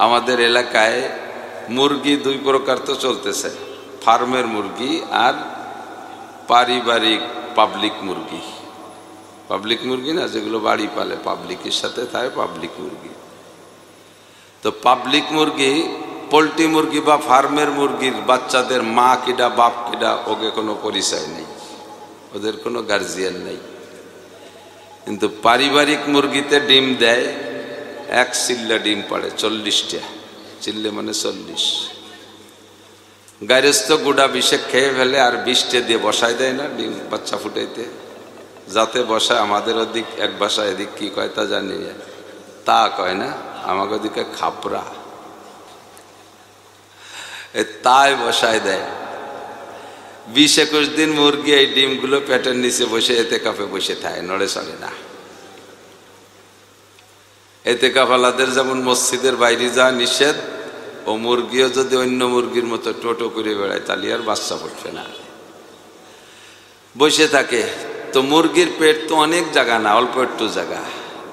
আমাদের এলাকায় মুরগি দুই প্রকার তো চলতেছে, ফার্মের মুরগি আর পারিবারিক পাবলিক মুরগি। পাবলিক মুরগি না, যেগুলো বাড়ি পালে, পাবলিকের সাথে থাকে পাবলিক মুরগি। তো পাবলিক মুরগি, পোলট্রি মুরগি বা ফার্মের মুরগির বাচ্চাদের মা কিডা বাপ কিডা ওকে কোনো পরিচয় নেই, ওদের কোনো গার্জিয়ান নেই। কিন্তু পারিবারিক মুরগিতে ডিম দেয়, এক চিল্লা ডিম পাড়ে 40টা, চিল্লে মানে 40। গাইরস্থ গুড়া 20 খেয়ে ফেলে আর 20টে দিয়ে বসায় দেয় না ডিম বাচ্চা ফুটাইতে, যাতে বসায়। আমাদের ওদিক এক ভাষা, এদিক কি কয় তা জানি না, তা কয় না, আমাকে ওদিকে খাপরা, তাই বসায় দেয়। 20-21 দিন মুরগি এই ডিমগুলো পেটের নিচে বসে এতেকাফে বসে থাকে, নড়ে চড়ে না। এতেকাফালাদের যেমন মসজিদের বাইরে যাওয়া নিষেধ, ও মুরগিও যদি অন্য মুরগির মতো টোটো করে বেড়ায় তাহলে আর বাচ্চা ফুটবে না, বসে থাকে। তো মুরগির পেট তো অনেক জায়গা না, অল্প একটু জায়গা।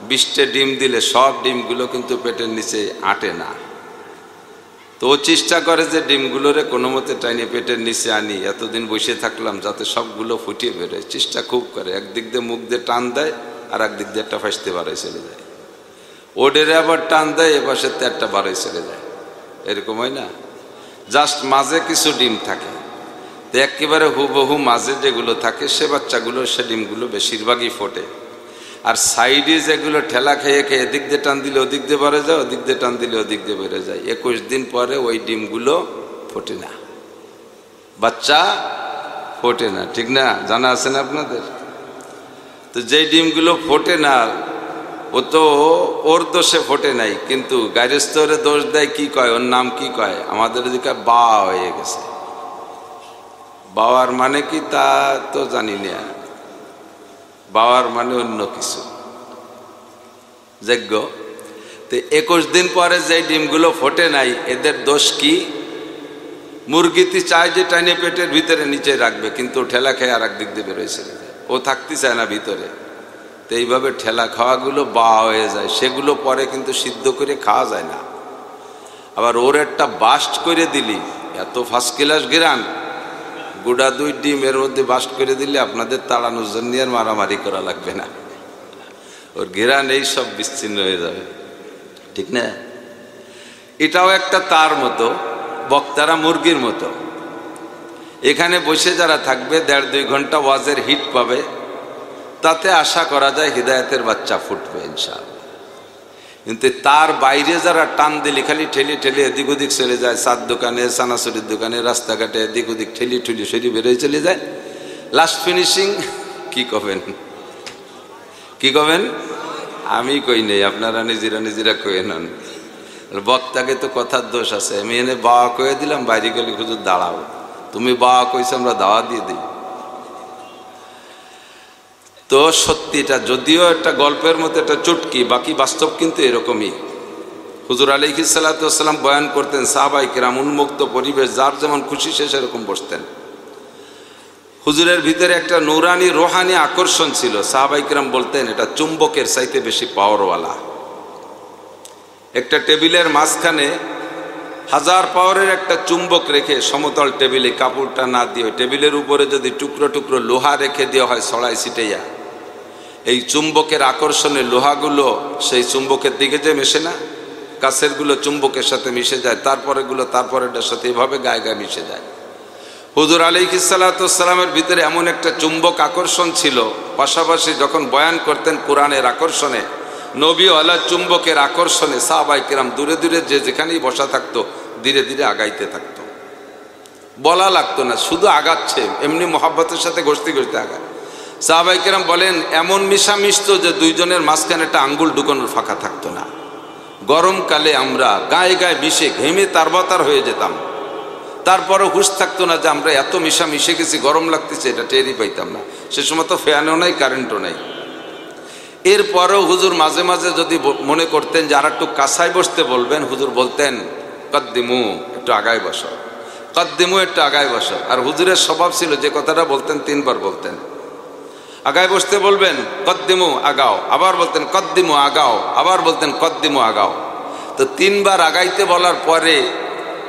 20টে ডিম দিলে সব ডিমগুলো কিন্তু পেটের নিচে আটে না। তো ও চেষ্টা করে যে ডিমগুলোরে কোনো মতে টাইনে পেটের নিচে আনি, এতদিন বসে থাকলাম যাতে সবগুলো ফুটিয়ে বেরোয়, চেষ্টা খুব করে। একদিক দিয়ে মুখ দিয়ে টান দেয় আর একদিক দিয়ে একটা ফাঁসতে বাড়াই চলে যায়, ওডেরে আবার টান দেয়, এ পাশে একটা বাড়াই চলে যায়, এরকম হয় না? জাস্ট মাঝে কিছু ডিম থাকে, তো একেবারে হুবহু মাঝে যেগুলো থাকে সে বাচ্চাগুলো, সে ডিমগুলো বেশিরভাগই ফোটে। আর সাইডে যেগুলো ঠেলা খেয়ে খেয়ে এদিক দিয়ে টান দিলে ওদিক দিয়ে বেড়ে যায়, ওদিক দিয়ে টান দিলে ওদিক দিয়ে বেড়ে যায়। 21 দিন পরে ওই ডিমগুলো ফোটে না, বাচ্চা ফোটে না, ঠিক না? জানা আছে না আপনাদের? তো যেই ডিমগুলো ফোটে না, ও তো ওর দোষে ফোটে নাই, কিন্তু গাইরস্থরে দোষ দেয়। কি কয়, ওর নাম কি কয়? আমাদের এদিকে বা হয়ে গেছে। বাবার মানে কি তা তো জানি না, বাবার মানে অন্য কিছু, যোগ্য। তো 21 দিন পরে যে ডিমগুলো ফোটে নাই, এদের দোষ কি? মুরগিটি চায় যে টাইনে পেটের ভিতরে নিচে রাখবে, কিন্তু ঠেলা খেয়ে আর একদিক দিয়ে বেরোয়, ও থাকতে চায় না ভিতরে। তো এইভাবে ঠেলা খাওয়াগুলো বা হয়ে যায়, সেগুলো পরে কিন্তু সিদ্ধ করে খাওয়া যায় না। আবার ওর একটা বাস্ট করে দিলি, এত ফার্স্ট ক্লাস ঘেরান, গুড়া 2 ডিম এর মধ্যে বাস্ট করে দিলে আপনাদের তাড়ানোর জন্য আর মারামারি করা লাগবে না, ওর ঘেরান এই সব বিচ্ছিন্ন হয়ে যাবে, ঠিক না? এটাও একটা তার মতো, বক্তারা মুরগির মতো। এখানে বসে যারা থাকবে 1.5-2 ঘন্টা ওয়াজের হিট পাবে, তাতে আশা করা যায় হিদায়াতের বাচ্চা ফুটবে ইনশাআল্লাহ। কিন্তু তার বাইরে যারা টান দিলি, খালি ঠেলি ঠেলি এদিক ওদিক চলে যায়, চার দোকানে, চানাচুরির দোকানে, রাস্তাঘাটে এদিক ওদিক ঠেলি ঠুলি সরি বেরোয় চলে যায়, লাস্ট ফিনিশিং কি কবেন? কি কবেন? আমি কই নেই, আপনারা নিজেরা কয়ে নেন। বক্তাকে তো কথার দোষ আছে। আমি এনে বাবা কয়ে দিলাম, বাইরে গেলে হুজুর দাঁড়াও, তুমি বাবা কইছো, আমরা দাওয়া দিয়ে দিই। তো সত্যিটা যদিও একটা গল্পের মতো, একটা চুটকি, বাকি বাস্তব কিন্তু এরকমই। হুজুর আলাইহিস সালাতু ওয়াস সালাম বয়ান করতেন, সাহাবায়ে কেরাম উন্মুক্ত পরিবেশ, যার যেমন খুশি সে সেরকম বসতেন। হুজুরের ভিতরে একটা নূরানি রোহানি আকর্ষণ ছিল। সাহাবায়ে কেরাম বলতেন এটা চুম্বকের চাইতে বেশি পাওয়ারওয়ালা। একটা টেবিলের মাঝখানে 1000 পাওয়ারের একটা চুম্বক রেখে সমতল টেবিলে কাপড়টা না দিয়ে টেবিলের উপরে যদি টুকরো টুকরো লোহা রেখে দেওয়া হয় ছড়াই ছিটাইয়া, এই চুম্বকের আকর্ষণে লোহাগুলো সেই চুম্বকের দিকে যে মেশে না, কাছেরগুলো চুম্বকের সাথে মিশে যায়, তারপরেগুলো তারপরেটার সাথে এভাবে গায়ে গায়ে মিশে যায়। হুজুর আলাইহিস সালাতু ওয়াস সালামের ভিতরে এমন একটা চুম্বক আকর্ষণ ছিল, পাশাপাশি যখন বয়ান করতেন কোরআনের আকর্ষণে, নবী ওয়ালা চুম্বকের আকর্ষণে সাহাবায়ে কেরাম দূরে দূরে যে যেখানেই বসা থাকতো ধীরে ধীরে আগাইতে থাকতো, বলা লাগতো না, শুধু আগাচ্ছে, এমনি মহাব্বতের সাথে ঘষতে ঘষতে আগায়। সাহাবায়ে কেরাম বলেন এমন মিশা মিশতো যে দুইজনের মাঝখানে একটা আঙ্গুল ঢুকানোর ফাঁকা থাকতো না। গরমকালে আমরা গায়ে গায়ে মিশে ঘেমে তারবাতার হয়ে যেতাম, তারপরও হুঁশ থাকতো না যে আমরা এত মিশা মিশে গেছি, গরম লাগতেছে, এটা টেরই পাইতাম না। সে সময় তো ফ্যানও নাই, কারেন্টও নাই। এরপরেও হুজুর মাঝে মাঝে যদি মনে করতেন যে আর একটু কাছায় বসতে বলবেন, হুজুর বলতেন কদ্দিমু, একটু আগায় বসো, কদ্দিমু, একটু আগায় বসো। আর হুজুরের স্বভাব ছিল যে কথাটা বলতেন 3 বার বলতেন। আগায় বসতে বলবেন কদ্দিমু, আগাও, আবার বলতেন কদ্দিমু, আগাও, আবার বলতেন কদ্দিমু, আগাও। তো 3 বার আগাইতে বলার পরে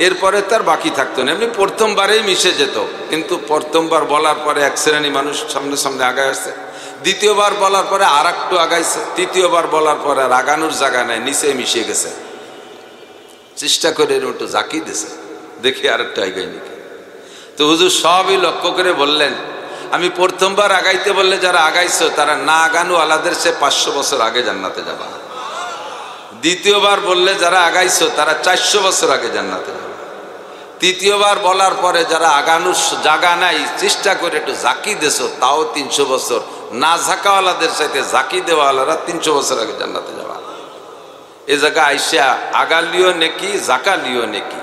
এরপরে তার বাকি থাকতো না, এমনি প্রথমবারেই মিশে যেত। কিন্তু প্রথমবার বলার পরে এক শ্রেণী মানুষ সামনে সামনে আগায় আসছে, দ্বিতীয়বার বলার পরে আর একটু আগাইছে, তৃতীয়বার বলার পরে আর আগানোর জায়গা নাই, নিচে মিশে গেছে। চেষ্টা করে একটু জাকি দিছে, দেখি আর একটা আগাই নাকি। তো হুজুর সবই লক্ষ্য করে বললেন, আমি প্রথমবার আগাইতে বললে যারা আগাইছো তারা না আগানো আলাদের সে 500 বছর আগে জান্নাতে যাবা। দ্বিতীয়বার বললে যারা আগাইছো তারা 400 বছর আগে জান্নাতে যাবে। তৃতীয়বার বলার পরে যারা আগানোর জায়গা নাই, চেষ্টা করে একটু জাকি দেছো, তাও 300 বছর। না ঝাঁকাওয়ালাদের সাথে জাকি দেওয়ালারা 300 বছর আগে জান্নাতে যাবা। এ জায়গা আইসা আগালিও নেকি, জাকালিও নেকি,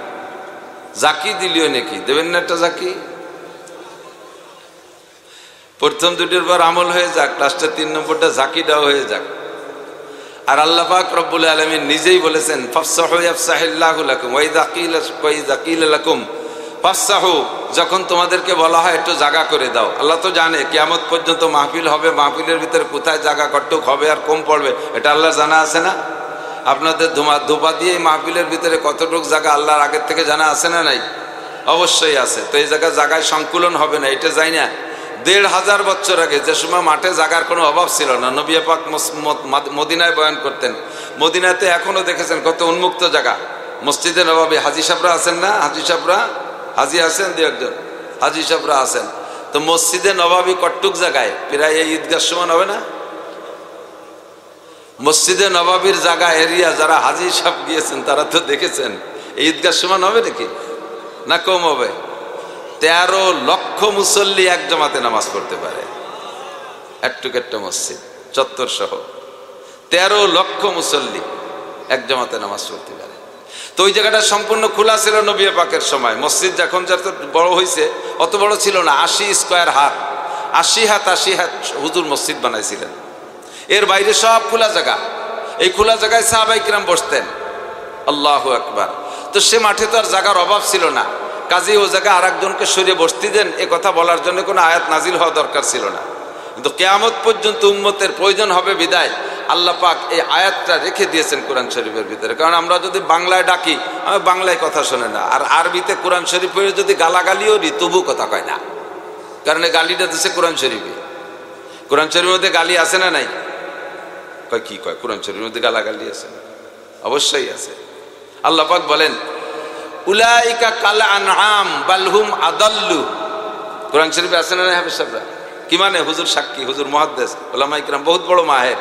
জাকি দিলিও নেকি। দেবেন না একটা জাকি? প্রথম দুটির পর আমল হয়ে যাক, লাস্টের 3 নম্বরটা জাকিটাও হয়ে যাক। আর আল্লাহ পাক রব্বুল আলামিন নিজেই বলেছেন, ফাফসাহু ইয়াফসাহিল্লাহু লাকুম ওয়া ইযা কিলা লাকুম ফাফসাহু। যখন তোমাদেরকে বলা হয় একটু জায়গা করে দাও, আল্লাহ তো জানে কিয়ামত পর্যন্ত মাহফিল হবে, মাহফিলের ভিতরে কোথায় জায়গা কতটুক হবে আর কম পড়বে এটা আল্লাহ জানা আছে না? আপনাদের ধোপা দিয়ে এই মাহফিলের ভিতরে কতটুক জায়গা আল্লাহর আগের থেকে জানা আছে না নাই? অবশ্যই আছে। তো এই জায়গায় সংকুলন হবে না এটা যাই না। 1500 বছর আগে যে সময় মাঠে জায়গার কোনো অভাব ছিল না, নবী পাক মদিনায় বয়ান করতেন। মদিনাতে এখনো দেখেছেন কত উন্মুক্ত জায়গা। মসজিদে নববী হাজী সাহেবরা আছেন না? হাজী সাহেবরা, হাজী আছেন 2-1 হাজী সাহেবরা আছেন। তো মসজিদে নববী কটটুক জায়গায় প্রায় এই ঈদগাহ সমান হবে না? মসজিদে নববীর জায়গা এরিয়া যারা হাজী সাহেব গিয়েছেন তারা তো দেখেছেন এই ঈদগাহ সমান হবে নাকি? না কম হবে? 13 লক্ষ মুসল্লি এক জামাতে নামাজ পড়তে পারে, একটু একটা মসজিদ চত্বর সহ 13 লক্ষ মুসল্লি এক জামাতে নামাজ পড়তে পারে। তো ওই জায়গাটা সম্পূর্ণ খোলা ছিল নবী পাকের সময়। মসজিদ যখন যত বড় হয়েছে, অত বড় ছিল না, 80 স্কয়ার হাত, 80 হাত হুজুর মসজিদ বানাইছিলেন। এর বাইরে সব খোলা জায়গা। এই খোলা জায়গায় সাহাবায়ে কিরাম বসতেন। আল্লাহু আকবার। তো সে মাঠে তো আর জায়গার অভাব ছিল না, কাজে ও জায়গায় আর একজনকে সরিয়ে বসতে দেন এ কথা বলার জন্য কোনো আয়াত নাজিল হওয়া দরকার ছিল না। কিন্তু কিয়ামত পর্যন্ত উম্মতের প্রয়োজন হবে বিদায় আল্লাহ পাক এই আয়াতটা রেখে দিয়েছেন কোরআন শরীফের ভিতরে। কারণ আমরা যদি বাংলায় ডাকি, আমি বাংলায় কথা শোনে না, আর আরবিতে কোরআন শরীফ পড়ে যদি গালাগালিও দিই তবু কথা কয় না, কারণ এই গালিটা দিচ্ছে কোরআন শরীফে। কোরআন শরীফের মধ্যে গালি আছে না নাই? কয় কি কয়? কোরআন শরীফের মধ্যে গালাগালি আছে? অবশ্যই আছে। আল্লাহ পাক বলেন, উলাইকা কাল আনআম বাল হুম আদাল্লু। কোরআন শরীফে আছে না হাফেজ সাহেবরা? কি মানে? হুজুর সাক্ষী, হুজুর মুহাদ্দিস, উলামা ইকরাম, বহুত বড় মাহের।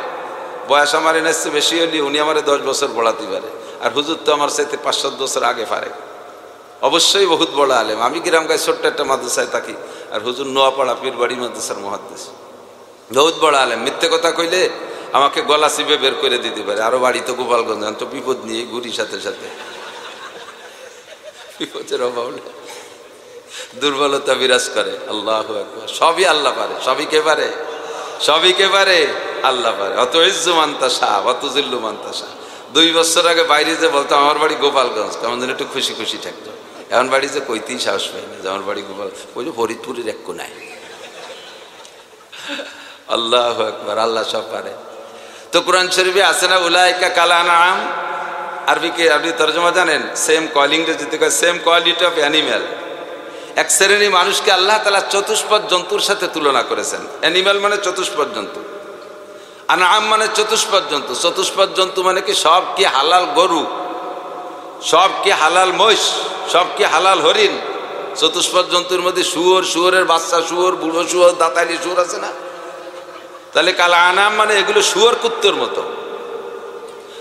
বয়স আমার এনেছে বেশি হলে উনি আমার 10 বছর পড়াতে পারে, আর হুজুর তো আমার সাথে 5-7 বছর আগে পারে। অবশ্যই বহুত বড় আলেম। আমি গ্রাম গায়ে ছোট্ট একটা মাদ্রাসায় থাকি, আর হুজুর নোয়াপাড়া পীরবাড়ি মাদ্রাসার মুহাদ্দিস, বহুত বড় আলেম। মিথ্যে কথা কইলে আমাকে গলা চিপে বের করে দিতে পারে। আরো বাড়ি তো গোপালগঞ্জ, তো বিপদ নিয়ে ঘুরি সাথে সাথে, বিপদের অভাব নেই, দুর্বলতা বিরাজ করে। আল্লাহু আকবার। সবই আল্লাহ পারে। সবই কে পারে? সবই কে পারে? আল্লাহ পারে। অত ইজ্জু মানতাসা অত জিল্লু মানতাসা। 2 বছর আগে বাইরে যে বলতো আমার বাড়ি গোপালগঞ্জ, কেমন যেন একটু খুশি খুশি থাকতো। এখন বাড়ি যে কইতেই সাহস পাই না যে আমার বাড়ি গোপাল, ওই যে ফরিদপুরের এক কোনায়। আল্লাহু আকবার। আল্লাহ সব পারে। তো কোরআন শরীফে আছে না উলাইকা কাল আনআম? আরবি তরজমা জানেন? সেম কলিং যেতে কয় সেম কোয়ালিটি অফ অ্যানিম্যাল। এক শ্রেণী মানুষকে আল্লাহ তাআলা চতুষ্পদ জন্তুর সাথে তুলনা করেছেন। অ্যানিম্যাল মানে চতুষ্পদ জন্তু, আনআম মানে চতুষ্পদ জন্তু। চতুষ্পদ জন্তু মানে কি? সব কি হালাল গরু, সব কি হালাল মহিষ, সব কি হালাল হরিণ? চতুষ্পদ জন্তুর মধ্যে শুয়োর, শুয়োরের বাচ্চা শুয়োর, বুড়ো শুয়োর, দাঁতালি শুয়োর আছে না? তাহলে কাল আনাম মানে এগুলো শুয়োর কুত্তর মতো।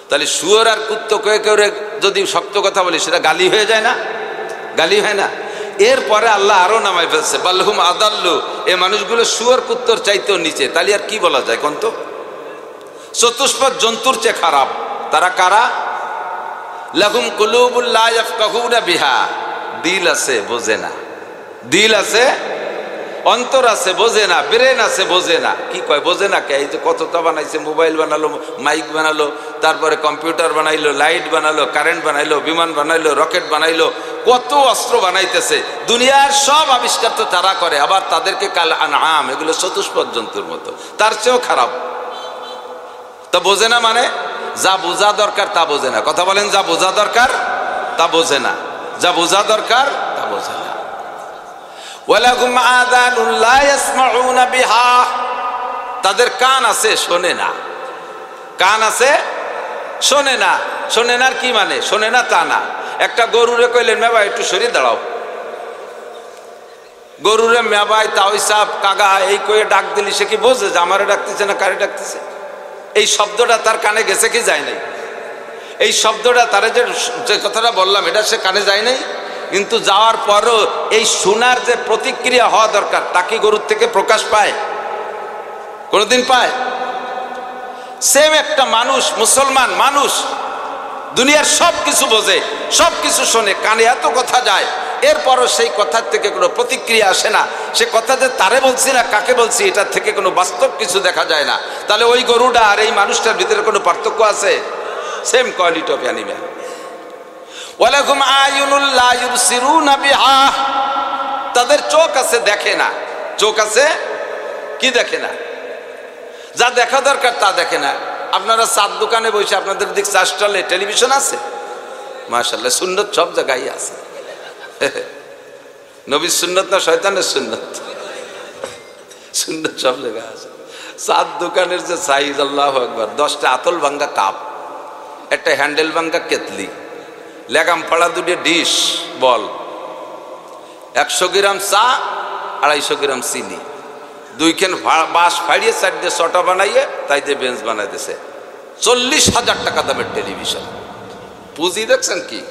তাহলে শুয়োর আর কুত্তো কে করে যদি শক্ত কথা বলি সেটা গালি হয়ে যায় না? গালি হয় না? এরপরে আল্লাহ আরো নামায় ফেলছে বালহুম আদাল্লু, এই মানুষগুলো শুয়োর কুত্তর চাইতেও নিচে। তাহলে আর কি বলা যায় কোন? তো চতুষ্পদ জন্তুর চেয়ে খারাপ। তারা কারা? লাহুম কুলুবুল লা ইয়াফকাহুনা বিহা, দিল আছে বোঝে না, দিল আছে, অন্তর আছে বোঝে না, ব্রেন আছে বোঝে না। কি কয় বোঝে না? কে? এই যে কতটা বানাইছে, মোবাইল বানালো, মাইক বানালো, তারপরে কম্পিউটার বানাইলো, লাইট বানালো, কারেন্ট বানাইলো, বিমান বানাইলো, রকেট বানাইলো, কত অস্ত্র বানাইতেছে। দুনিয়ার সব আবিষ্কার তো তারা করে, আবার তাদেরকে কাল আনআম, এগুলো চতুষ্পদ জন্তুর মতো, তার চেয়েও খারাপ। তা বোঝে না মানে? যা বোঝা দরকার তা বোঝে না। কথা বলেন, যা বোঝা দরকার তা বোঝে না, যা বোঝা দরকার তা বোঝে না। ওয়ালাহুম আযানুন লা ইয়াসমাউনা বিহা, তাদের কান আছে শোনে না, কান আছে শোনে না। শোনে না কি মানে? শোনে না তা না। একটা গরুরে কইলেন মেবা একটু সরিয়ে দাঁড়াও, গরুরে মেবাই তাওই সাপ কাগা এই কয়ে ডাক দিলি সে কি বোঝে যে আমারে ডাকতেছে না কারে ডাকতেছে? এই শব্দটা তার কানে গেছে কি যায় নাই? এই শব্দটা তারে যে কথাটা বললাম এটা সে কানে যায় নাই, কিন্তু যাওয়ার পরও এই শোনার যে প্রতিক্রিয়া হওয়া দরকার তা কি গরুর থেকে প্রকাশ পায়? কোনোদিন পায়? সেম একটা মানুষ, মুসলমান মানুষ, দুনিয়ার সব কিছু বোঝে, সব কিছু শোনে, কানে এত কথা যায়, এরপরও সেই কথার থেকে কোনো প্রতিক্রিয়া আসে না। সে কথা যে তারে বলছি না কাকে বলছি এটার থেকে কোনো বাস্তব কিছু দেখা যায় না। তাহলে ওই গরুটা আর এই মানুষটার ভিতরে কোনো পার্থক্য আছে? Same quality of animal. ওয়ালাহুম আয়ুনুল লা ইউবসিরুনা বিহা, তাদের চোখ আছে দেখে না। চোখ আছে কি দেখে না? যা দেখা দরকার তা দেখে না। আপনারা চার দোকানে বসে আপনাদের দিক চা স্টলে টেলিভিশন আছে, মাশাআল্লাহ, সুন্নত সব জায়গায় আছে। নবীর সুন্নত না শয়তানের সুন্নত? সুন্নত সব জায়গায় আছে। চার দোকানের যে সাইজ, আল্লাহু আকবার, 10টা আতল ভাঙ্গা কাপ, একটা হ্যান্ডেল ভাঙ্গা কেতলি, লেগাম পাড়া দুটো ডিশ বল, 100 গ্রাম চা, 250 গ্রাম চিনি, 2 খান বাঁশ ফাড়িয়ে 4 দিয়ে ছটা বানাইয়ে তাই দিয়ে বেঞ্চ বানাই দিছে। 40,000 টাকা দামের টেলিভিশন। পুঁজি দেখছেন কি?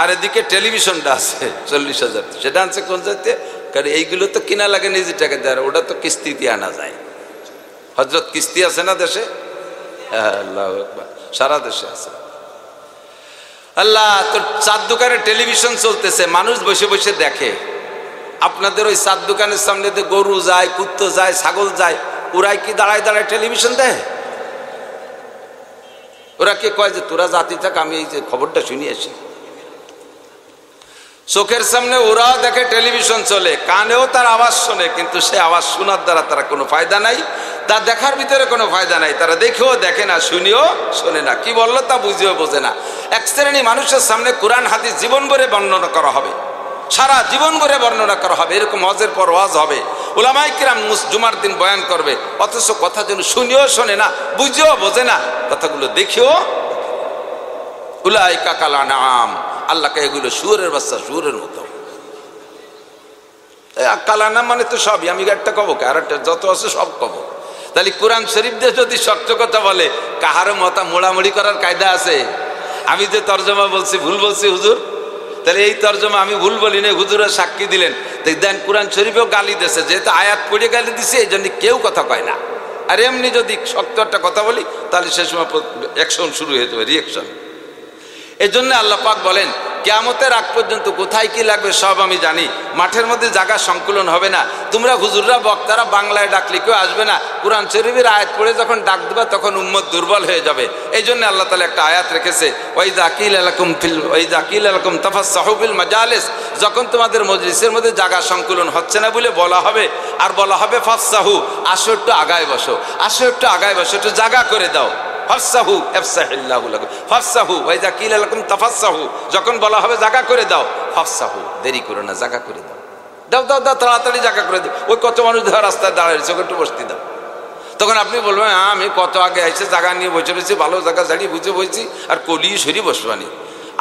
আর এদিকে টেলিভিশনটা আছে 40,000, সেটা আনছে কোন জায়গাতে? কারণ এইগুলো তো কিনা লাগে নিজের টাকা দেওয়ার, ওটা তো কিস্তিতে আনা যায়। হযরত কিস্তি আছে না দেশে? আল্লাহু আকবার, সারা দেশে আছে। আল্লাহ, তো চার দোকানে টেলিভিশন চলতেছে, মানুষ বসে বসে দেখে। আপনাদের ওই চার দোকানের সামনে দিয়ে গরু যায়, কুত্তো যায়, ছাগল যায়, ওরাই কি দাঁড়ায় দাঁড়ায় টেলিভিশন দেয়? ওরা কি কয় যে তোরা জাতি থাক, আমি এই যে খবরটা শুনিয়ে আসি? চোখের সামনে ওরাও দেখে টেলিভিশন চলে, কানেও তার আওয়াজ শোনে, কিন্তু সে আওয়াজ শোনার দ্বারা তারা কোনো ফায়দা নাই, তা দেখার ভিতরে কোনো ফায়দা নাই। তারা দেখেও দেখে না, শুনিও শোনে না, কি বললো তা বুঝেও বোঝে না। এক শ্রেণী মানুষের সামনে কোরআন হাদিস জীবন ভরে বর্ণনা করা হবে, সারা জীবন ভরে বর্ণনা করা হবে, এরকম ওয়াজের পর ওয়াজ হবে, উলামায়ে কিরাম জুমার দিন বয়ান করবে, অথচ কথা যেন শুনিও শোনে না, বুঝেও বোঝে না, কথাগুলো দেখেও। উলাইকা কাল আনআম, আল্লাহকে এগুলো শুয়োরের বাচ্চা, শুয়োরের মতো। কাল আনআম মানে তো সবই, আমি একটা কবো আর একটা যত আছে সব কবো। তাহলে কোরআন শরীফ দিয়ে যদি সত্য কথা বলে, কাহারও মতা মোড়ামুড়ি করার কায়দা আছে? আমি যে তর্জমা বলছি ভুল বলছি হুজুর, তাহলে এই তর্জমা আমি ভুল বলি না, হুজুরা সাক্ষী দিলেন। দেখেন কোরআন শরীফেও গালি দিয়েছে, যেহেতু আয়াত পড়ে গালি দিছে এই জন্য কেউ কথা কয় না। আর এমনি যদি শক্ত একটা কথা বলি তাহলে সে সময় অ্যাকশন শুরু হয়ে যাবে, রিয়াকশন। এই জন্য আল্লাহ পাক বলেন কিয়ামতের আগ পর্যন্ত কোথায় কি লাগবে সব আমি জানি, মাঠের মধ্যে জায়গা সংকুলন হবে না। তোমরা হুজুররা বক্তারা বাংলায় ডাকলে কেউ আসবে না, কোরআন শরীফের আয়াত পড়ে যখন ডাক দিবা তখন উম্মত দুর্বল হয়ে যাবে। এই জন্য আল্লাহ তাআলা একটা আয়াত রেখেছে, ওয়াইযা কিল লাকুম তাফাসসাহু ফিল মাজালিস, যখন তোমাদের মজলিসের মধ্যে জায়গা সংকুলন হচ্ছে না বলে বলা হবে, আর বলা হবে ফাফসাহু, আসো একটু আগায় বসো, আসো একটু আগায় বসো, একটু জায়গা করে দাও। ফাফসাহু আফসাহিল্লাহু লাকুম, ফাফসাহু ওয়াইযা কিল লাকুম তাফাসসাহু, যখন বলা হবে জায়গা করে দাও, ফাফসাহু, দেরি করো না, জায়গা করে দাও, দাও দাও দাও, তাড়াতাড়ি জায়গা করে দাও। ওই কত মানুষ ধর রাস্তায় দাঁড়ায় রয়েছে, একটু বসতে দাও। তখন আপনি বলবেন আমি কত আগে এসে জায়গা নিয়ে বসে রয়েছি, ভালো জায়গা ছাড়িয়ে বুঝে বসছি, আর কলি সরি বসবানি,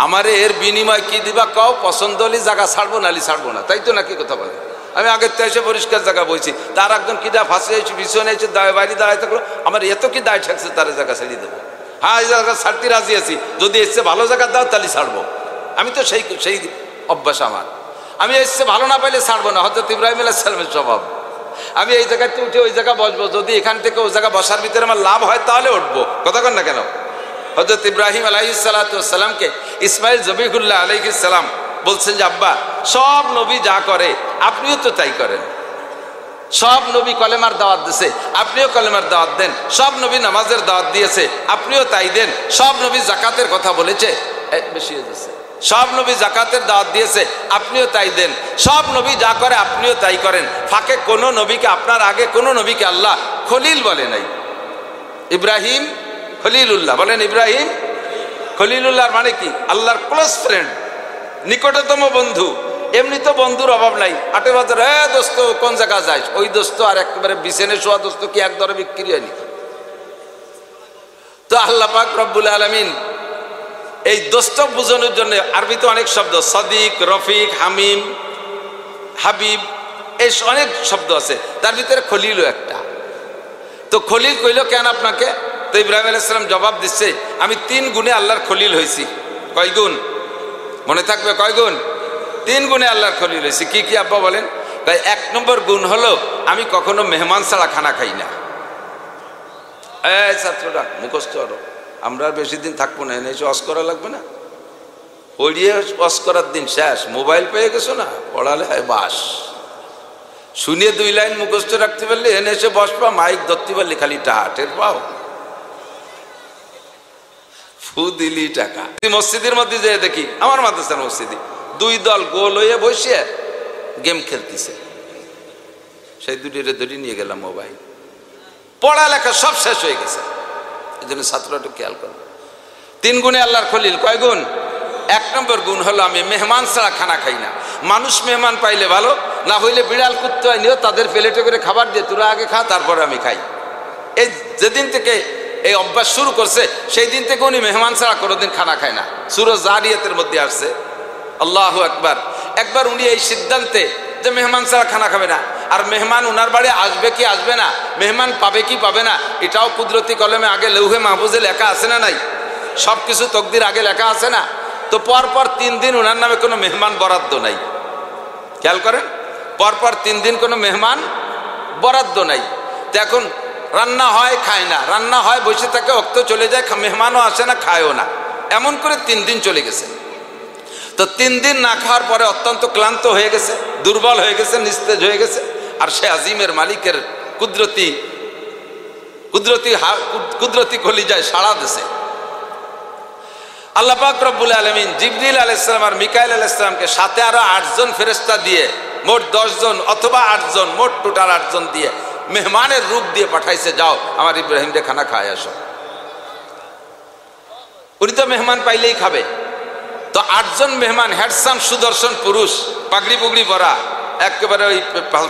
আমারে এর বিনিময় কি দিবা কাও, পছন্দ হলে জায়গা ছাড়বো নালি ছাড়বো না, তাই তো নাকি কথা বলে? আমি আগের তো এসে পরিষ্কার জায়গা বইছি, তার একজন কি দা ফাঁসে এসে পিছনে এসে বাইরে দাঁড়ায় থাকলো, আমার এত কি দায় ঠেকছে তার জায়গা ছেড়ে দেবো? হ্যাঁ, এই জায়গা ছাড়তে রাজি আছি, যদি এসছে ভালো জায়গা দাও তাহলে ছাড়বো। আমি তো সেই অভ্যাস আমার, আমি এসছে ভালো না পাইলে ছাড়বো না, হযরত ইব্রাহিম আলাইহিস সালামের স্বভাব। আমি এই জায়গাতে উঠে ওই জায়গা বসবো, যদি এখান থেকে ওই জায়গা বসার ভিতরে আমার লাভ হয় তাহলে উঠবো, কথা কন না কেন? হযরত ইব্রাহিম আলাইহিস সালামকে ইসমাইল জবিহুল্লাহ আলাইহিস সালাম বলছেন যে আব্বা, সব নবী যা করে আপনিও তো তাই করেন, সব নবী কলেমার দাওয়াত দিয়েছে আপনিও কলেমার দাওয়াত দেন, সব নবী নামাজের দাওয়াত দিয়েছে আপনিও তাই দেন, সব নবী যাকাতের কথা বলেছে, বেশি হয়ে যাচ্ছে, সব নবী যাকাতের দাওয়াত দিয়েছে আপনিও তাই দেন, সব নবী যা করে আপনিও তাই করেন, ফাঁকে কোনো নবীকে, আপনার আগে কোনো নবীকে আল্লাহ খলিল বলে নাই। ইব্রাহিম খলিলুল্লাহ। বলেন ইব্রাহিম খলিলুল্লাহর মানে কি? আল্লাহর ক্লোজ ফ্রেন্ড, নিকটতম বন্ধু। এমনি তো বন্ধুর অভাব নাই। 8 বছর দোস্ত কোন জায়গা যাইস, ওই দোস্ত আর একেবারে বিছানে শোয়া দোস্ত কি এক দরে বিক্রি হয়নি? তো আল্লাহ পাক রব্বুল আলামিন এই দোস্ত বোঝানোর জন্য আরবিতে অনেক শব্দ, সদিক, রফিক, হামিম, হাবিব, এই অনেক শব্দ আছে, তার ভিতরে খলিলও একটা। তো খলিল কইল কেন আপনাকে? তো ইব্রাহিম আলাইহিস সালাম জবাব দিচ্ছে, আমি 3 গুণে আল্লাহর খলিল হয়েছি। কয় গুণ? মনে থাকবে কয় গুণ? 3 গুণে আল্লাহর খলিল হয়েছি। কি কি আব্বা বলেন? তাই 1 নম্বর গুণ হলো আমি কখনো মেহমান ছাড়া খানা খাই না। এই ছাত্ররা মুখস্থ করো, আমরা বেশি দিন থাকবো না, এনে ওয়াজ করা লাগবে না। পড়িয়ে ওয়াজ করার দিন শেষ। মোবাইল পেয়ে গেছো না, পড়ালে হয় বাস। শুনিয়ে 2 লাইন মুখস্থ রাখতে পারলে এনে এসে বসবা, মাইক ধরতে পারলে খালি টের পাও, ফু দিলি টাকা। মসজিদের মধ্যে যেয়ে দেখি, আমার মাদ্রাসার মসজিদে 2 দল গোল হয়ে বসে গেম খেলতেছে। সেই দুটি নিয়ে গেলাম মোবাইল। পড়ালেখা সব শেষ হয়ে গেছে। এই জন্য ছাত্ররা একটু খেয়াল করবে। 3 গুণে আল্লাহর খলিল। কয় গুণ? 1 নম্বর গুণ হলো আমি মেহমান ছাড়া খানা খাই না। মানুষ মেহমান পাইলে ভালো, না হইলে বিড়াল কুত্তে নিয়েও তাদের প্লেটে করে খাবার দিয়ে তোরা আগে খা, তারপরে আমি খাই। এই যেদিন থেকে এই অভ্যাস শুরু করছে সেই দিন থেকে উনি মেহমান ছাড়া কোনোদিন খানা খায় না। সূরা জারিয়াতের মধ্যে আসছে, আল্লাহু আকবার। একবার উনি এই সিদ্ধান্তে যে মেহমান ছাড়া খানা খাবে না, আর মেহমান উনার বাড়ি আসবে কি আসবে না, মেহমান পাবে কি পাবে না, এটাও কুদরতি কলমে আগে লৌহে মাহফুজে লেখা আছে না নাই? সব কিছু তকদির আগে লেখা আছে না? তো পরপর 3 দিন ওনার নামে কোনো মেহমান বরাদ্দ নাই। খেয়াল করেন, পরপর 3 দিন কোনো মেহমান বরাদ্দ নাই। তো এখন রান্না হয়, খায় না, রান্না হয় বসে থাকে, অক্ত চলে যায়, মেহমানও আসে না, খায়ও না, এমন করে 3 দিন চলে গেছে। তো 3 দিন না খাওয়ার পরে অত্যন্ত ক্লান্ত হয়ে গেছে, দুর্বল হয়ে গেছে, নিস্তেজ হয়ে গেছে। আর সে আজিমের মালিকের কুদরতি কলিজায় সাড়া দিছে। আল্লাহ পাক রব্বুল আলামিন জিবরিল আলাইহিস সালাম আর মিকাইল আলাইহিস সালামকে সাথে আরো 8 জন ফেরেশতা দিয়ে মোট 10 জন অথবা 8 জন, মোট টোটাল 8 জন দিয়ে মেহমানের রূপ দিয়ে পাঠাইছে, যাও আমার ইব্রাহিমকে খানা খায় আসো। উনি তো মেহমান পাইলেই খাবে। তো 8 জন মেহমান, হ্যান্ডসাম সুদর্শন পুরুষ, পাগড়ি পুগড়ি পরা, একেবারে ওই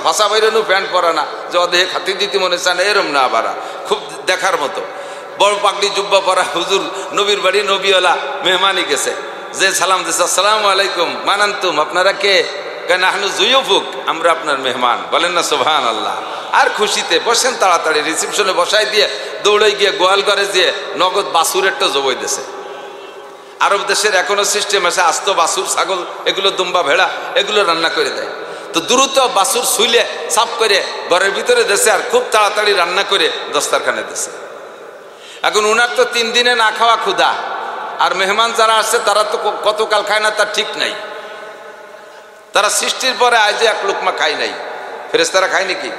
ভাষা বাইরানো প্যান্ট পরা না, যে অদেহে খাতি দিতে মনে চান এরম না, বারা খুব দেখার মতো বড় পাগড়ি জুব্বা পরা হুজুর নবীর বাড়ি নবীওয়ালা মেহমানই গেছে। যে সালাম দিচ্ছে, আসসালামু আলাইকুম, মানান্তুম, আপনারা কে? কেন আহনু জুয়ুফুক, আমরা আপনার মেহমান। বলেন না সুবহানাল্লাহ। আর খুশিতে বসেন, তাড়াতাড়ি রিসেপশনে বসাই দিয়ে দৌড়ে গিয়ে গোয়াল ঘরে দিয়ে নগদ বাছুরেরটা জবাই দিয়েছে। আরব দেশের এখনো সিস্টেম আছে, আস্ত বাছুর, ছাগল, এগুলো দুম্বা, ভেড়া, এগুলো রান্না করে দেয়। তো দ্রুত বাছুর শুইলে সাফ করে ঘরের ভিতরে দেশে, আর খুব তাড়াতাড়ি রান্না করে দস্তারখানে দেশে। এখন উনার তো 3 দিনে না খাওয়া ক্ষুধা, আর মেহমান যারা আসছে তারা তো কতকাল খায় না তার ঠিক নাই। তারা সৃষ্টির পরে আজ 1 লুকমা খায় নাই। ফেরেশতারা খায় নাকি?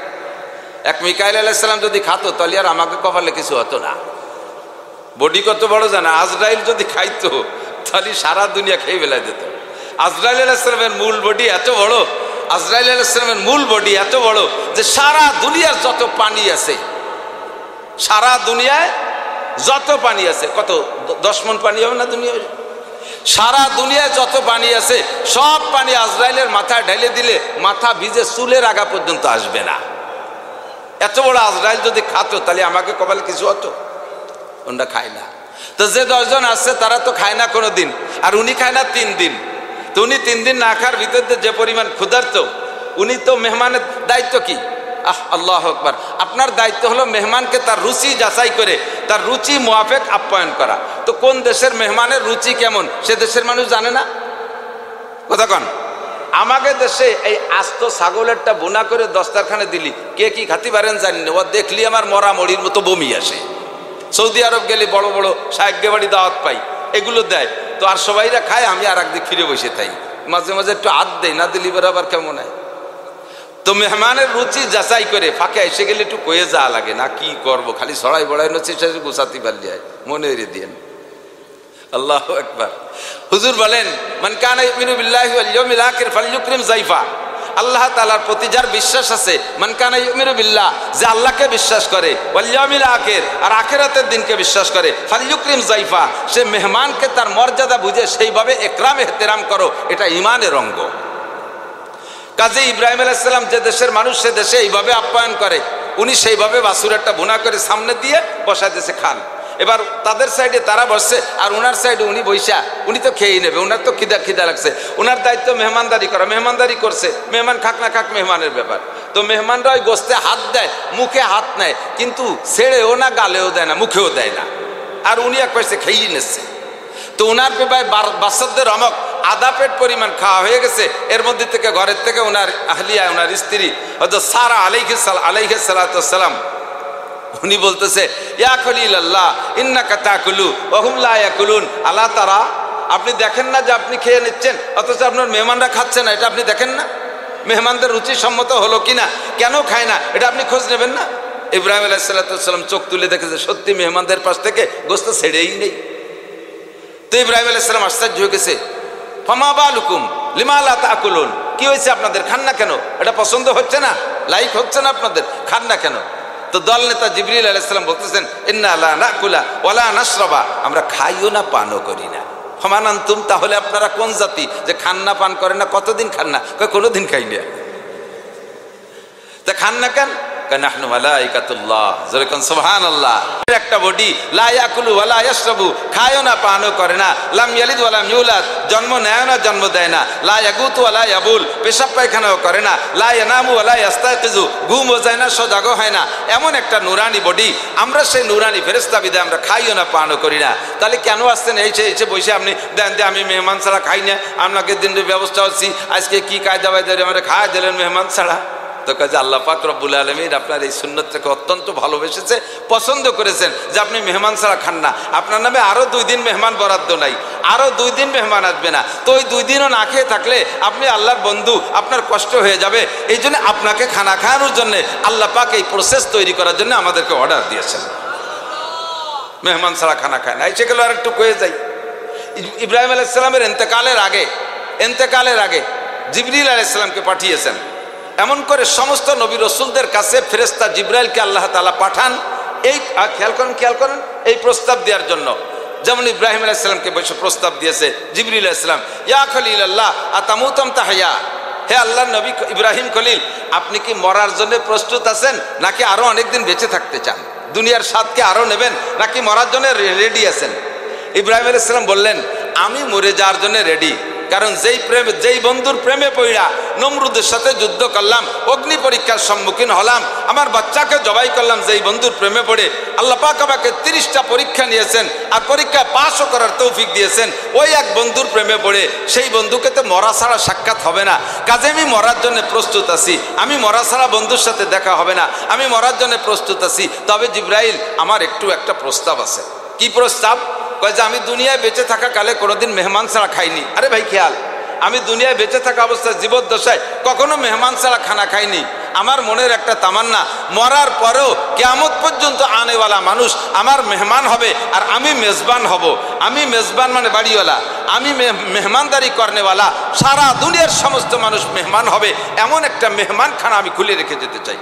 এক মিকাইল আলাইহিস সালাম যদি খাতো তাহলে আর আমাকে কপালে কিছু হতো না। বডি কত বড় জানা? আজরাইল যদি খাইতো তাহলে সারা দুনিয়া খেয়ে ফেলাই দিত। আজরাইল আলাইহিস সালামের মূল বডি এত বড়, আজরাইল আলাইহিস সালামের মূল বডি এত বড় যে সারা দুনিয়ার যত পানি আছে, সারা দুনিয়ায় যত পানি আছে, কত 10 মণ পানি হবে না দুনিয়ায়? সারা দুনিয়ায় যত পানি আছে সব পানি আজরাইলের মাথায় ঢেলে দিলে মাথা ভিজে চুলের আগা পর্যন্ত আসবে না। এত বড় আজরাইল যদি খাতো তাহলে আমাকে কপালে কিছু হতো? ওটা খায় না। তো যে 10 জন আসছে তারা তো খায় না কোনো দিন, আর উনি খায় না 3 দিন। তো উনি 3 দিন না খাওয়ার ভিতর যে পরিমাণ ক্ষুধার্ত, উনি তো মেহমানের দায়িত্ব কি? আল্লাহু আকবার। আপনার দায়িত্ব হলো মেহমানকে তার রুচি যাচাই করে তার রুচি মোয়াফেক আপ্যায়ন করা। তো কোন দেশের মেহমানের রুচি কেমন সে দেশের মানুষ জানে না? কথা কন। আমাকে দেশে এই আস্ত ছাগলেরটা বোনা করে দস্তারখানে দিলি, কে কি খাতি পারেন জানি না, ও দেখলি আমার মরা মরির মতো বমি আসে। সৌদি আরব গেলে বড় বড় সাহেবকে বাড়ি দাওয়াত পাই, এগুলো দেয়, তো আর সবাইরা খায়, আমি আর একদিক ফিরে বসে থাই, মাঝে মাঝে একটু হাত দেয়, না দিলি আবার কেমন হয়। তো মেহমানের রুচি যাচাই করে ফাঁকে এসে গেলে একটু কয়ে যাওয়া লাগে না, কি করব, খালি সরাই বড়াই নচ্ছে গুছাতে পারলি হয়, মনে এড়ে দিয়েন। আল্লাহু আকবার। হুজুর বলেন, মান কানা ইউমিনু বিল্লাহি ওয়াল ইয়াউমিল আখির ফালইউকরিম যায়ফা। আল্লাহ তাআলার প্রতি যার বিশ্বাস আছে, মান কানা ইউমিনু বিল্লাহ, যে আল্লাহকে বিশ্বাস করে, ওয়াল ইয়াউমিল আখির, আর আখিরাতের দিনকে বিশ্বাস করে, ফালইউকরিম যায়ফা, সে মেহমানকে তার মর্যাদা বুঝে সেইভাবে ইকরাম ইহতিরাম করো, এটা ঈমানের অঙ্গ। কাজে ইব্রাহিম আলাইহিস সালাম যে দেশের মানুষ, সে দেশে এইভাবে আপ্যায়ন করে, উনি সেইভাবে বাছুর একটা ভুনা করে সামনে দিয়ে বসায় দিয়েছে, খান। এবার তাদের সাইডে তারা বসছে, আর ওনার সাইডে উনি বৈশা, উনি তো খেয়েই নেবে, ওনার তো খিদা লাগছে, ওনার দায়িত্ব মেহমানদারি করা, মেহমানদারি করছে, মেহমান খাক না খাক মেহমানের ব্যাপার। তো মেহমানরা ওই গোস্তে হাত দেয়, মুখে হাত নেয়, কিন্তু ছেড়েও না, গালেও দেয় না, মুখেও দেয় না, আর উনি এক পাশে খেয়েই নিচ্ছে। তো ওনার পেপায় বাচ্চাদের রমক আধা পেট পরিমাণ খাওয়া হয়ে গেছে। এর মধ্যে থেকে ঘরের থেকে ওনার আহলিয়া, ওনার স্ত্রী হযরত সারা আলাইহিস সালাতু ওয়াস সালাম, উনি বলতেছে, ইয়া খলিলাল্লাহ ইন্নাকা তাকুলু ওয়া হুম লা ইয়াকুলুন আলা তারা, আপনি দেখেন না যে আপনি খেয়ে নিচ্ছেন, অথচ আপনার মেহমানরা খাচ্ছে না, এটা আপনি দেখেন না? মেহমানদের রুচি সম্মত হলো কিনা, কেন খায় না, এটা আপনি খোঁজ নেবেন না? ইব্রাহিম আলাইহিস সালাতু ওয়াস সালাম চোখ তুলে দেখেছে সত্যি মেহমানদের পাশ থেকে গোশত ছেড়েই নেই। তো ইব্রাহিম আলাইহিস সালাম আশ্চর্য হয়ে গেছে, ফামা বালুকুম লিমা লা তাকুলুন, কি হয়েছে আপনাদের, খান না কেন? এটা পছন্দ হচ্ছে না, লাইক হচ্ছে না আপনাদের, খান না কেন? তো দল নেতা জিবরিল আলাইহিস সালাম বলতেছেন, ইন্না লা নাকুলা ওয়ালা নাশরাবা, আমরা খাইও না পানও করি না। ফামান আনতুম, তাহলে আপনারা কোন জাতি যে খান না পান করেন না? কতদিন খান না? কোনোদিন খাই না। তা খান না কেন? নাহনু মালাইকাতুল্লাহ, জোরে কোন সুবহানাল্লাহ। একটা বডি লা ইয়াকুলু ওয়ালা ইয়াশরাবু, খায়ও না পানও করে না, লাম ইয়ালিদ ওয়ালা ইউলাদ, জন্ম নেয় না জন্ম দেয় না, লা ইয়াগুতু ওয়ালা ইয়াবুল, পেশাব পায়খানাও করে না, লা ইয়ানামু ওয়ালা ইয়াস্তায়কিজু, ঘুমও যায় না, সজাগও হয় না, এমন একটা নুরানি বডি। আমরা সেই নুরানি ফেরেশতা বিদায় আমরা খাইও না পানও করি না। তাহলে কেন আসছেন এইসে বসে আপনি দেন যে আমি মেহমান ছাড়া খাই না, আপনাকে দিনের ব্যবস্থা হচ্ছি, আজকে কি কায়দা বায়দা আমরা খাওয়া দিলেন মেহমান ছাড়া? তো কাজে আল্লাহ পাক রব্বুল আলামিন আপনার এই সুন্নতটাকে অত্যন্ত ভালোবেসেছে, পছন্দ করেছেন যে আপনি মেহমান ছাড়া খান না। আপনার নামে আরো 2 দিন মেহমান বরাদ্দ নাই, আরো 2 দিন মেহমান আসবে না। তো ওই 2 দিনও না খেয়ে থাকলে আপনি আল্লাহর বন্ধু, আপনার কষ্ট হয়ে যাবে। এই জন্য আপনাকে খানা খাওয়ানোর জন্য আল্লাহ পাক এই প্রসেস তৈরি করার জন্য আমাদেরকে অর্ডার দিয়েছেন, মেহমান ছাড়া খানা খায় না। এসে গেল আর একটু কয়ে যাই, ইব্রাহিম আলাইহিস সালামের এন্তেকালের আগে জিবরিল আলাইহিস সালামকে পাঠিয়েছেন। এমন করে সমস্ত নবী রাসূলদের কাছে ফেরেশতা জিবরাইলকে আল্লাহ তাআলা পাঠান, এই খেয়াল করেন এই প্রস্তাব দেওয়ার জন্য। যেমন ইব্রাহিম আলাইহিস সালামকে বসে প্রস্তাব দিয়েছে জিবরিল আলাইহিস সালাম, ইয়া খলিলাল্লাহ আতামুতাম তাহইয়া, হে আল্লাহর নবী ইব্রাহিম খলিল, আপনি কি মরার জন্য প্রস্তুত আছেন, নাকি আরো অনেকদিন বেঁচে থাকতে চান? দুনিয়ার স্বাদকে আরো নেবেন, নাকি মরার জন্য রেডি আছেন? ইব্রাহিম আলাইহিস সালাম বললেন, আমি মরে যাওয়ার জন্য রেডি। কারণ যেই বন্ধুর প্রেমে পড়া নমরুদের সাথে যুদ্ধ করলাম, অগ্নি পরীক্ষার সম্মুখীন হলাম, আমার বাচ্চাকে জবাই করলাম, যেই বন্ধুর প্রেমে পড়ে আল্লাহ পাক আমাকে 30টা পরীক্ষা নিয়েছেন আর পরীক্ষায় পাসও করার তৌফিক দিয়েছেন, ওই এক বন্ধুর প্রেমে পড়ে সেই বন্ধুকে তো মরা ছাড়া সাক্ষাৎ হবে না। কাজে আমি মরার জন্য প্রস্তুত আছি, আমি মরা ছাড়া বন্ধুর সাথে দেখা হবে না, আমি মরার জন্য প্রস্তুত আছি। তবে জিবরাইল, আমার একটা প্রস্তাব আছে। কি প্রস্তাব? কয় যে আমি দুনিয়ায় বেঁচে থাকা কালে কোনোদিন মেহমান ছাড়া খাইনি। আরে ভাই খেয়াল, আমি দুনিয়ায় বেঁচে থাকা অবস্থায় জীবদ্দশায় কখনো মেহমান ছাড়া খানা খাইনি। আমার মনের একটা তামান্না, মরার পরেও কিয়ামত পর্যন্ত আনেওয়ালা মানুষ আমার মেহমান হবে আর আমি মেজবান হব। আমি মেজবান মানে বাড়িওয়ালা, আমি মেহমানদারি করনেওয়ালা, সারা দুনিয়ার সমস্ত মানুষ মেহমান হবে, এমন একটা মেহমান খানা আমি খুলে রেখে যেতে চাই,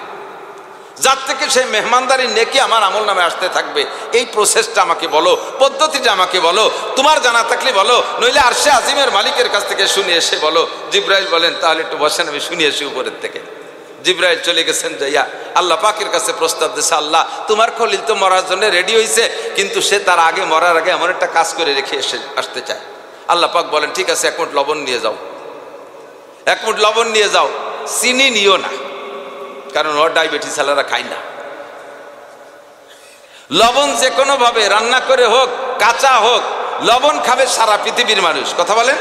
যার থেকে সেই মেহমানদারি নেকি আমার আমল নামে আসতে থাকবে। এই প্রসেসটা আমাকে বলো, পদ্ধতিটা আমাকে বলো, তোমার জানা থাকলে বলো, নইলে আরশে আজিমের মালিকের কাছ থেকে শুনে এসে বলো। জিবরাইল বলেন, তাহলে একটু বসেন, আমি শুনে এসি উপরের থেকে। জিবরাইল চলে গেছেন, যাইয়া আল্লাহ পাকের কাছে প্রস্তাব দিয়েছে, আল্লাহ তোমার খলিল তো মরার জন্য রেডি হয়েছে, কিন্তু সে তার আগে মরার আগে এমন একটা কাজ করে রেখে আসতে চায়। আল্লাহ পাক বলেন, ঠিক আছে, 1 মুঠ লবণ নিয়ে যাও, 1 মুঠ লবণ নিয়ে যাও, চিনি নিও না, কারণ ওর ডায়াবেটিস আলারা খায় না। লবণ যে কোনো ভাবে রান্না করে হোক, কাঁচা হোক, লবণ খাবে সারা পৃথিবীর মানুষ। কথা বলেন,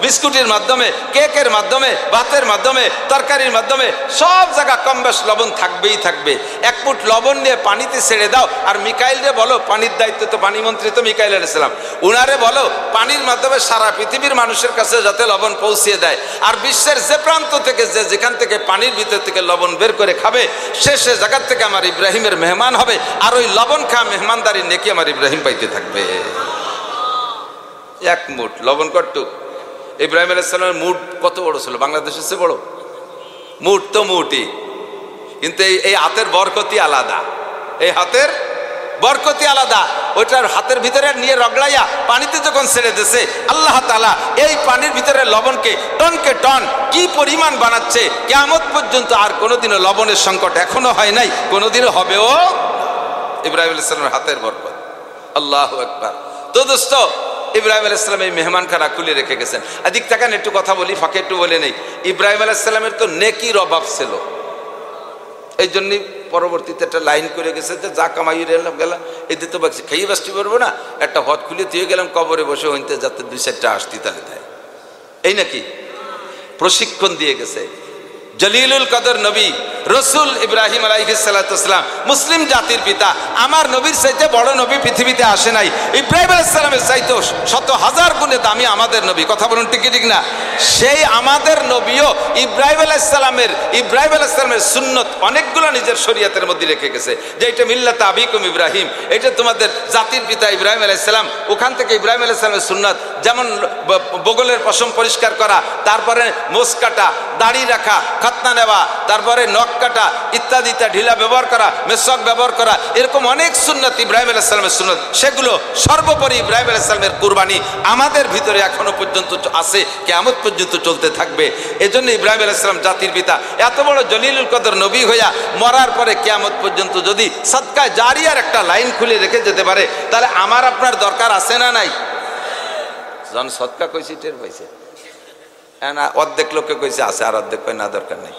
বিস্কুটের মাধ্যমে, কেকের মাধ্যমে, ভাতের মাধ্যমে, তরকারির মাধ্যমে, সব জায়গা কম বেশ লবণ থাকবেই থাকবে। 1 মুঠ লবণ নিয়ে পানিতে ছেড়ে দাও, আর মিকাইলরে বলো, পানির দায়িত্ব তো পানি মন্ত্রী তো মিকাইল আলাইহিস সালাম, উনারে বলো পানির মাধ্যমে সারা পৃথিবীর মানুষের কাছে যাতে লবণ পৌঁছিয়ে দেয়। আর বিশ্বের যে প্রান্ত থেকে যেখান থেকে পানির ভিতর থেকে লবণ বের করে খাবে, সে জায়গার থেকে আমার ইব্রাহিমের মেহমান হবে, আর ওই লবণ খাওয়া মেহমানদারির নেকি আমার ইব্রাহিম পাইতে থাকবে। 1 মুঠ লবণ কটুক। ইব্রাহিম আলাইহিস সালামের মুঠ কত বড় ছিল? বাংলাদেশের চেয়ে বড়। মুঠ তো মুঠই, কিন্তু এই হাতের বরকতি আলাদা, এই হাতের বরকতি আলাদা। ওইটার হাতের ভিতরে নিয়ে রগড়াইয়া পানিতে যখন ছেড়ে দিয়েছে আল্লাহ তাআলা এই পানির ভিতরে লবণকে টনকে টন কি পরিমাণ বানাচ্ছে, কিয়ামত পর্যন্ত আর কোনোদিনও লবণের সংকট এখনো হয় নাই, কোনোদিনও হবেও। ইব্রাহিম আলাইহিস সালামের হাতের বরকত, আল্লাহু আকবার। তো দোস্ত, ইব্রাহিম আলাইহিস সালাম এই মেহমানখানা খুলে রেখে গেছেন। এদিক তাকান, একটু কথা বলি, ফাঁকে একটু বলে নেই। ইব্রাহিম আলাইহিস সালামের তো নেকির অভাব ছিল, এই জন্যই পরবর্তীতে একটা লাইন করে গেছে যে যা কামাই এলাম গেলাম, এতে তো বাকি খেয়ে বাঁচতে পারবো না, একটা হদ খুলে দিয়ে গেলাম কবরে বসে হইতে, যাতে 2-4টা আসতি তাহলে দেয়, এই নাকি প্রশিক্ষণ দিয়ে গেছে। জলিলুল কদর নবী রসুল ইব্রাহিম আলাইহিস সালাতু ওয়াসসালাম, মুসলিম জাতির পিতা। আমার নবীর চাইতে বড় নবী পৃথিবীতে আসে নাই। ইব্রাহিম আলাইহিস সালামের চাইতে 100,000 গুণে দামি আমাদের নবী, কথা বলুন ঠিক ঠিক না? সেই আমাদের নবীও ইব্রাহিম আলাইহিস সালামের সুন্নত অনেকগুলো নিজের শরীয়তের মধ্যে রেখে গেছে, যে এটা মিল্লাতে আবিকুম ইব্রাহিম, এটা তোমাদের জাতির পিতা ইব্রাহিম আলাইহিস সালাম। ওখান থেকে ইব্রাহিম আলাইহিস সালামের সুন্নত যেমন বগলের পশম পরিষ্কার করা, তারপরে মোছ কাটা, দাড়ি রাখা, খতনা নেওয়া, তারপরে নখ কাটা ইত্যাদিটা, ঢিলা ব্যবহার করা, মেসওয়াক ব্যবহার করা, এরকম অনেক সুন্নত ইব্রাহিম আলাইহিস সালামের সুন্নত। সেগুলো সর্বোপরি ইব্রাহিম আলাইহিস সালামের কুরবানি আমাদের ভিতরে এখনো পর্যন্ত আছে, কিয়ামত পর্যন্ত চলতে থাকবে। এজন্য ইব্রাহিম আলাইহিস সালাম জাতির পিতা, এত বড় জলিলুল কদর নবী হইয়া মরার পরে কিয়ামত পর্যন্ত যদি সদকা জারিয়ার একটা লাইন খুলে রেখে যেতে পারে, তাহলে আমার আপনার দরকার আছে না নাই? জন সদকা কইছি টের পাইছে না? অর্ধেক লোকে কইছে আছে, আর অর্ধেক কই না দরকার নেই।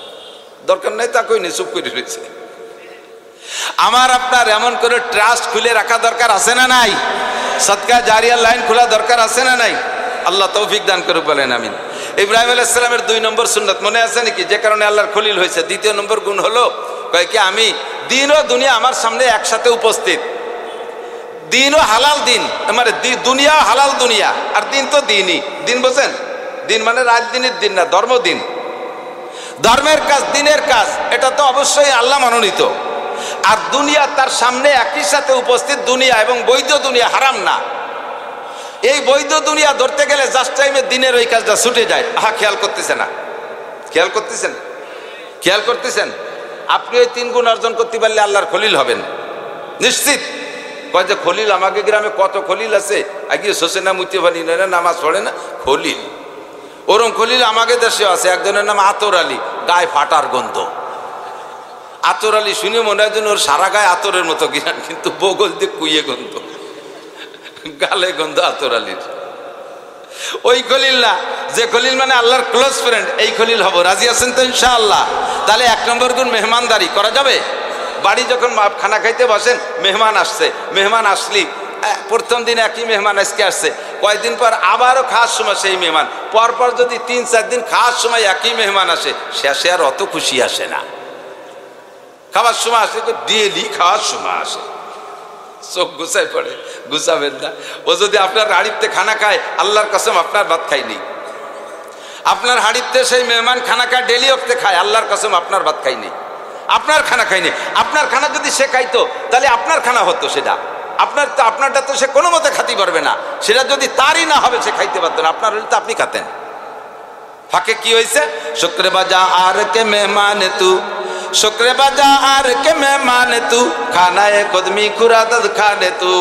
দরকার নাই তা কই নি, চুপ করে রয়েছে। আমার আপনার এমন করে ট্রাস্ট খুলে রাখা দরকার আছে না নাই? সদকা জারিয়ার লাইন খোলা দরকার আছে না নাই? আল্লাহ তৌফিক দান করুক, বলেন আমিন। ইব্রাহিম আলাইহিস সালামের 2 নম্বর সুন্নাত মনে আছে নাকি, যে কারণে আল্লাহর খলিল হয়েছে? 2য় নম্বর গুণ হলো, কয় কি আমি দিন ও দুনিয়া আমার সামনে একসাথে উপস্থিত। দিন ও হালাল দিন, মানে দুনিয়া হালাল দুনিয়া, আর দিন তো দিনই। দিন বোঝেন? দিন মানে রাত দিনের দিন না, ধর্মদিন, ধর্মের কাজ, দিনের কাজ, এটা তো অবশ্যই আল্লাহ মনোনীত। আর দুনিয়া তার সামনে একই সাথে উপস্থিত, দুনিয়া এবং বৈধ দুনিয়া, হারাম না। এই বৈধ দুনিয়া ধরতে গেলে জাস্ট টাইমে দিনের ওই কাজটা ছুটে যায়। খেয়াল করতেছে না? খেয়াল করতেছেন? খেয়াল করতেছেন? আপনি ওই 3 গুণ অর্জন করতে পারলে আল্লাহর খলিল হবেন নিশ্চিত। কয় যে খলিল, আমাকে গ্রামে কত খলিল আছে, আগে শোষে না, মুতে পারি না, নামাজ পড়ে না, খলিল। ওরম খলিল আমাকে দেশে আছে। একজনের নাম আতর আলী, গায়ে ফাটার গন্ধ। আতর আলী শুনে মনে হয় যেন ওর সারা গায়ে আতরের মতো গিরান, কিন্তু বগল দিয়ে কুইয়ে গন্ধ, গালে গন্ধ আতর আলীর। ওই খলিল না, যে খলিল মানে আল্লাহর ক্লোজ ফ্রেন্ড, এই খলিল হবো। রাজি আছেন তো ইনশাআল্লাহ? তাহলে 1 নম্বর গুণ মেহমানদারি করা যাবে। বাড়ি যখন খানা খাইতে বসেন, মেহমান আসছে, মেহমান আসলি প্রথম দিন একই মেহমান আজকে আসছে, কয়েকদিন পর আবারও খাওয়ার সময় সেই মেহমান, পরপর যদি 3-4 দিন খাওয়ার সময় একই মেহমান আসে, শেষে আর অত খুশি আসে না। খাওয়ার সময় আসে তো ডেলি খাওয়ার সময় আসে, চোখ গুছাই পড়ে, গুছাবেন না। ও যদি আপনার হাড়িতে খানা খায়, আল্লাহর কসম আপনার ভাত খাইনি। আপনার হাড়িতে সেই মেহমান খানা খায়, ডেলি ওপতে খায়, আল্লাহর কসম আপনার ভাত খাইনি, আপনার খানা খাইনি। আপনার খানা যদি সে খাইতো, তাহলে আপনার খানা হতো সেটা। আপনারটা তো সে কোনো মতে খাতে পারবে না, সেটা যদি তারই না হবে সে খাইতে পারতো না, আপনার হলে তো আপনি খাতেন। ফাঁকে কি হয়েছে? শুক্রে বাজা আর কে মেহমান তু, শুক্রে বাজা আর কে মেহমান তু, খানায় কদমি খুরাদত খানে তু।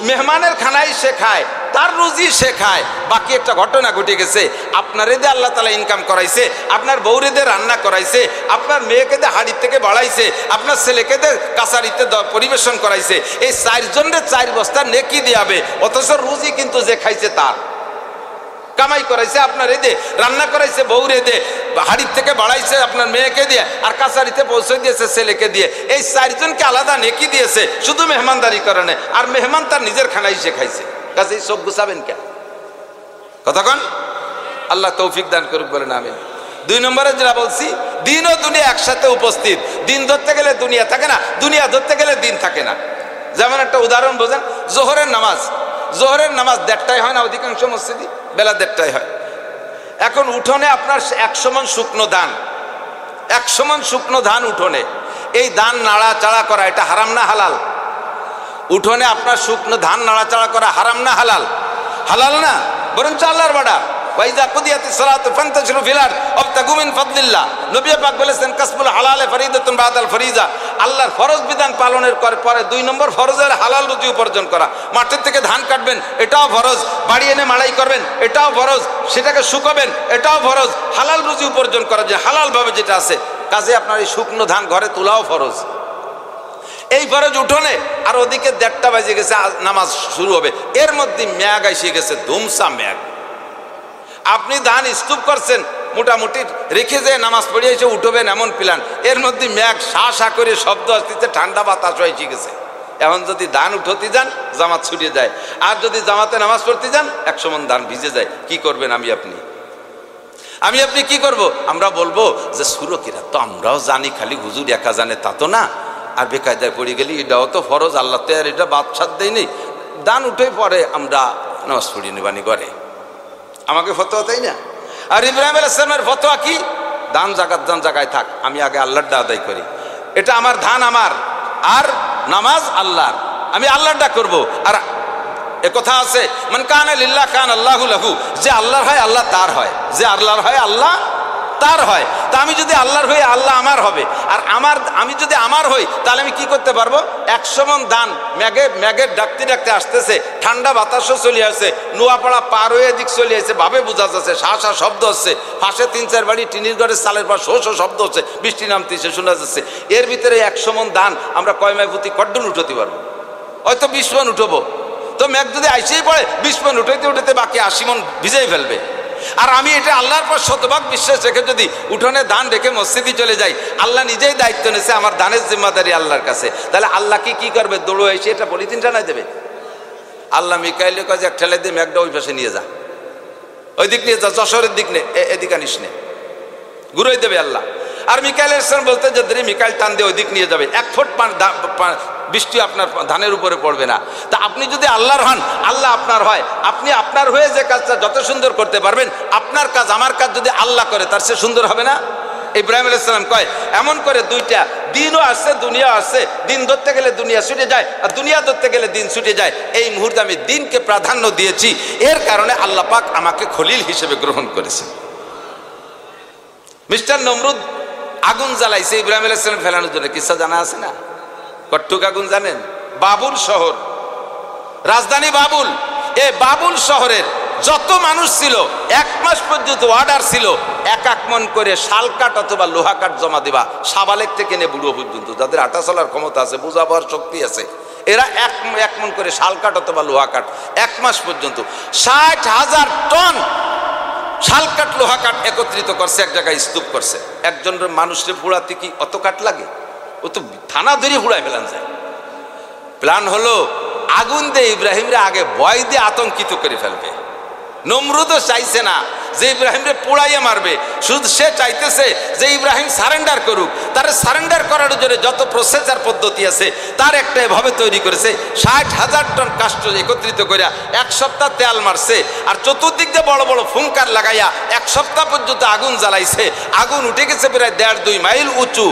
মেহমানের খানাই সে খায়, তার রুজি সে খায়। বাকি একটা ঘটনা ঘটে গেছে, আপনারে দিয়ে আল্লাহ তাআলা ইনকাম করাইছে, আপনার বউরে দিয়ে রান্না করাইছে, আপনার মেয়েকে দিয়ে হাড়ির থেকে বাড়াইছে, আপনার ছেলেকে দিয়ে কাছারিতে পরিবেশন করাইছে। এই 4 জনের 4 বস্তা নেকি দিয়াবে, অথচ রুজি কিন্তু যে খাইছে তার। কামাই করাইছে আপনার এদে, রান্না করাইছে বউরে দে, হাড়ির থেকে বাড়াইছে আপনার মেয়েকে দিয়ে, আর কাছারিতে পৌঁছে দিয়েছে ছেলেকে দিয়ে। এই 4 জনকে আলাদা নেকি দিয়েছে শুধু মেহমানদারি কারণে, আর মেহমান তার নিজের খানাই সে খাইছে। কাজে চোখ গুছাবেন কেন? কতক্ষণ? আল্লাহ তৌফিক দান করুক, বলেন আমিন। 2 নম্বরে যেটা বলছি, দিন ও দুনিয়া একসাথে উপস্থিত। দিন ধরতে গেলে দুনিয়া থাকে না, দুনিয়া ধরতে গেলে দিন থাকে না। যেমন একটা উদাহরণ বোঝেন, জোহরের নামাজ 1:30টায় হয় না অধিকাংশ মসজিদে, বেলা 1:30টায় হয়। এখন উঠোনে আপনার 100 মণ শুকনো ধান, 100 মণ শুকনো ধান উঠোনে, এই ধান নাড়াচাড়া করা এটা হারাম না হালাল? উঠোনে আপনার শুকনো ধান নাড়াচাড়া করা হারাম না হালাল? হালাল না, বরঞ্চ আল্লাহর বাড়া। ওয়াইজা কুদিয়াতিস সালাতু ফান্তাশিরু ফিল আরদ ওয়াবতাগু মিন ফাদলিল্লাহ। নবী পাক বলেছেন কাসবুল হালাল ফরিদাতুন বাদাল ফরিজা, আল্লাহর ফরজ বিধান পালনের পরে 2 নম্বর ফরজ হলো হালাল রুজি উপার্জন করা। মাঠের থেকে ধান কাটবেন, এটাও ফরজ। বাড়ি এনে মাড়াই করবেন, এটাও ফরজ। সেটাকে শুকাবেন, এটাও ফরজ। হালাল রুজি উপার্জন করা, যে হালাল ভাবে যেটা আছে। কাজে আপনার এই শুকনো ধান ঘরে তোলাও ফরজ। এই ফরজ উঠোনে, আর ওদিকে 1:30 বাজে গেছে, নামাজ শুরু হবে। এর মধ্যে ম্যাগ এসে গেছে, ধুমসা ম্যাগ। আপনি ধান স্তূপ করছেন, মোটামুটি রেখে যে নামাজ পড়ে এসে উঠবেন এমন প্ল্যান, এর মধ্যে ম্যাগ শা করে শব্দ আসতেছে, ঠান্ডা বাতাস হয়ে গেছে। এখন যদি ধান উঠতে যান জামাত ছুটিয়ে যায়, আর যদি জামাতে নামাজ পড়তে যান 100 মণ ধান ভিজে যায়। কি করবেন আমি আপনি কি করব? আমরা বলবো যে সুরকিরা তো আমরাও জানি, খালি হুজুর একা জানে তা তো না। আর বেকায়দায় পড়ে গেলি, এটাও তো ফরজ, আল্লাহ তো আর এটা বাদশাদ দেয়নি। দান উঠে পরে আমরা নামাজ পড়িয়ে নেবানি করে, আমাকে ফতোয়া তাই না। আর ইব্রাহিম আলাইহিস সালামের ফতোয়া কি? দান জায়গায় থাক, আমি আগে আল্লাহরটা আদায় করি। এটা আমার ধান আমার, আর নামাজ আল্লাহর, আমি আল্লাহরটা করব। আর একথা আছে, মান কানা লিল্লাহ কানা আল্লাহু লাহু, যে আল্লাহর হয় আল্লাহ তার হয়, যে আল্লাহর হয় আল্লাহ তার হয়। তা আমি যদি আল্লাহর হই, আল্লাহ আমার হবে। আর আমি যদি আমার হই, তাহলে আমি কি করতে পারবো? 100 মণ ধান ম্যাগের ডাকতে আসতেছে, ঠান্ডা বাতাসও চলে আসছে, নোয়াপাড়া পার হয়ে এদিক চলে আসছে, ভাবে বোঝা যাচ্ছে, শা শব্দ হচ্ছে, পাশে 3-4 বাড়ি টিনির ঘরের চালের পর শো শব্দ হচ্ছে, বৃষ্টি নামতেছে শোনা যাচ্ছে। এর ভিতরে 100 মণ ধান আমরা কয় মাই প্রতি কড্ডন উঠতে পারবো? হয়তো 20 মণ উঠবো। তো ম্যাগ যদি আইসেই পড়ে 20 মণ উঠাইতে বাকি 80 মণ ভিজেই ফেলবে। আর আমি এটা আল্লাহর পর শতভাগ বিশ্বাস রেখে যদি উঠোনে ধান রেখে মসজিদে চলে যাই, আল্লাহ নিজেই দায়িত্ব নিয়েছে, আমার ধানের জিম্মাদারি আল্লাহর কাছে। তাহলে আল্লাহ কি করবে? দৌড়ো এসে এটা পলিথিন টানাই দেবে? আল্লাহ মিকাইলের কাছে এক ঠেলে দিয়ে ম্যাগটা ওই পাশে নিয়ে যা, ওই দিক নিয়ে যা, যশোরের দিক নে, এদিকে আনিস নে, ঘুরোই দেবে আল্লাহ। আর মিকাইল ইসলাম বলতে যে মিকাইল টান দিয়ে ওই দিক নিয়ে যাবে, 1 ফুট বৃষ্টি আপনার ধানের উপরে পড়বে না। তা আপনি যদি আল্লাহর হন, আল্লাহ আপনার হয়, আপনি আপনার হয়ে যে কাজটা যত সুন্দর করতে পারবেন, আপনার কাজ আমার কাজ যদি আল্লাহ করে তার সে সুন্দর হবে না? ইব্রাহিম আলাইহিস সালাম কয় এমন করে 2টা দিনও আসছে, দুনিয়া আসছে। দিন ধরতে গেলে দুনিয়া ছুটে যায়, আর দুনিয়া ধরতে গেলে দিন ছুটে যায়। এই মুহূর্তে আমি দিনকে প্রাধান্য দিয়েছি, এর কারণে আল্লাহ পাক আমাকে খলিল হিসেবে গ্রহণ করেছে। মিস্টার নমরুদ আগুন জ্বালাইছে ইব্রাহিম আলাইহিস সালাম ফেলানোর জন্য, কিসা জানা আছে না? কট্টুক আগুন জানেন? বাবুল শহর, রাজধানী বাবুল। এই বাবুল শহরের যত মানুষ ছিল 1 মাস পর্যন্ত অর্ডার ছিল 1 মণ করে শালকাঠ অথবা লোহা কাঠ জমা দিবা, সাবালেক থেকে নে বুড়ো পর্যন্ত, যাদের আটা চলার ক্ষমতা আছে, বোঝাবার শক্তি আছে, এরা 1 মণ করে শালকাঠ অথবা লোহা কাঠ 1 মাস পর্যন্ত 60,000 টন শালকাঠ লোহা কাঠ একত্রিত করছে, এক জায়গায় স্তূপ করছে। একজন মানুষের পোড়াতে কি অত কাঠ লাগে? ও তো থানা ধরে পুড়ায় ফেলান যায়। প্ল্যান হলো আগুন দিয়ে ইব্রাহিমরে আগে ভয় দিয়ে আতঙ্কিত করে ফেলবে। নমরুদও চাইছে না যে ইব্রাহিমরে পোড়াইয়ে মারবে, শুধু সে চাইতেছে যে ইব্রাহিম সারেন্ডার করুক। তার সারেন্ডার করার জন্য যত প্রসেসর পদ্ধতি আছে তার একটা এভাবে তৈরি করেছে। 60,000 টন কাষ্ঠ একত্রিত করে 1 সপ্তাহ তেল মারছে, আর চতুর্দিক দিয়ে বড় বড় ফুঙ্কার লাগাইয়া 1 সপ্তাহ পর্যন্ত আগুন জ্বালাইছে। আগুন উঠে গেছে প্রায় 1.5-2 মাইল উঁচু,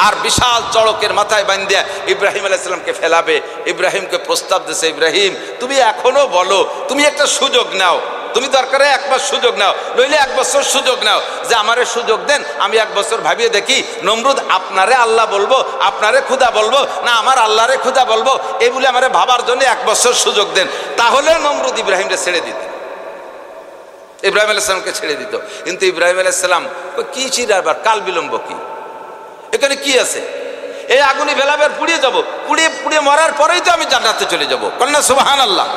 আর বিশাল চড়কের মাথায় বাঁধিয়া ইব্রাহিম আলাইহিস সালামকে ফেলাবে। ইব্রাহিমকে প্রস্তাব দিয়েছে, ইব্রাহিম তুমি এখনো বলো, তুমি একটা সুযোগ নাও, তুমি দরকারে 1 মাস সুযোগ নাও, নইলে 1 বছর সুযোগ নাও, যে আমারে সুযোগ দেন, আমি 1 বছর ভাবিয়ে দেখি নমরুদ আপনারে আল্লাহ বলবো, আপনারে খুদা বলবো না আমার আল্লাহরে খুদা বলবো, এই বলে আমারে ভাবার জন্য 1 বছর সুযোগ দেন। তাহলে নমরুদ ইব্রাহিমকে ছেড়ে দিত, ইব্রাহিম আলাইহিস সালামকে ছেড়ে দিত। কিন্তু ইব্রাহিম আলাইহিস সালাম কি ছিল, আবার কাল বিলম্ব কি, এখানে কি আছে? এই আগুনে ফেলাবার পুড়িয়ে যাবো, পুড়িয়ে মরার পরেই তো আমি জান্নাতে চলে যাবো। কন্যা সুবহানাল্লাহ,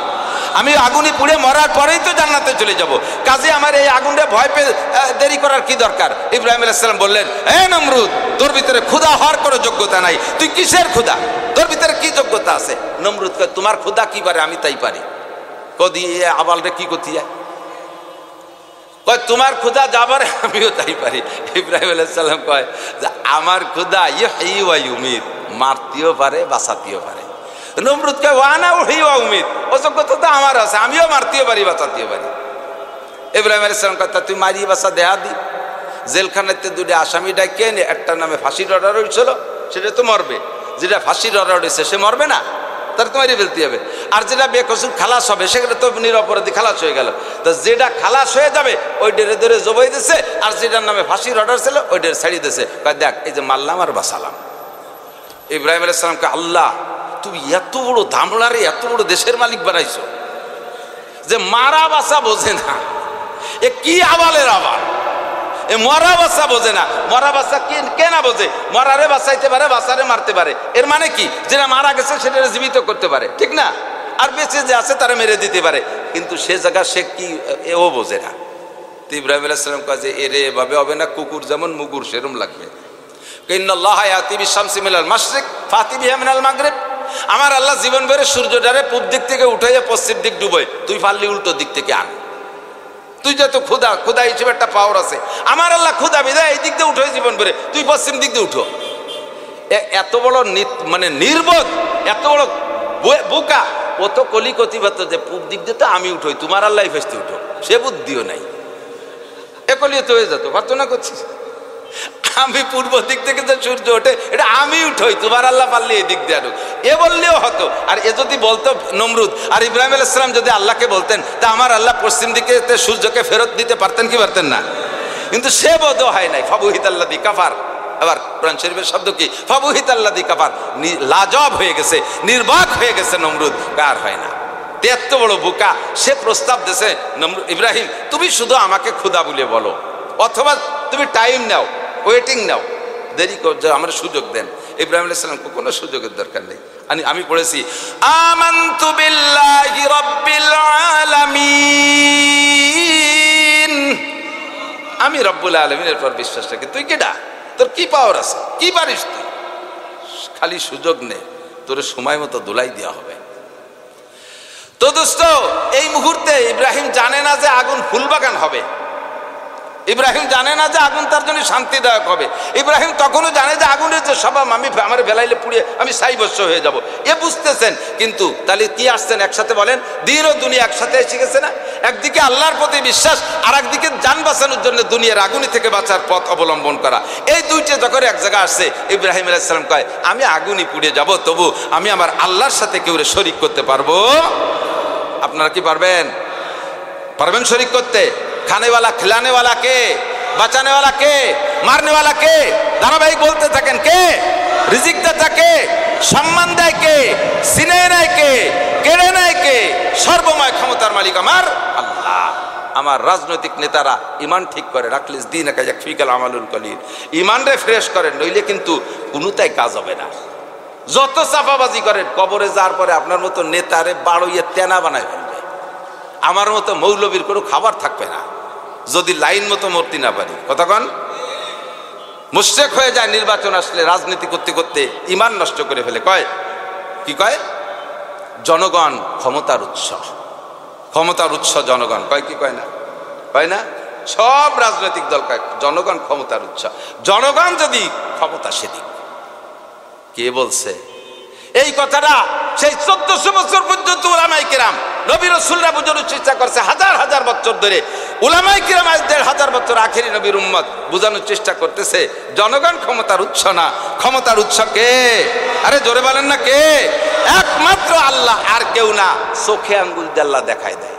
আমি আগুনে পুড়ে মরার পরেই তো জান্নাতে চলে যাব। কাজে আমার এই আগুনটা ভয় পেয়ে দেরি করার কি দরকার? ইব্রাহিম আলাইহিস সালাম বললেন, হে নমরুদ তোর ভিতরে ক্ষুধা হওয়ার কোনো যোগ্যতা নাই, তুই কিসের ক্ষুধা? তোর ভিতরে কি যোগ্যতা আছে? নমরুদ কয় তোমার ক্ষুধা কি পারে আমি তাই পারি। কদি আবালটা কি করতে যায়? কয় তোমার ক্ষুধা যাবার আমিও তাই পারি। ইব্রাহিম আলাইহিস সালাম কয় যে আমার ক্ষুধা ইহয়ী ওয়া ইউমীত, মারতেও পারে বাঁচাতেও পারে। নমরুদ কয় ওয়ানা উহয়ী ওয়া উমীত, ও যোগ্যতা তো আমার আছে, আমিও মারতেও পারি বাঁচাতেও পারি। ইব্রাহিম আলাইহিস সালাম কয় তা তুই মারিয়ে বাঁচা দেয়া দি। জেলখানাতে 2টা আসামি ডাকে এনে, একটার নামে ফাঁসির অর্ডার হয়েছিল, সেটা তো মরবে, যেটা ফাঁসির অর্ডার হয়েছে সে মরবে না, তাহলে তোমারই ফেলতে হবে। আর যেটা বেকসুর খালাস হবে সেখানে তো নিরপরাধী খালাস হয়ে গেল। তো যেটা খালাস হয়ে যাবে ওই ডেরে ধরে জবাই দিছে, আর যেটার নামে ফাঁসির অর্ডার ছিল ওই ডেরে ছাড়িয়ে দিছে। দেখ এই যে মারলাম আর বাঁচালাম। ইব্রাহিম আলাইহিস সালামকে আল্লাহ তুমি এত বড় ধামড়ারে এত বড় দেশের মালিক বানাইছো যে মারা বাসা বোঝে না। এ কি আবালের আবাল, এ মরা বাচ্চা বোঝে না। মরা বাচ্চা কে না বোঝে? মরারে বাঁচাইতে পারে, বাচ্চারে মারতে পারে। এর মানে কি? যেটা মারা গেছে সেটা জীবিত করতে পারে, ঠিক না? আর বেঁচে যে আছে তারা মেরে দিতে পারে, কিন্তু সে জায়গা সে কি এও বোঝে না। তো ইব্রাহিম আলাইহিস সালাম কাজে এরে এভাবে হবে না, কুকুর যেমন মুগুর সেরম লাগবে। ইন্নাল্লাহা ইয়াতি বিশ-শামসি মিনাল মাশরিক ফাতি বিহা মিনাল মাগরিব। আমার আল্লাহ জীবন ভরে সূর্যটারে পূব দিক থেকে উঠাইয়া পশ্চিম দিক ডুবোয়, তুই পারলি উল্টো দিক থেকে আন। তুই যত ক্ষুদা ক্ষুদা হিসেবে একটা পাওয়ার আছে, আমার আল্লাহ ক্ষুদা বিদায় এই দিক দিয়ে উঠো জীবন ভরে, তুই পশ্চিম দিক দিয়ে উঠো। এত বড় মানে নির্বোধ, এত বড় বোকা, ও তো কলিকতিবাত যে পূব দিক দিয়ে তো আমি উঠোই, তোমার আল্লাহ ফেসতে উঠো, সে বুদ্ধিও নাই। এ কলিয়ে তো হয়ে যেত, প্রার্থনা করছিস আমি পূর্ব দিক থেকে যে সূর্য ওঠে এটা আমি উঠোই, তোমার আল্লাহ পারলে এই দিক দিয়ে আনুক, এ বললেও হতো। আর এ যদি বলতো নমরুদ, আর ইব্রাহিম আলাইহিস সালাম যদি আল্লাহকে বলতেন, তা আমার আল্লাহ পশ্চিম দিকে সূর্যকে ফেরত দিতে পারতেন কি পারতেন না? কিন্তু সে বোধ হয় নাই। ফাবুহিতাল্লাযী কাফার, আবার কোরআন শরীফের শব্দ কি? ফাবুহিতাল্লাযী কাফার। লাজব হয়ে গেছে, নির্বাক হয়ে গেছে নমরুদ, কার হয় না। এত বড় বোকা, সে প্রস্তাব দিয়েছে নমরুদ, ইব্রাহিম তুমি শুধু আমাকে খোদা বলে বলো, অথবা তুমি টাইম নাও, ওয়েটিং নাও, দেরি করছে, আমার সুযোগ দেন। ইব্রাহিম আলাইহিস সালামকে কোনো সুযোগের দরকার নেই। আমি পড়েছি আমানতু বিল্লাহি রাব্বিল আলামিন, আমি রব্বুল আলামিনের পর বিশ্বাস রাখি। তুই কেডা? তোর কি পাওয়ার আছে? কি পারিস তুই? খালি সুযোগ নে, তোর সময় মতো দোলাই দেওয়া হবে। তো দোস্ত, এই মুহূর্তে ইব্রাহিম জানে না যে আগুন ফুলবাগান হবে। ইব্রাহিম জানে না যে আগুন তার জন্য শান্তিদায়ক হবে। ইব্রাহিম তখনও জানে যে আগুনের যে স্বভাব, আমি আমার বেলাইলে পুড়িয়ে আমি সাইবস্য হয়ে যাব, এ বুঝতেছেন। কিন্তু তাহলে কি আসছেন একসাথে বলেন? দিন ও দুনিয়া একসাথে এসে গেছে না? একদিকে আল্লাহর প্রতি বিশ্বাস, আর একদিকে যান বাঁচানোর জন্য দুনিয়ার আগুনি থেকে বাঁচার পথ অবলম্বন করা। এই দুইটা যখন এক জায়গায় আসছে, ইব্রাহিম আলাইহিস সালাম কয় আমি আগুনই পুড়ে যাব, তবু আমি আমার আল্লাহর সাথে কেউ শরিক করতে পারবো। আপনারা কি পারবেন? পারবেন শরিক করতে? খানেওয়ালা খিলানেওয়ালা কে? বাঁচানেওয়ালা কে? মারনেওয়ালা কে? ধারাবাহিক বলতে থাকেন কে? রিজিক দাতা কে? সম্মান দেয় কে? সিনে নেয় কে? কেড়ে নেয় কে? সর্বময় ক্ষমতার মালিক আমার আল্লাহ। আমার রাজনৈতিক নেতারা ইমান ঠিক করে রাখলে দিন একা ফিকাল আমালুল কলিল, ইমান রে ফ্রেশ করেন, নইলে কিন্তু কোনোটাই কাজ হবে না। যত চাপাবাজি করেন, কবরে যাওয়ার পরে আপনার মতো নেতারে বাড়ইয়ে তেনা বানায় ফেলবে, আমার মতো মৌলবীর কোনো খাবার থাকবে না যদি লাইন মতো মরতে না পারি। কতক্ষণ মুশরিক হয়ে যায় নির্বাচন আসলে, রাজনীতি করতে করতে ইমান নষ্ট করে ফেলে। কয় কি কয়? জনগণ ক্ষমতার উৎস, ক্ষমতার উৎস জনগণ। কয় কি কয় না? কয় না? সব রাজনৈতিক দল কয় জনগণ ক্ষমতার উৎস। জনগণ যদি ক্ষমতা সেদিক, কে বলছে এই কথাটা? সেই 1400 বছর পর্যন্ত উলামায়ে কেরাম, নবী রাসূলরা বোঝানোর চেষ্টা করছে, হাজার হাজার বছর ধরে উলামায়ে কেরাম আজ 1500 বছর আখেরি নবীর উম্মত বোঝানোর চেষ্টা করতেছে জনগণ ক্ষমতার উৎস না। ক্ষমতার উৎস কে? আরে জোরে বলেন না কে? একমাত্র আল্লাহ, আর কেউ না। চোখে আঙ্গুল দিয়ে আল্লাহ দেখায় দেয়।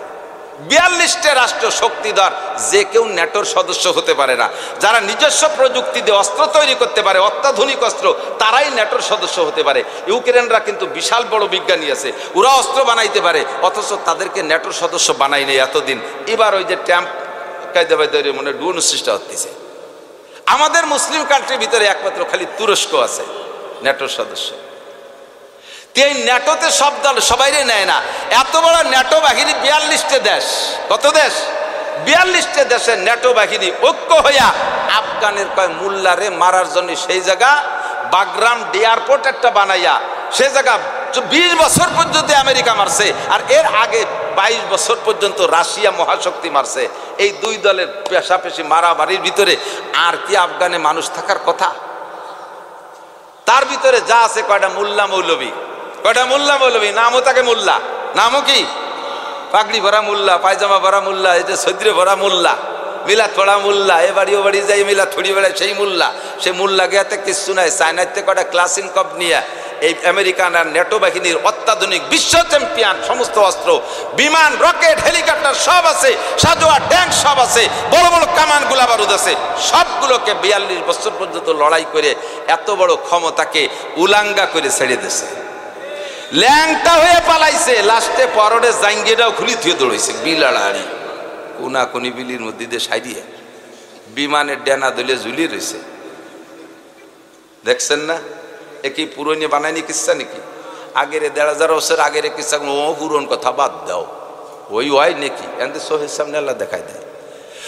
42টা রাষ্ট্র শক্তিধর, যে কেউ ন্যাটোর সদস্য হতে পারে না। যারা নিজস্ব প্রযুক্তি দিয়ে অস্ত্র তৈরি করতে পারে, অত্যাধুনিক অস্ত্র, তারাই ন্যাটোর সদস্য হতে পারে। ইউক্রেনরা কিন্তু বিশাল বড় বিজ্ঞানী আছে, ওরা অস্ত্র বানাইতে পারে, অথচ তাদেরকে ন্যাটোর সদস্য বানাই নেই এতদিন। এবার ওই যে ট্রাম্প কায়দাবাই মনে ডুন সৃষ্টি হচ্ছে। আমাদের মুসলিম কান্ট্রির ভিতরে একমাত্র খালি তুরস্ক আছে ন্যাটোর সদস্য। এই ন্যাটোতে সব দল সবাইরে নেয় না। এত বড় ন্যাটো বাহিনী, 42টা দেশ, কত দেশ? 42টা দেশের ন্যাটো বাহিনী ঐক্য হইয়া আফগানের কয় মোল্লারে মারার জন্য সেই জায়গা বাগরাম এয়ারপোর্ট একটা বানাইয়া, সে জায়গা 20 বছর পর্যন্ত আমেরিকা মারছে, আর এর আগে 22 বছর পর্যন্ত রাশিয়া মহাশক্তি মারছে। এই দুই দলের পেশাপেশি মারামারির ভিতরে আর কি আফগানে মানুষ থাকার কথা? তার ভিতরে যা আছে কয়টা মোল্লা মৌলবী, কয়টা মোল্লা মৌলবী, নামও তাকে মোল্লা, নামও কি? পাগড়ি ভরা মোল্লা, পায়জামা ভরা মোল্লা, এই যে সদ্রে ভরা মোল্লা, মিলাদ পড়া মোল্লা, এ বাড়ি ও বাড়ি যাই মিলাদ ছড়ি বেড়ায় সেই মোল্লা। সে মোল্লা গিয়াতে কিছু নাই, চায়নাতে কয়টা ক্লাসিং কপ নিয়ে এই আমেরিকান আর ন্যাটো বাহিনীর অত্যাধুনিক বিশ্ব চ্যাম্পিয়ন সমস্ত অস্ত্র, বিমান, রকেট, হেলিকপ্টার সব আছে, সাজোয়া ট্যাঙ্ক সব আছে, বড় বড় কামান গোলা বারুদ আছে, সবগুলোকে 42 বছর পর্যন্ত লড়াই করে এত বড় ক্ষমতাকে উলাঙ্গা করে ছেড়ে দিয়েছে। ল্যাংটা হয়ে পালাইছে, লাস্টে পরনে জাঙ্গিটাও খুলি থুয়ে দৌড়াইছে বিলাড়াড়ি কোনা কোনি বিলির মধ্যে দিয়ে সাইডিয়ে বিমানের ডেনা দলিয়ে ঝুলিয়ে রয়েছে। দেখছেন না, এ কি পুরনো বানায়নি কিচ্ছা নাকি? আগের 1500 বছর আগের কিচ্ছা, ও পুরন কথা বাদ দাও, ওই হয় নাকি? এতে সহির সামনে আল্লাহ দেখাই দেয়।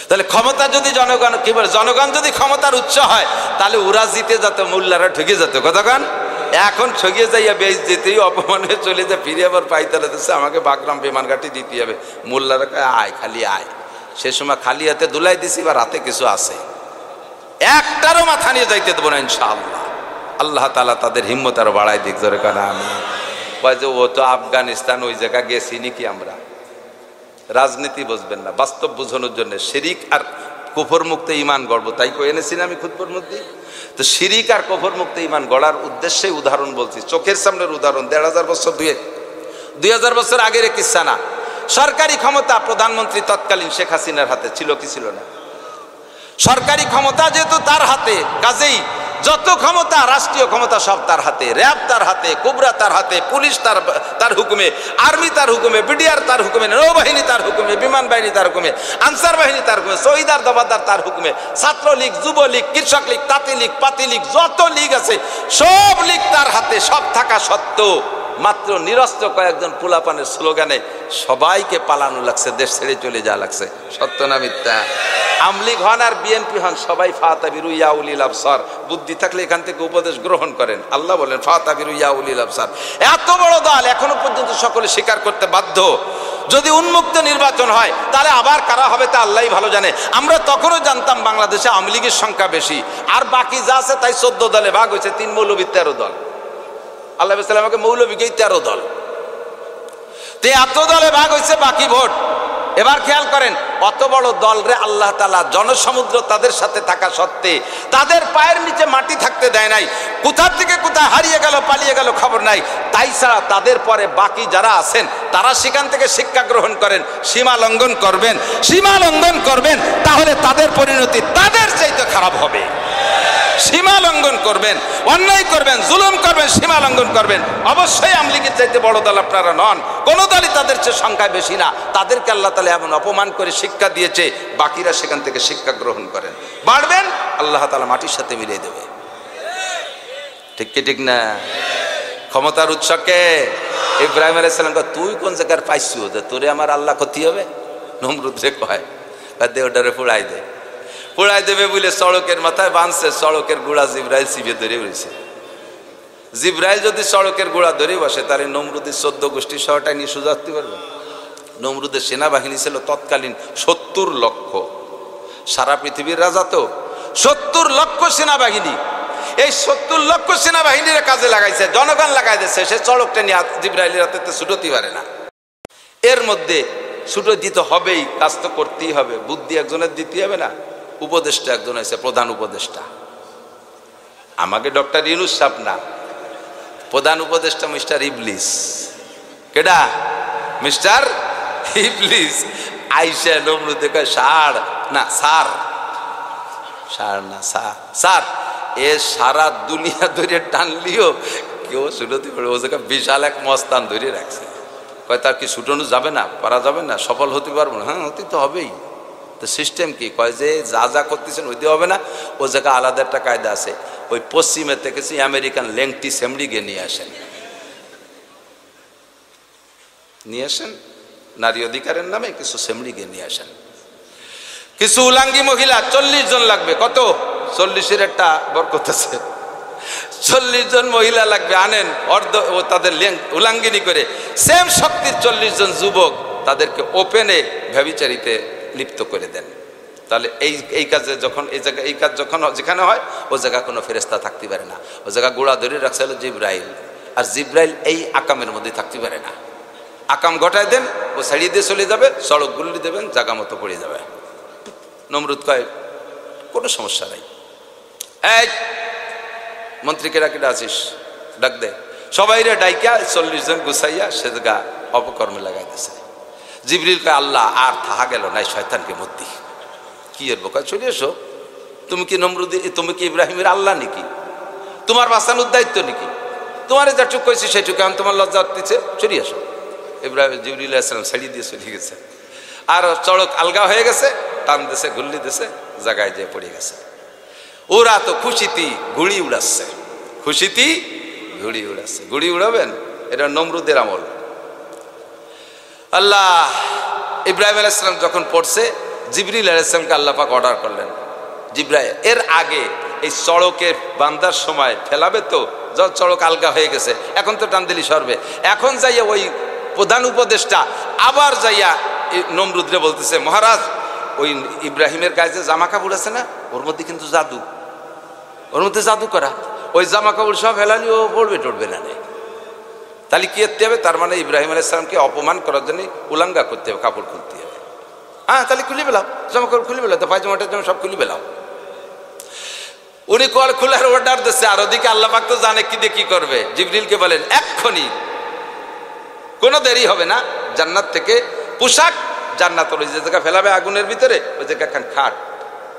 তাহলে ক্ষমতা যদি জনগণ, কি বলে, জনগণ যদি ক্ষমতার উৎস হয় তাহলে ওরা জিতে যেত, মোল্লারা ঠকে যেত। কতক্ষণ এখন ঠকিয়ে যাইয়া বেশ যেতেই অপমান হয়ে চলে যায়, ফিরে আবার পাইতারা দিচ্ছে আমাকে বাগরাম বিমান ঘাটি দিতে হবে। মোল্লারা আয়, খালি আয়। সে সময় খালি হাতে দুলাই দিছি, বা রাতে কিছু আছে, একটারও মাথা নিয়ে যাইতে দেবো না ইনশাআল্লাহ। আল্লাহ তাআলা তাদের হিম্মত আরো বাড়াই দিক, জোরে কানা আমি। কয় যে ও তো আফগানিস্তান, ওই জায়গা গেছি নাকি আমরা? রাজনীতি বুঝবেন না, বাস্তব বোঝানোর জন্য শিরিক আর কুফর মুক্ত ইমান গড়ব, তাই কই এনেছি না আমি খুতবার মধ্যে। তো শিরিক আর কুফর মুক্ত ইমান গড়ার উদ্দেশ্যে উদাহরণ বলছি, চোখের সামনের উদাহরণ। 1500 বছর 2000 বছর আগের কিচ্ছা না। সরকারি ক্ষমতা প্রধানমন্ত্রী তৎকালীন শেখ হাসিনার হাতে ছিল কি ছিল না? সরকারি ক্ষমতা যেহেতু তার হাতে, কাজেই যত ক্ষমতা, রাষ্ট্রীয় ক্ষমতা সব তার হাতে। র্যাব তার হাতে, কোবরা তার হাতে, পুলিশ তার হুকুমে, আর্মি তার হুকুমে, বিডিআর তার হুকুমে, নৌবাহিনী তার হুকুমে, বিমান বাহিনী তার হুকুমে, আনসার বাহিনী তার হুকুমে, শহীদার দফাদার তার হুকুমে, ছাত্রলীগ, যুবলীগ, কৃষক লীগ, তাঁতি লীগ, পাতি লীগ, যত লীগ আছে সব লীগ তার হাতে। সব থাকা সত্ত্বেও মাত্র নিরস্ত্র কয়েকজন পোলাপানের স্লোগানে সবাইকে পালানো লাগছে, দেশ ছেড়ে চলে যাওয়া লাগছে। সত্য না মিথ্যা? আমলিগ হন আর বিএনপি হন, সবাই ফাতাবিরু ইয়া উলিল আবসার। বুদ্ধি থাকলে এখান থেকে উপদেশ গ্রহণ করেন। আল্লাহ বলেন ফাতাবিরু ইয়া উলিল আবসার। এত বড় দল এখনো পর্যন্ত সকলে স্বীকার করতে বাধ্য। যদি উন্মুক্ত নির্বাচন হয় তাহলে আবার কারা হবে তা আল্লাহই ভালো জানে। আমরা তখনও জানতাম বাংলাদেশে আওয়ামী লীগের সংখ্যা বেশি, আর বাকি যা আছে তাই 14 দলে ভাগ হয়েছে। 3 মৌলবী 13 দল। আল্লাহ আমাকে মৌলবীকেই 13 দল, তে এত দলে ভাগ হয়েছে, বাকি ভোট। এবার খেয়াল করেন, অত বড় দল রে আল্লাহ তাআলা জনসমুদ্র তাদের সাথে থাকা সত্ত্বে তাদের পায়ের নিচে মাটি থাকতে দেয় নাই। কোথা থেকে কোথায় হারিয়ে গেল, পালিয়ে গেল, খবর নাই। তাই ছাড়া তাদের পরে বাকি যারা আছেন তারা সেখান থেকে শিক্ষা গ্রহণ করেন, সীমা লঙ্ঘন করবেন, সীমা লঙ্ঘন করবেন, তাহলে তাদের পরিণতি তাদের চাইতে খারাপ হবে। সীমা লঙ্ঘন করবেন, অন্যায় করবেন, জুলুম করবেন, সীমা লঙ্ঘন করবেন, অবশ্যই আওয়ামী লীগের চাইতে বড় দল আপনারা নন। কোন দলই তাদের চেয়ে সংখ্যায় বেশি না। তাদেরকে আল্লাহ তাআলা এমন অপমান করে শিক্ষা দিয়েছে, বাকিরা সেখান থেকে শিক্ষা গ্রহণ করেন, বাড়বেন, আল্লাহ তাআলা মাটির সাথে মিলিয়ে দেবে। ঠিক কি ঠিক না? ক্ষমতার উৎসকে ইব্রাহিম আলাইহিস সালাম কয়, তুই কোন জায়গার পাইছু যে তোরে আমার আল্লাহ ক্ষতি হবে? নমরুদ রে কয়, দেওটারে পোড়াই দে। পোড়াই দেবে বলে সড়কের মাথায় বাঁধছে, সড়কের গোড়া জিব্রাইল চিবিয়ে ধরে বসে। জিব্রাইল যদি সড়কের গোড়া ধরে বসে তাহলে নমরুদের 14 গোষ্ঠী শহরটাই নিয়ে সোজা আসতে পারবে। নমরুদের সেনাবাহিনী ছিল তৎকালীন 70 লক্ষ। সারা পৃথিবীর রাজা তো 70 লক্ষ সেনাবাহিনী। এই 70 লক্ষ সেনাবাহিনীর কাজে লাগাইছে, জনগণ লাগাই দিচ্ছে। সে সড়কটা নিয়ে জিব্রাইলের হাতে ছুটোতে পারে না। এর মধ্যে ছুটো দিতে হবেই, কাজ তো করতেই হবে। বুদ্ধি একজনের দিতে হবে না? উপদেষ্টা একজন হয়েছে, প্রধান উপদেষ্টা। আমাকে ডক্টর ইউনূস সাহেব না, প্রধান উপদেষ্টা মিস্টার ইবলিস। কেডা? মিস্টার ইবলিস। আইসা নমরুদে কয়, সার না সার, সার না সার। এ সারা দুনিয়া ধরে টানলিও কেউ ছুটোতে পারে। ও জায়গা বিশাল এক মস্তান ধরে রাখছে। কয় তার কি ছুটানো যাবে না, পারা যাবে না, সফল হতে পারবো না? হ্যাঁ, হতে তো হবেই। তো সিস্টেম কি? কয় যে যা যা করতেছেন হইতে হবে না। ও জায়গায় আলাদা একটা কায়দা আছে। ওই পশ্চিমের থেকে আমেরিকান লেংটি সেমড়ি গিয়ে নিয়ে আসেন, নিয়ে আসেন। নারী অধিকারের নামে কিছু সেমড়ি গিয়ে নিয়ে আসেন। কিছু উলাঙ্গি মহিলা, 40 জন লাগবে। কত? 40-এর একটা বরকত আছে। 40 জন মহিলা লাগবে, আনেন। অর্ধ ও তাদের উলাঙ্গিনী করে সেম শক্তির 40 জন যুবক, তাদেরকে ওপেনে ব্যভিচারিতে লিপ্ত করে দেন। তাহলে এই কাজে যখন এই জায়গায় এই কাজ যখন যেখানে হয়, ও জায়গা কোনো ফেরেশতা থাকতে পারে না। ও জায়গা গোড়া ধরে রাখছে হলো জিব্রাইল। আর জিব্রাইল এই আকামের মধ্যে থাকতে পারে না। আকাম ঘটায় দেন, ও ছাড়িয়ে দিয়ে চলে যাবে, সড়ক গুলি দেবেন, জায়গা মতো পড়ে যাবে। নমরুদ কয়, কোনো সমস্যা নাই। এই মন্ত্রী কেডা কেডা আছিস? ডাক দে। সবাইরে ডাইকা 40 জন গুছাইয়া সে জায়গা অপকর্মে লাগাই দিছে। জিবরিল কয় আল্লাহ আর থাহা গেল নাই, শয়তানকে মুক্তি কি এর বোকা, চলে এসো। তুমি কি নমরুদ, তুমি কি ইব্রাহিমের আল্লাহ নাকি? তোমার বাঁচানোর দায়িত্ব নাকি? তোমার যেটুক কইছি সেটুকু আমি তোমার লজ্জা দিচ্ছে, চলে আসো। ইব্রাহিম জিবরিল আলাইহিস সালাম ছাড়িয়ে দিয়ে চলে গেছে। আর চড়ক আলগা হয়ে গেছে, টান দিছে, ঘুরলি দিছে, জায়গায় যেয়ে পড়ে গেছে। ওরা তো খুশিতে ঘুড়ি উড়াচ্ছে, খুশিতে ঘুড়ি উড়াচ্ছে। ঘুড়ি উড়াবেন, এটা নমরুদের আমল। আল্লাহ ইব্রাহিম আলাইহিস সালাম যখন পড়ছে, জিবরিল আলাইহিস সালামকে আল্লাহ পাক অর্ডার করলেন, জিব্রাইল এর আগে এই চড়কে বান্দার সময় ফেলাবে তো, যখন চড়ক আলগা হয়ে গেছে এখন তো টান দিলি সরবে। এখন যাইয়া ওই প্রধান উপদেষ্টা আবার যাইয়া নমরুদরে বলতেছে, মহারাজ ওই ইব্রাহিমের গায়ে যে জামা কাপড় আছে না, ওর মধ্যে কিন্তু জাদু, ওর মধ্যে জাদু করা, ওই জামা কাপড় সব হেলালি ও পড়বে টড়বে না। তাহলে কি করতে হবে? তার মানে ইব্রাহিম আলাইহিস সালামকে অপমান করার জন্য উলাঙ্গা করতে হবে, কাপড় খুলতে হবে। হ্যাঁ, তাহলে খুলে বেলাও, জামা কাপড় খুলে বেলাও, তো পায়জামাটার জামা সব খুলে বেলাও। উনি কল খোলার অর্ডার দিচ্ছে, আর ওদিকে আল্লাহ পাক তো জানে কি দিয়ে কি করবে। জিবরিলকে বলেন এক্ষুনি, কোনো দেরি হবে না, জান্নাত থেকে পোশাক, জান্নাতের ওই যে জায়গা ফেলাবে আগুনের ভিতরে, ওই জায়গা খান খাট,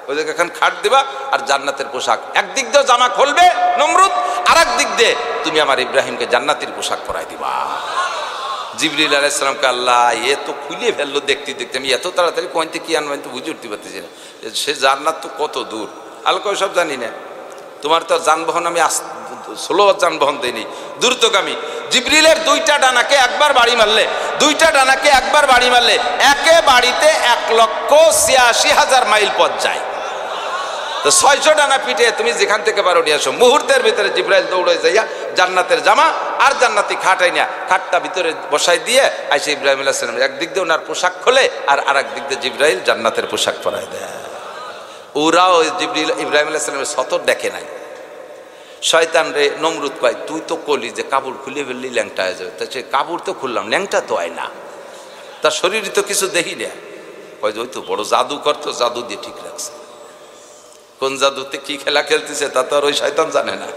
ওই জায়গা খান খাট দিবা, আর জান্নাতের পোশাক একদিক দিয়ে জামা খুলবে নমরুদ, আর একদিক দিয়ে তুমি আমার ইব্রাহিমকে জান্নাতের পোশাক পরাই দিবা। জিবরিল আলাইহিস সালামকে আল্লাহ এ তো খুলে ফেললো দেখতে দেখতে, আমি এত তাড়াতাড়ি কোয়াইতে কি আনবেন তো বুঝে উঠতে পারতেছি না, সে জান্নাত তো কত দূর। আলকা সব জানি না, তোমার তো যানবাহন আমি স্লো যানবাহন দেয়নি, দ্রুতগামী। জিবরিলের দুইটা ডানাকে একবার বাড়ি মারলে, দুইটা ডানাকে একবার বাড়ি মারলে একে বাড়িতে 1,86,000 মাইল পথ যায়। তো 600 ডানা পিঠে তুমি যেখান থেকে পারো নিয়ে আসো। মুহূর্তের ভিতরে জিবরাইল দৌড়ে যাইয়া জান্নাতের জামা আর জান্নাতি খাটাই না, খাটটা ভিতরে বসাই দিয়ে আইসে ইব্রাহিম আলাইহিস সালাম একদিক দিয়ে ওনার পোশাক খোলে, আর আরেক দিক দিয়ে জিবরাইল জান্নাতের পোশাক পরাই দেয়। ওরাও জিবরিল ইব্রাহিম আলাইহিস সালামের সতর দেখে নাই। শয়তান রে নমরুদ কয়, তুই তো কলি যে কাপড় খুলে ফেললি ল্যাংটা হয়ে যাবে, তা সে কাপড় তো খুললাম, ল্যাংটা তো হয় না, তার শরীরে তো কিছু দেখি না। কয় ওই তো বড় জাদু করতো, জাদু দিয়ে ঠিক রাখছে। কোন জাদুতে কি খেলা খেলতেছে তা তো আর ওই শয়তান জানে না,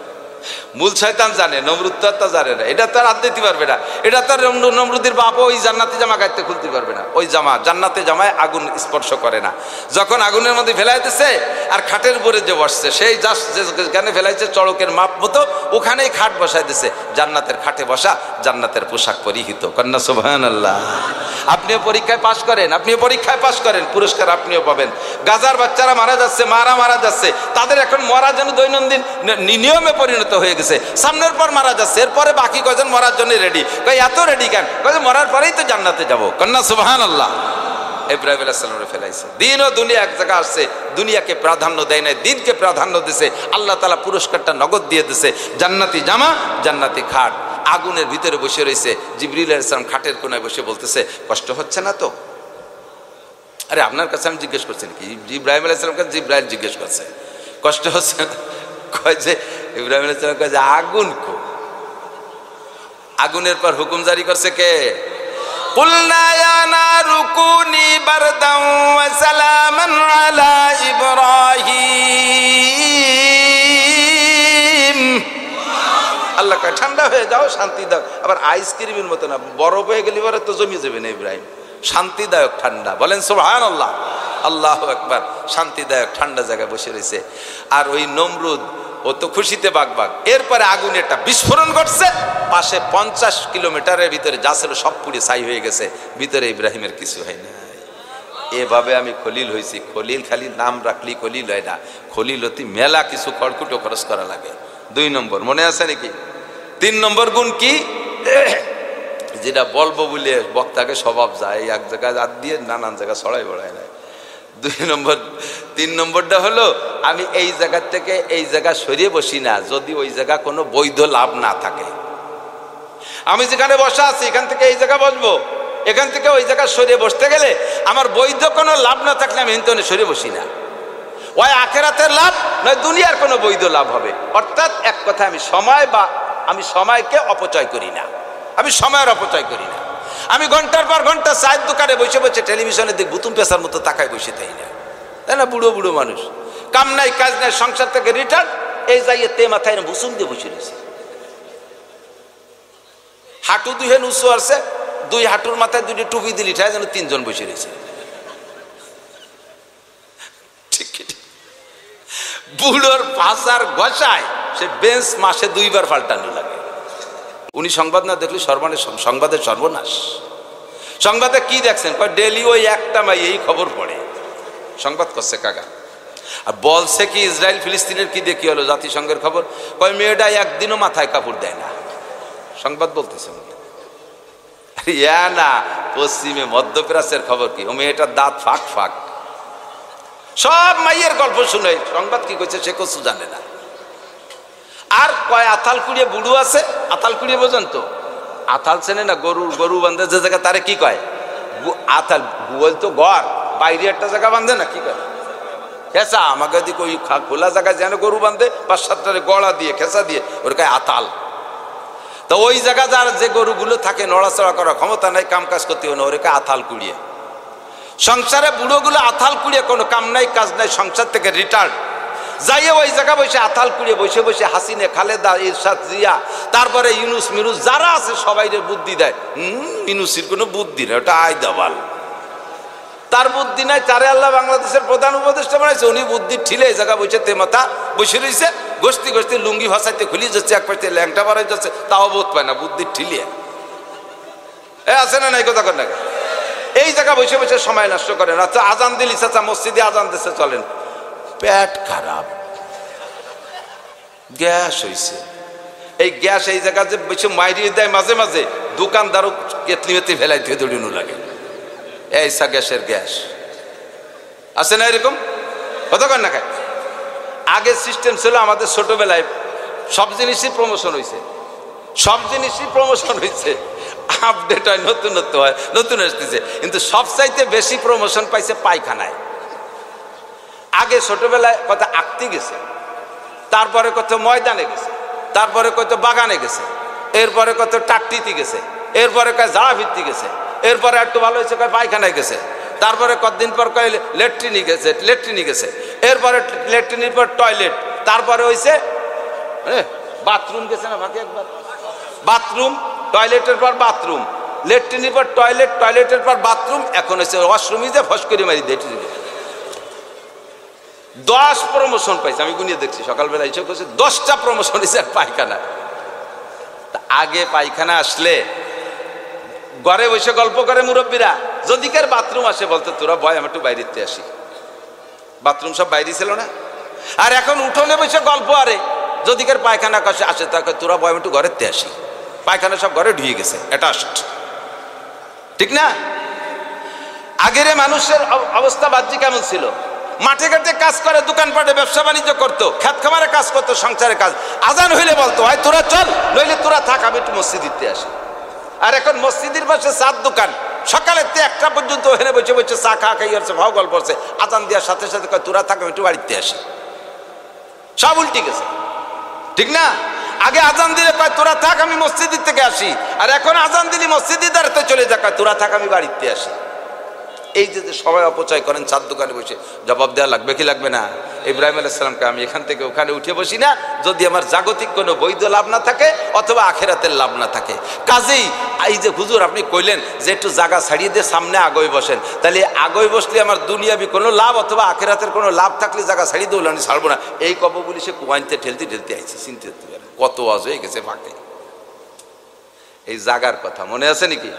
মূল শয়তান জানে, নমরুদ তো আর তা জানে না। এটা তো আর হাত দিতে পারবে না, এটা তো আর নমরুদের বাপও ওই জান্নাতি জামা গাইতে খুলতে পারবে না। ওই জামা জান্নাতে জামায় আগুন স্পর্শ করে না। যখন আগুনের মধ্যে ফেলাইতেছে আর খাটের উপরে যে বসছে, সেই যেখানে ফেলাইছে চড়কের মাপ মতো ওখানেই খাট বসাই দিছে, জান্নাতের খাটে বসা, জান্নাতের পোশাক পরিহিত। কন্যা সুবহানাল্লাহ। আপনিও পরীক্ষায় পাশ করেন, আপনিও পরীক্ষায় পাশ করেন, পুরস্কার আপনিও পাবেন। গাজার বাচ্চারা মারা যাচ্ছে, মারা যাচ্ছে, তাদের এখন মরা যেন দৈনন্দিন নিয়মে পরিণত হয়ে গেছে। সামনের পর মারা যাচ্ছে, এরপরে বাকি কয়জন মরার জন্য রেডি। এত রেডি কেন? মরার পরেই তো জান্নাতে যাবো। কন্যা সুবহানাল্লাহ। ইব্রাহিম আলাইহিস সালামের ফেলাইছে, দিন ও দুনিয়া এক জায়গা আসছে, দুনিয়াকে প্রাধান্য দেয় নাই, দিনকে প্রাধান্য দিছে। আল্লাহ তাআলা পুরস্কারটা নগদ দিয়ে দিছে, জান্নাতি জামা, জান্নাতি খাট। আগুনের ভিতরে বসে রয়েছে, জিবরিল আলাইহিস সালাম খাটের কোনায় বসে বলতেছে, কষ্ট হচ্ছে না তো? আরে আপনার কাছে আমি জিজ্ঞেস করছি নাকি? ইব্রাহিম আলাইহিস সালামকে জিবরাইল জিজ্ঞেস করছে, কষ্ট হচ্ছে না? কয় যে ইব্রাহিম আলাইহিস সালাম কয় যে আগুন কো, আগুনের পর হুকুম জারি করছে কে? কুলনা ইয়া নারু কুনি বারদান ওয়া সালামান আলা ইব্রাহিম। আল্লাহ কয় ঠান্ডা হয়ে যাও, শান্তি দাও। আবার আইসক্রিমের মতো না, বরফ হয়ে গেলে পরে তো জমে যাবে না। ইব্রাহিম শান্তিদায়ক ঠান্ডা, বলেন সুবহানাল্লাহ, আল্লাহু আকবার। শান্তিদায়ক ঠান্ডা জায়গায় বসে রয়েছে। আর ওই নমরুদ ও তো খুশিতে বাগবাগ। এরপরে আগুন একটা বিস্ফোরণ ঘটছে, পাশে 50 কিলোমিটারের ভিতরে যা ছিল সব পুড়ে ছাই হয়ে গেছে, ভিতরে ইব্রাহিমের কিছু হয় না। এভাবে আমি খলিল হয়েছি। খলিল খালি নাম রাখলি খলিল হয় না, খলিল হতে মেলা কিছু খড়কুটো খরচ করা লাগে। 2 নম্বর মনে আছে নাকি? 3 নম্বর গুণ কি, যেটা বলবো বলে বক্তাকে স্বভাব যায়, এক জায়গায় হাত দিয়ে নানান জায়গায় ছড়াই বড়ায় না। 3 নম্বরটা হলো, আমি এই জায়গা থেকে এই জায়গা সরিয়ে বসি না যদি ওই জায়গা কোনো বৈধ লাভ না থাকে। আমি যেখানে বসা আছি এখান থেকে এই জায়গা বসবো, এখান থেকে ওই জায়গা সরিয়ে বসতে গেলে আমার বৈধ কোনো লাভ না থাকলে আমি হিন্দনে সরিয়ে বসি না। ওই আখেরাতের লাভ নয় দুনিয়ার কোনো বৈধ লাভ হবে। অর্থাৎ এক কথা, আমি সময়কে অপচয় করি না, আমি সময়ের অপচয় করি না। আমি ঘন্টার পর ঘন্টা চায়ের দোকানে বসে বসে টেলিভিশনে দিক বুতুম পেশার মতো তাকায় বসে তাই না, তাই না? বুড়ো বুড়ো মানুষ, কাম নাই কাজ নাই, সংসার থেকে রিটার্ন, এই যাইয়ে তে মাথায় বুসুম দিয়ে বসে রয়েছে। হাঁটু দুহেন উঁচু আছে, দুই হাঁটুর মাথায় দুটি টুপি দিলি ঠায় যেন তিনজন বসে রয়েছে। বুড়োর পাশার গসায় সে বেঞ্চ মাসে 2 বার পাল্টানো লাগে। উনি সংবাদ না দেখলে সংবাদের সর্বনাশ। সংবাদে কি দেখছেন? ডেলি ওই একটা মাই এই খবর পড়ে সংবাদ করছে কাকা। আর বলছে কি ইসরায়েল ফিলিস্তিনের কি দেখি হলো জাতিসংঘের খবর, মেয়েটা একদিনও মাথায় কাপড় দেয় না। সংবাদ বলতেছে না, পশ্চিমে মধ্যপ্রাচ্যের খবর কি, ও মেয়েটার দাঁত ফাঁক ফাঁক। সব মাইয়ের গল্প শুনে সংবাদ কি করছে সে কিছু জানে না। আর কয় আতাল কুড়িয়ে বুড়ো আছে, আতাল কুড়িয়ে বোঝেন তো? আতাল চেনে না? গরু বান্ধে যে জায়গা তারে কি কয়? আতাল। বুয়াল তো ঘর, বাইরে একটা জায়গা বান্ধে না, কি কয়? খেসা। আমাকে দিকে ওই খোলা জায়গায় যেন গরু বান্ধে 5-7টারে গড়া দিয়ে খেসা দিয়ে, ওর কয় আতাল। তো ওই জায়গা যার যে গরুগুলো থাকে নড়াচড়া করার ক্ষমতা নাই, কাম কাজ করতে না, ওরে কয় আতাল কুড়িয়ে। সংসারে বুড়োগুলো আতাল কুড়িয়ে কোনো কাম নাই কাজ নাই, সংসার থেকে রিটায়ার্ড যাইয়ে ওই জায়গা বসে আতাল কুড়িয়ে বসে বসে হাসিনে, খালেদা, ইরশাদ, জিয়া, তারপরে ইউনুস মিনুস যারা আছে সবাই বুদ্ধি দেয়। ইউনুসির কোনো বুদ্ধি নেই, ওটা আয়দাবাল, তার বুদ্ধি নাই। তারে আল্লাহ বাংলাদেশের প্রধান উপদেষ্টা বানাইছে, উনি বুদ্ধির ঠিলে এই জায়গা বসে তেমাতা বসে রয়েছে, গোষ্ঠী গোষ্ঠী লুঙ্গি ভাষাইতে খুলি যাচ্ছে, এক পাশে ল্যাংটা বাড়াই যাচ্ছে, তাও বোধ পায় না বুদ্ধির ঠিলিয়ে। আছে না নাই কথা কর না? এই জায়গা বসে বসে সময় নষ্ট করেন। আচ্ছা আজান দিলি, চাচা মসজিদে আজান দিচ্ছে, চলেন, পেট খারাপ, গ্যাস হয়েছে। এই গ্যাস এই জায়গা যে বসে মাইরিয়ে দেয়, মাঝে মাঝে দোকানদারও কেতলি মেতলি ফেলাই দিয়ে দৌড়ানো লাগে। এইসা গ্যাসের গ্যাস আছে না এরকম? কতক্ষণ না খায়। আগের সিস্টেম ছিল আমাদের ছোটবেলায় সব জিনিসই প্রমোশন হয়েছে, সব জিনিসই প্রমোশন হয়েছে, আপডেট হয়, নতুনত্ব হয়, নতুন আসতেছে। কিন্তু সবচাইতে বেশি প্রমোশন পাইছে পায়খানায়। আগে ছোটবেলায় কত আঁকতে গেছে, তারপরে কত ময়দানে গেছে, তারপরে কত বাগানে গেছে, এরপরে কত টাকটিতে গেছে, এরপরে কয় জাড়া ভিত্তি গেছে, এরপরে একটু ভালো হয়েছে কয় পায়খানায় গেছে, তারপরে কতদিন পর কয় ল্যাট্রিনে গেছে, এরপরে ল্যাট্রিনের পর টয়লেট, তারপরে হয়েছে বাথরুম গেছে না ভাগে একবার, বাথরুম, টয়লেটের পর বাথরুম, ল্যাট্রিনের পর টয়লেট, টয়লেটের পর বাথরুম, এখন হচ্ছে ওয়াশরুমে যে ফস করে মারি দিয়ে 10 প্রমোশন পাইছে। আমি গুনিয়ে দেখছি সকালবেলা ইচ্ছে করছে 10টা প্রমোশন হয়েছে পায়খানা। আগে পায়খানা আসলে ঘরে বসে গল্প করে মুরব্বীরা, যদি কার বাথরুম আসে বলতো তোরা বয় আমি একটু বাইরেতে আসি, বাথরুম সব বাইরে ছিল না। আর এখন উঠোনে বসে গল্প, আরে যদি কার পায়খানা কাছে আসে তাকে তোরা বয় আমি একটু ঘরেতে আসি, পায়খানা সব ঘরে ঢুয়ে গেছে, অ্যাটাচড, ঠিক না? আগের মানুষের অবস্থা বাহ্যিক কেমন ছিল? মাঠে ঘাটে কাজ করে, দোকানপাটে ব্যবসা বাণিজ্য করতো, খেত খামারে কাজ করতো, সংসারে কাজ। আজান হইলে বলতো হয় তোরা চল, নইলে তোরা থাক, আমি একটু মসজিদে আসি। আর এখন মসজিদের পাশে চার দোকান, সকালে 1টা পর্যন্ত ওখানে বসে বসে চা খাই আসছে, ভাও গল্প করছে, আজান দেওয়ার সাথে সাথে কয় তোরা থাক, আমি একটু বাড়িতে আসি। সব উল্টি গেছে, ঠিক না? আগে আজান দিলে কয় তোরা থাক, আমি মসজিদের থেকে আসি, আর এখন আজান দিলি মসজিদের দ্বারাতে চলে যা, কয় তোরা থাক, আমি বাড়িতে আসি। এই যে সবাই অপচয় করেন, চার দোকানে বসে, জবাব দেওয়া লাগবে কি লাগবে না? ইব্রাহিম আলাইহিস সালামকে আমি এখান থেকে ওখানে উঠে বসি না যদি আমার জাগতিক কোনো বৈধ লাভ না থাকে অথবা আখেরাতের লাভ না থাকে। কাজেই এই যে হুজুর আপনি কইলেন যে একটু জায়গা ছাড়িয়ে দিয়ে সামনে আগোয় বসেন, তাহলে আগোয় বসলে আমার দুনিয়াবি কোনো লাভ অথবা আখেরাতের কোনো লাভ থাকলে জায়গা ছাড়িয়ে দেবো, আমি ছাড়বো না। এই কব বলি সে কুয়াইতে ঠেলতে ঠেলতে আইছি, চিনতে পারে কত আজ হয়ে গেছে ফাঁকে। এই জাগার কথা মনে আছে নাকি?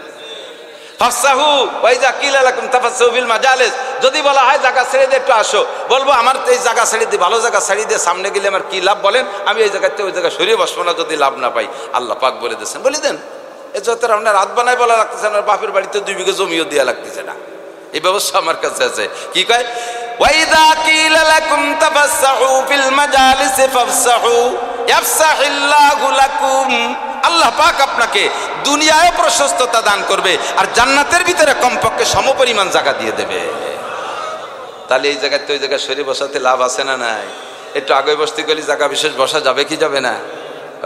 যদি বলা হয় জায়গা ছেড়ে দিয়ে একটু আসো, বলবো আমার এই জায়গা ছেড়ে দিয়ে, ভালো জায়গা ছাড়িয়ে দিয়ে সামনে গেলে আমার কি লাভ বলেন? আমি এই জায়গাতে ওই জায়গায় সরিয়ে বসবো না যদি লাভ না পাই। আল্লাহ পাক বলে দিয়েছেন, বলে দেন এই যত আপনার রাত বানায় বলা লাগতেছে, আমার বাপের বাড়িতে 2 বিঘা জমিও দেওয়া লাগতেছে না। এই ব্যবস্থা আমার কাছে আছে। কি কয়? ওয়াইদা কিলা লাকুম তাফাসসাহু ফিল মাজালিসি ফাফসাহু ইয়াফসাহিল্লাহু লাকুম। আল্লাহ পাক আপনাকে দুনিয়ায় প্রশস্ততা দান করবে আর জান্নাতের ভিতরে কমপক্ষে সমপরিমাণ জায়গা দিয়ে দেবে। তাহলে এই জায়গাতে ওই জায়গায় সরে বসাতে লাভ আছে না নাই? একটু আগে বসতে গেলে জায়গা বিশেষ বসা যাবে কি যাবে না?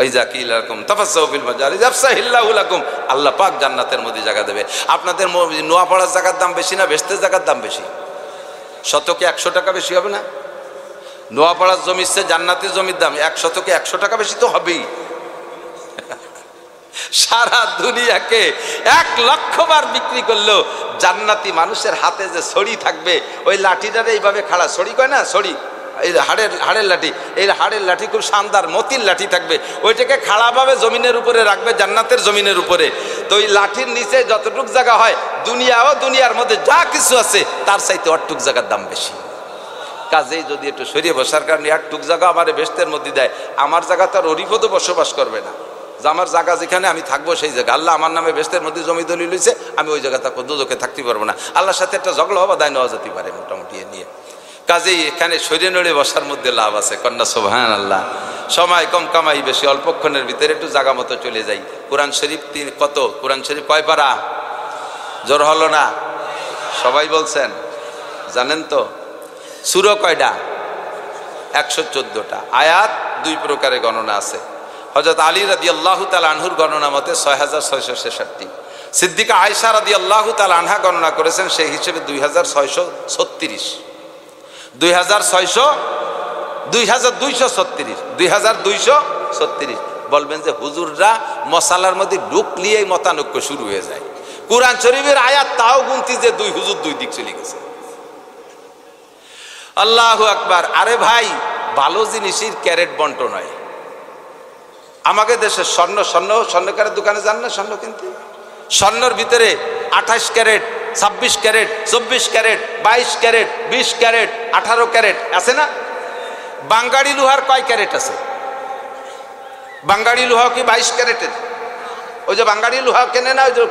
ওই জাকিল রকম তাফাসসাহু ফিল মাজালিস ইয়াফসাহিল্লাহু লাকুম, আল্লাহ পাক জান্নাতের মধ্যে জায়গা দেবে। আপনাদের নোয়াপাড়ার জায়গার দাম বেশি না বেচতে জায়গার দাম বেশি? শতকে 100 টাকা বেশি হবে না? নোয়াপাড়ার জমির চেয়ে জান্নাতের জমির দাম 1 শতকে 100 টাকা বেশি তো হবেই। সারা দুনিয়াকে 1,00,000 বার বিক্রি করলো, জান্নাতি মানুষের হাতে যে ছড়ি থাকবে, ওই লাঠিটারে এইভাবে খাড়া, ছড়ি কয় না, ছড়ি, এই হাড়ের লাঠি, এই হাড়ের লাঠি খুব শানদার মতির লাঠি থাকবে, ওইটাকে খাড়াভাবে জমিনের উপরে রাখবে, জান্নাতের জমিনের উপরে। তো ওই লাঠির নিচে যতটুক জায়গা হয়, দুনিয়া ও দুনিয়ার মধ্যে যা কিছু আছে তার চাইতে অটুক জায়গার দাম বেশি। কাজেই যদি একটু সরিয়ে বসার কারণে একটুক জায়গা আমার বেহেশতের মধ্যে দেয়, আমার জায়গা তো আর অরিফতও বসবাস করবে না, যে আমার জায়গা যেখানে আমি থাকবো সেই জায়গা, আল্লাহ আমার নামে বেহেশতের মধ্যে জমি দলিল হয়েছে, আমি ওই জায়গা থাকবো, দুজকে থাকতে পারবো না, আল্লাহর সাথে একটা ঝগড়া হওয়া দায় নেওয়া যেতে পারে মোটামুটি এ নিয়ে। কাজেই এখানে সরিয়ে নড়ে বসার মধ্যে লাভ আছে, কন্যা সুবহানাল্লাহ। সময় কম, কামাই বেশি, অল্পক্ষণের ভিতরে একটু জায়গা মতো চলে যাই। কোরআন শরীফ কত? কোরআন শরীফ কয় পারা? জোর হলো না? সবাই বলছেন জানেন তো? সূরা কয়টা? 114টা। আয়াত 2 প্রকারে গণনা আছে। হযরত আলী রাদিয়াল্লাহু তাআলা আনহুর গণনা মতে 6666, সিদ্দিকা আয়েশা রাদিয়াল্লাহু তাআলা আনহা গণনা করেছেন সেই হিসেবে 2636, 2236। বলবেন যে হুজুররা মশালার মধ্যে ঢুকলিয়েই মতানৈক্য শুরু হয়ে যায়। কোরআন শরীফের আয়াত তাও গুনতি যে 2 হুজুর 2 দিক চলে গেছে। আল্লাহু আকবার। আরে ভাই, ভালো জিনিসের ক্যারেট বন্টন হয়। আমাকে দেশে স্বর্ণকারের দোকানে যান না স্বর্ণ কিনতে? স্বর্ণর ভিতরে 28 carat, 26 carat, 24 carat, 22 carat, 20 carat, 18 carat আছে না? বাঙ্গাড়ি লোহার কয় ক্যারেট আছে? বাঙ্গাড়ি লোহা কি 22 ক্যারেটের? ওই যে বাঙ্গাড়ি লোহা কেনে না, ওই যে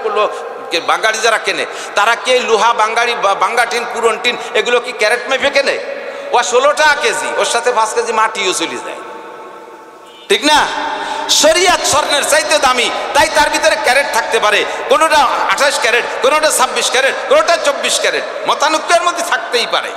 বাঙ্গাড়ি যারা কেনে তারা কে লোহা বাঙ্গাড়ি, বাঙ্গাটিন, পুরনটিন এগুলো কি ক্যারেট মেপে কেনে? ও 16 টাকা কেজি, ওর সাথে 5 কেজি মাটিও চলে যায়, ঠিক না? শরিয়ত স্বর্ণের চাইতে দামি, তাই তার ভিতরে ক্যারেট থাকতে পারে, কোনোটা 28 ক্যারেট, কোনোটা 26 ক্যারেট, কোনোটা 24 ক্যারেট, মতানৈক্যের মধ্যে থাকতেই পারে।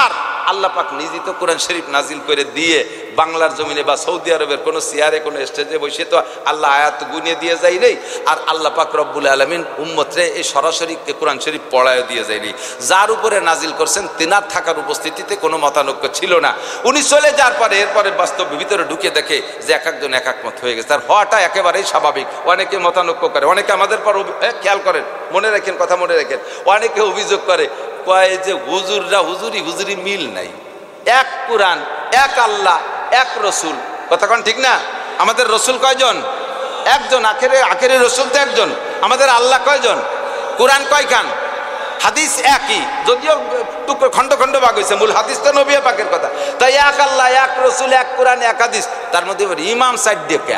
আর আল্লাহ পাক নিজে তো কোরআন শরীফ নাজিল করে দিয়ে বাংলার জমিনে বা সৌদি আরবের কোনো চেয়ারে কোনো স্টেজে বসে তো আল্লাহ আয়াত গুনিয়ে দিয়ে যায় নেই। আর আল্লাহ পাক রব্বুল আলামিন উম্মতরে এই সরাসরি কোরআন শরীফ পড়ায় দিয়ে যায়নি। যার উপরে নাজিল করছেন তিনার থাকার উপস্থিতিতে কোনো মতানৈক্য ছিল না। উনি চলে যাওয়ার পরে এরপরে বাস্তব ভিতরে ঢুকে দেখে যে এক একজন এক এক মত হয়ে গেছে। তার হওয়াটা একেবারেই স্বাভাবিক। অনেকে মতানৈক্য করে, অনেকে আমাদের পর খেয়াল করেন, মনে রাখেন, কথা মনে রাখেন, অনেকে অভিযোগ করে কয় যে হুজুররা হুজুরি মিল নাই, এক কোরআন, এক আল্লাহ, এক রসুল। কথা কোন ঠিক না? আমাদের রসুল কয়জন? একজন। আখেরে রসুল তো একজন। আমাদের আল্লাহ কয়জন? কোরআন কয়খান? হাদিস একই, যদিও টুকরো খন্ড খন্ড ভাগ হয়েছে, মূল হাদিস তো নবী পাকের কথা। তাই এক আল্লাহ, এক রসুল, এক কোরআন, এক হাদিস। তার মধ্যে ইমাম সাইড দিয়ে কে?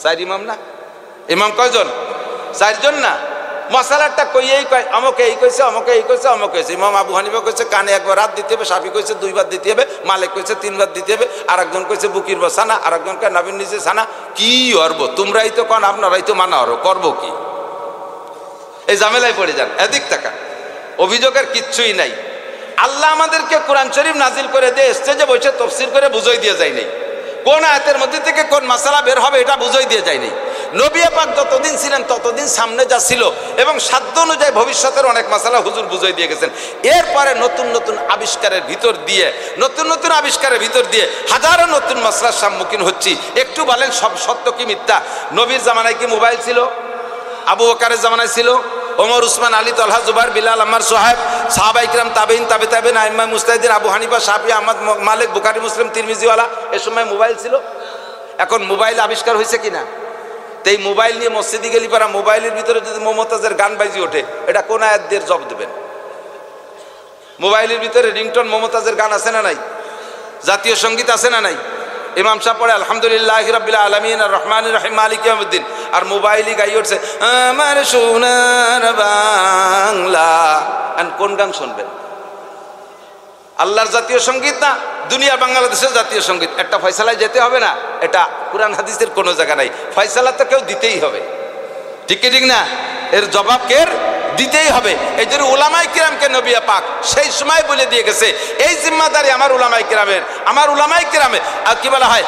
4 ইমাম না? ইমাম কয়জন? 4 জন না? মশালাটা কইয়েই কয়, আমাকে এই কইছে, আমাকে এই কইছে, আমাকে কইছে। ইমাম আবু হানিফা কইছে কানে 1 বার হাত দিতে হবে, শাফি কইছে 2 বার দিতে হবে, মালিক কইছে 3 বার দিতে হবে, আর একজন কইছে বুকির বসানা, আর একজন কয় নাবির নিচে ছানা। কি করবো? তোমরাই তো কন, আপনারাই তো মানা হরো, করবো কি? এই ঝামেলায় পড়ে যান। এদিক টাকা অভিযোগের কিচ্ছুই নাই। আল্লাহ আমাদেরকে কোরআন শরীফ নাজিল করে দিয়ে স্টেজে বসে তাফসীর করে বুঝাই দিয়ে যায় নাই। কোন আয়াতের মধ্যে থেকে কোন মাসালা বের হবে এটা বুঝাই দিয়ে যায় নাই। নবী পাক যতদিন ছিলেন ততদিন সামনে যা ছিল এবং সাধ্য অনুযায়ী ভবিষ্যতের অনেক মাসালা হুজুর বুঝাই দিয়ে গেছেন। এরপরে নতুন নতুন আবিষ্কারের ভিতর দিয়ে হাজারো নতুন মাসলার সম্মুখীন হচ্ছি। একটু বলেন সব সত্য কি মিথ্যা? নবীর জামানায় কি মোবাইল ছিল? আবু বকরের জামানায় ছিল? ওমর, উসমান, আলী, তালহা, জুবাইর, বিলাল, আম্মার, সোহাইব, সাহাবায়ে কিরাম, তাবেঈন, তাবেঈন, আইম্মা মুজতাহিদিন, আবু হানিফা, শাফিঈ, আহমদ, মালিক, বুখারী, মুসলিম, তিরমিজিওয়ালা, এ সময় মোবাইল ছিল। এখন মোবাইল আবিষ্কার হয়েছে কিনা? তো এই মোবাইল নিয়ে মসজিদে গেলি পারা মোবাইলের ভিতরে যদি মমতাজের গান বাজি ওঠে, এটা কোন আয়াত দিয়ে জবাব দেবেন? মোবাইলের ভিতরে রিংটোন মমতাজের গান আছে না নাই? জাতীয় সঙ্গীত আছে না নাই? ইমাম সাহেব পড়ে আলহামদুলিল্লাহি রাব্বিল আলামিন আর রহমানির রহিম মালিক ইয়াউমিদ্দিন, আর মোবাইলই গাই উঠছে আমার সোনার বাংলা। কোন গান শুনবেন? আল্লাহর জাতীয় সঙ্গীত না দুনিয়া বাংলাদেশের জাতীয় সঙ্গীত? একটা ফয়সালায় যেতে হবে না? এটা কুরআন হাদিসের কোনো জায়গা নাই। ফয়সালা তো কেউ দিতেই হবে, ঠিক কি ঠিক না? এর জবাব কে দিতেই হবে। এই জন্য উলামায়ে কিরামকে নবী পাক সেই সময় বলে দিয়ে গেছে, এই জিম্মাদারি আমার উলামায়ে কিরামের, আমার উলামায়ে কিরামের। আর কি বলা হয়,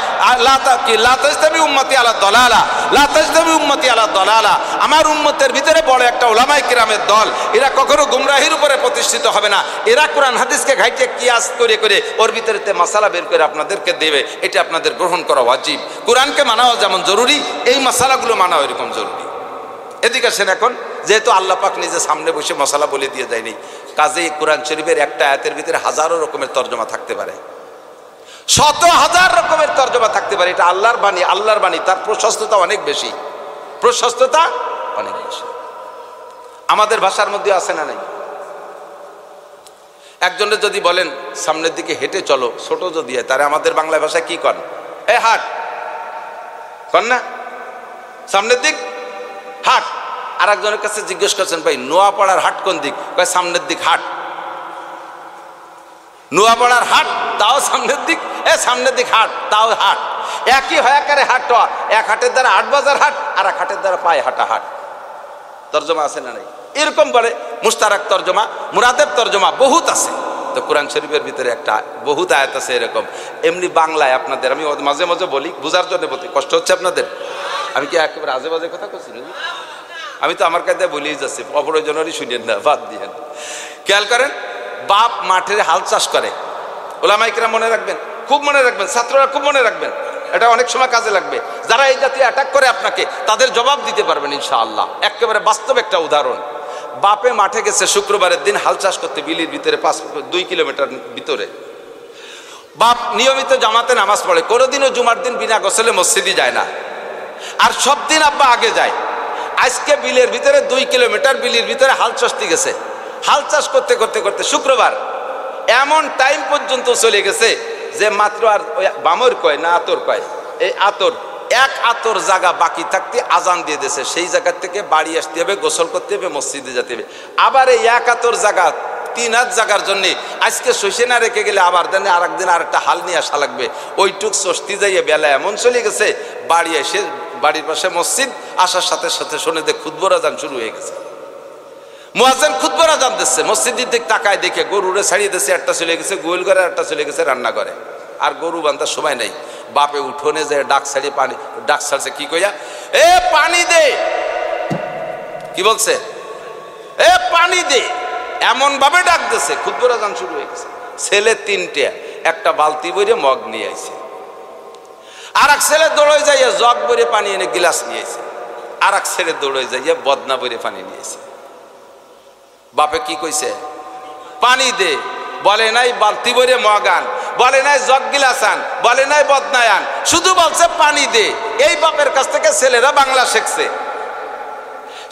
লা তাজতামি উম্মতি আলা দালালা, লা তাজতামি উম্মতি আলা দালালা। আমার উম্মতের ভিতরে বড় একটা উলামায়ে কিরামের দল, এরা কখনো গুমরাহির উপরে প্রতিষ্ঠিত হবে না। এরা কোরআন হাদিসকে ঘাইটে কিয়াস করে করে ওর ভিতরে মাসালা বের করে আপনাদেরকে দেবে, এটা আপনাদের গ্রহণ করা ওয়াজিব। কোরআনকে মানাও যেমন জরুরি, এই মাসালাগুলো মানাও এরকম জরুরি। এদিকে আসেন, এখন যেহেতু আল্লাহ পাক নিজে সামনে বসে মশালা বলে দিয়ে যায়নি, কাজেই কোরআন শরীফের একটা আয়াতের ভিতরে হাজারো রকমের তর্জমা থাকতে পারে, শত হাজার রকমের তর্জমা থাকতে পারে। এটা আল্লাহর বাণী, আল্লাহর বাণী, তার প্রশস্ততা অনেক বেশি, প্রশস্ততা অনেক বেশি। আমাদের ভাষার মধ্যে আছে না নাই? একজনের যদি বলেন সামনের দিকে হেঁটে চলো, ছোট যদি হয়, তারা আমাদের বাংলা ভাষায় কি কন? এ হাট কন না, সামনের দিক হাট। আর একজনের কাছে জিজ্ঞেস করছেন, ভাই নোয়াপাড়ার হাট কোন দিক? কয় সামনের দিক হাট। নোয়াপাড়ার হাট তাও সামনের দিক, সামনের দিক হাট তাও হাট। একই হয় করে হাট, এক হাটের দ্বারা ৮ বাজার হাট, আর এক হাটের দ্বারা পায়ে হাঁটা হাট। তর্জমা আছে না নাই? এরকম বলে মুস্তারাক তর্জমা, মুরাদের তর্জমা বহুত আছে। তো কোরআন শরীফের ভিতরে একটা বহুত আয়াত আছে এরকম। এমনি বাংলায় আপনাদের আমি মাঝে মাঝে বলি, বুঝার জন্য বলি, কষ্ট হচ্ছে আপনাদের? আমি কি একেবারে আজে বাজে কথা করছি? আমি তো আমার কাছে বলেই যাচ্ছি, অপ্রয়োজনেরই শুনেন না, বাদ দিয়েন। খেয়াল করেন, বাপ মাঠে হাল চাষ করে, ওলামায়ে কেরাম মনে রাখবেন, খুব মনে রাখবেন, ছাত্ররা খুব মনে রাখবেন, এটা অনেক সময় কাজে লাগবে। যারা এই জাতীয় অ্যাটাক করে আপনাকে, তাদের জবাব দিতে পারবেন ইনশাআল্লাহ। একেবারে বাস্তব একটা উদাহরণ। বাপে মাঠে গেছে শুক্রবারের দিন হাল চাষ করতে, বিলির ভিতরে 2 কিলোমিটার ভিতরে। বাপ নিয়মিত জামাতে নামাজ পড়ে, কোনোদিনও জুমার দিন বিনা গোসলে মসজিদে যায় না, আর সব দিন আব্বা আগে যায়। আজকে বিলের ভিতরে 2 কিলোমিটার বিলির ভিতরে হাল চাষতে গেছে। হাল চাষ করতে করতে করতে শুক্রবার এমন টাইম পর্যন্ত চলে গেছে যে মাত্র আর ওই বামর কয় না আতর কয়, এই আতর এক আতর জায়গা বাকি থাকতে আজান দিয়ে দিয়েছে। সেই জায়গা থেকে বাড়ি আসতে হবে, গোসল করতে হবে, মসজিদে যেতে হবে। আবার এই এক আতর জায়গা 3 হাত জায়গার জন্য আজকে শোষে না রেখে গেলে আবার দেনে আর একদিন আর একটা হাল নিয়ে আসা লাগবে। ওইটুক সস্তি যাইয়ে বেলা এমন চলে গেছে, বাড়ি এসে বাড়ির পাশে মসজিদ, আসার সাথে সাথে শুনে যে খুতবার আজান শুরু হয়ে গেছে। মুয়াজ্জিন খুতবার আজান দিচ্ছে, মসজিদের দিক তাকায় দেখে গরুরে ছাড়িয়ে দিচ্ছে, একটা চলে গেছে গোয়াল ঘরে, একটা চলে গেছে রান্না করে। আর গরু বান্ধার সময় নেই। বাপে উঠোনে যে ডাক ছাড়িয়ে পানি, ডাক ছাড়ছে কি কইয়া, এ পানি দে, কি বলছে, এ পানি দে, এমন ভাবে ডাক দিচ্ছে, খুতবার আজান শুরু হয়ে গেছে। ছেলে 3টে, একটা বালতি বইরে মগ নিয়ে আইছে, আর এক ছেলে দৌড়ে যাইয়া জগ বইরে পানি এনে গিলাস নিয়ে আইছে, আর এক ছেলে দৌড়ে যাইয়া বদনা বইরে পানি নিয়েছে। বাপে কি কইছে, পানি দে, বলে নাই বালতি বইরে মগ আন, বলে নাই জগ গিলাস আন, বলে নাই বদনায় আন, শুধু বলছে পানি দে। এই বাপের কাছ থেকে ছেলেরা বাংলা শিখছে।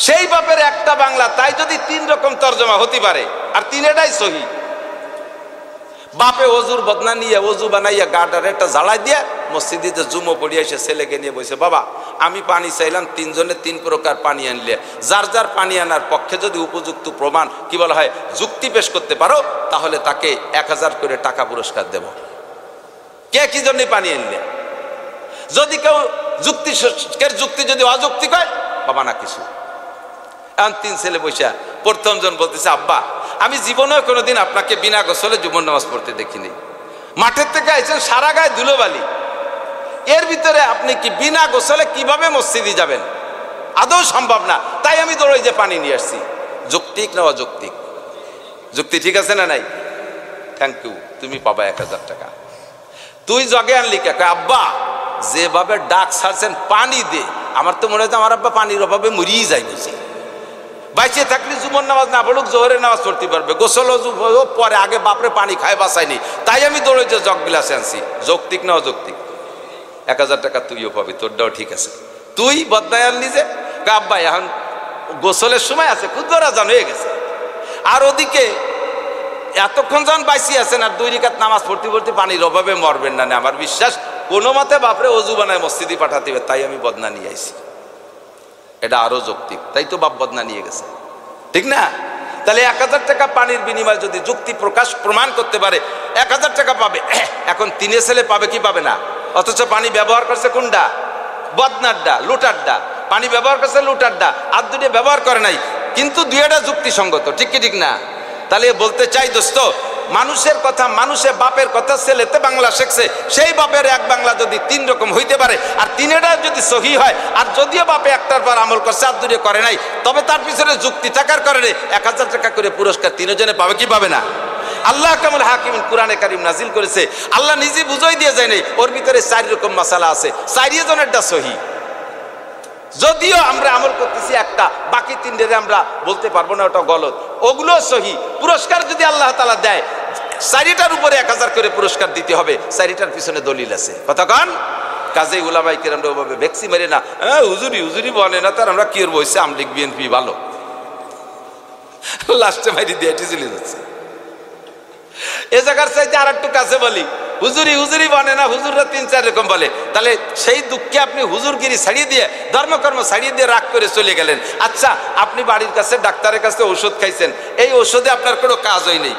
সেই বাপের একটা বাংলা, তাই যদি 3 রকম তর্জমা হতে পারে, আর 3টাই সহি। বাপে অজুর বদনা নিয়ে অজু বানাইয়া গাটার একটা জ্বালাই দিয়ে মসজিদে জুমো পড়িয়া এসে ছেলেকে নিয়ে বসে, বাবা আমি পানি চাইলাম, 3 জনে 3 প্রকার পানি আনলে, যার যার পানি আনার পক্ষে যদি উপযুক্ত প্রমাণ কি বলা হয় যুক্তি পেশ করতে পারো, তাহলে তাকে 1000 করে টাকা পুরস্কার দেব। কে কি জন্য পানি আনলে? যদি কেউ যুক্তি যদি অযৌক্তিক হয়, বাবা না কিছু। এখন 3 ছেলে বৈশা, প্রথম জন বলতেছে, আব্বা আমি জীবনেও কোনোদিন আপনাকে বিনা গোসলে জুমার নামাজ পড়তে দেখিনি। মাঠের থেকে আইছেন, সারা গায়ে ধুলোবালি, এর ভিতরে আপনি কি বিনা গোসলে কিভাবে মসজিদে যাবেন? আদৌ সম্ভব না। তাই আমি দৌড়ে যে পানি নিয়ে আসছি। যৌক্তিক না অযৌক্তিক? যুক্তি ঠিক আছে না নাই? থ্যাংক ইউ, তুমি পাবা 1000 টাকা। তুই জগে আনলি কে? আব্বা যেভাবে ডাক ছাড়ছেন পানি দে, আমার তো মনে হচ্ছে আমার আব্বা পানির অভাবে মরিয়ে যায় বুঝি। বাইচে থাকলে জুমার নামাজ না পড়ুক, জোহরের নামাজ পড়তে পারবে, গোসল পরে, আগে বাপরে পানি খায় বাঁচায়নি, তাই আমি দৌড়ে যে জগ গিলাসে আনছি। যৌক্তিক না অযৌক্তিক? 1000 টাকা তুইও পাবি, তোরটাও ঠিক আছে। তুই বদনায় আনলি যে, আব্বা এখন গোসলের সময় আছে, খুতবার আজান হয়ে গেছে, আর ওদিকে এতক্ষণ যখন বাইসি আছেন আর 2 রাকাত নামাজ পড়তে পড়তে পানির অভাবে মরবেন না। আমার বিশ্বাস কোনো মতে বাপরে অজু বানায় মসজিদে পাঠাতে হবে, তাই আমি বদনা নিয়ে আইছি। এটা আরো যৌক্তিক, তাই তো বাপ বদনা নিয়ে গেছে, ঠিক না? তাহলে 1000 টাকা পানির বিনিময়ে যদি যুক্তি প্রমাণ করতে পারে 1000 টাকা পাবে। এখন 3 ছেলে পাবে কি পাবে না? অথচ পানি ব্যবহার করছে কোনটা? বদনারডা, লুটারডা। পানি ব্যবহার করছে লুটারডা, আর 2টা ব্যবহার করে নাই। কিন্তু দুইটা যুক্তিসঙ্গত, ঠিক কি ঠিক না? তাহলে বলতে চাই দোস্ত, মানুষের কথা, মানুষের বাপের কথা ছেলেতে বাংলা শিখছে, সেই বাপের এক বাংলা যদি তিন রকম হইতে পারে আর তিনেটা যদি সহি হয়, আর যদিও বাপে একটার পর আমল করছে আর দুটো করে নাই, তবে তার পিছনে যুক্তি থাকার কারণে 1000 টাকা করে পুরস্কার তিনজনে পাবে, কি পাবে না? আল্লাহ কামুল হাকিমিন কোরআনে কারিম নাজিল করেছে, আল্লাহ নিজে বুঝাই দিয়ে যায় নাই, ওর ভিতরে 4 রকম মাসালা আছে, 4 জনেরটা সহি। যদিও আমরা আমল করতেছি একটা, বাকি 3 আমরা বলতে পারবো না ওটা গলত, ওগুলো সহি। পুরস্কার যদি আল্লাহ তাআলা দেয়, 4টার উপরে 1000 করে পুরস্কার দিতে হবে, 4টার পিছনে দলিল আছে, কথা কন? কাজে উলামায়ে কেরামরা ওভাবে ভেক্সি মেরে না, হুজুরি হুজুরি বলে না, তার আমরা কি করবো, আমলিগ বিএনপি ভালো, লাস্টে মাইরি দিয়ে চলে যাচ্ছে। এ জায়গার চাইতে আর একটু কাছে বলি, হুজুরি হুজুরি বনে না, হুজুররা 3-4 রকম বলে, তাহলে সেই দুঃখে আপনি হুজুরগিরি ছাড়িয়ে দিয়ে, ধর্মকর্ম ছাড়িয়ে দিয়ে রাগ করে চলে গেলেন। আচ্ছা, আপনি বাড়ির কাছে ডাক্তারের কাছে ওষুধ খাইছেন, এই ওষুধে আপনার কোনো কাজ হয় নাই,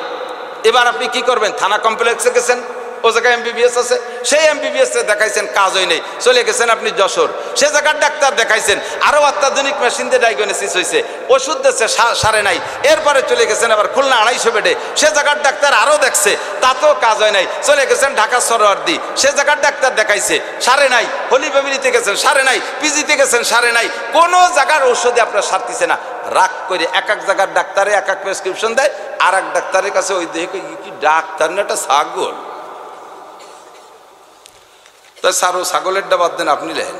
এবার আপনি কি করবেন? থানা কমপ্লেক্সে গেছেন, ও জায়গায় এমবিবিএস আছে, সেই এমবিবিএস দেখাইছেন, কাজ হয় নাই, চলে গেছেন আপনি যশোর, সে জায়গার ডাক্তার দেখাইছেন, আরো অত্যাধুনিক মেশিন দিয়ে ডায়াগনোসিস হয়েছে, ওষুধ দিচ্ছে, সারে নাই, এরপরে চলে গেছেন আবার খুলনা 250 বেডে, সে জায়গার ডাক্তার আরো দেখছে, তাতেও কাজ হয় নাই, চলে গেছেন ঢাকা সরোয়ার্দী, সে জায়গার ডাক্তার দেখাইছে, সারে নাই, হলি ফ্যামিলিতে গেছেন, সারে নাই, পিজিতে গেছেন, সারে নাই, কোনো জায়গার ঔষধে আপনার সারতেছে না। রাগ করে এক জায়গার ডাক্তারে এক প্রেসক্রিপশন দেয়, আর এক ডাক্তারের কাছে ওই দেখে কি ডাক্তার না, একটা ছাগল, তা সারো ছাগলের বাদ দেন, আপনি লেখেন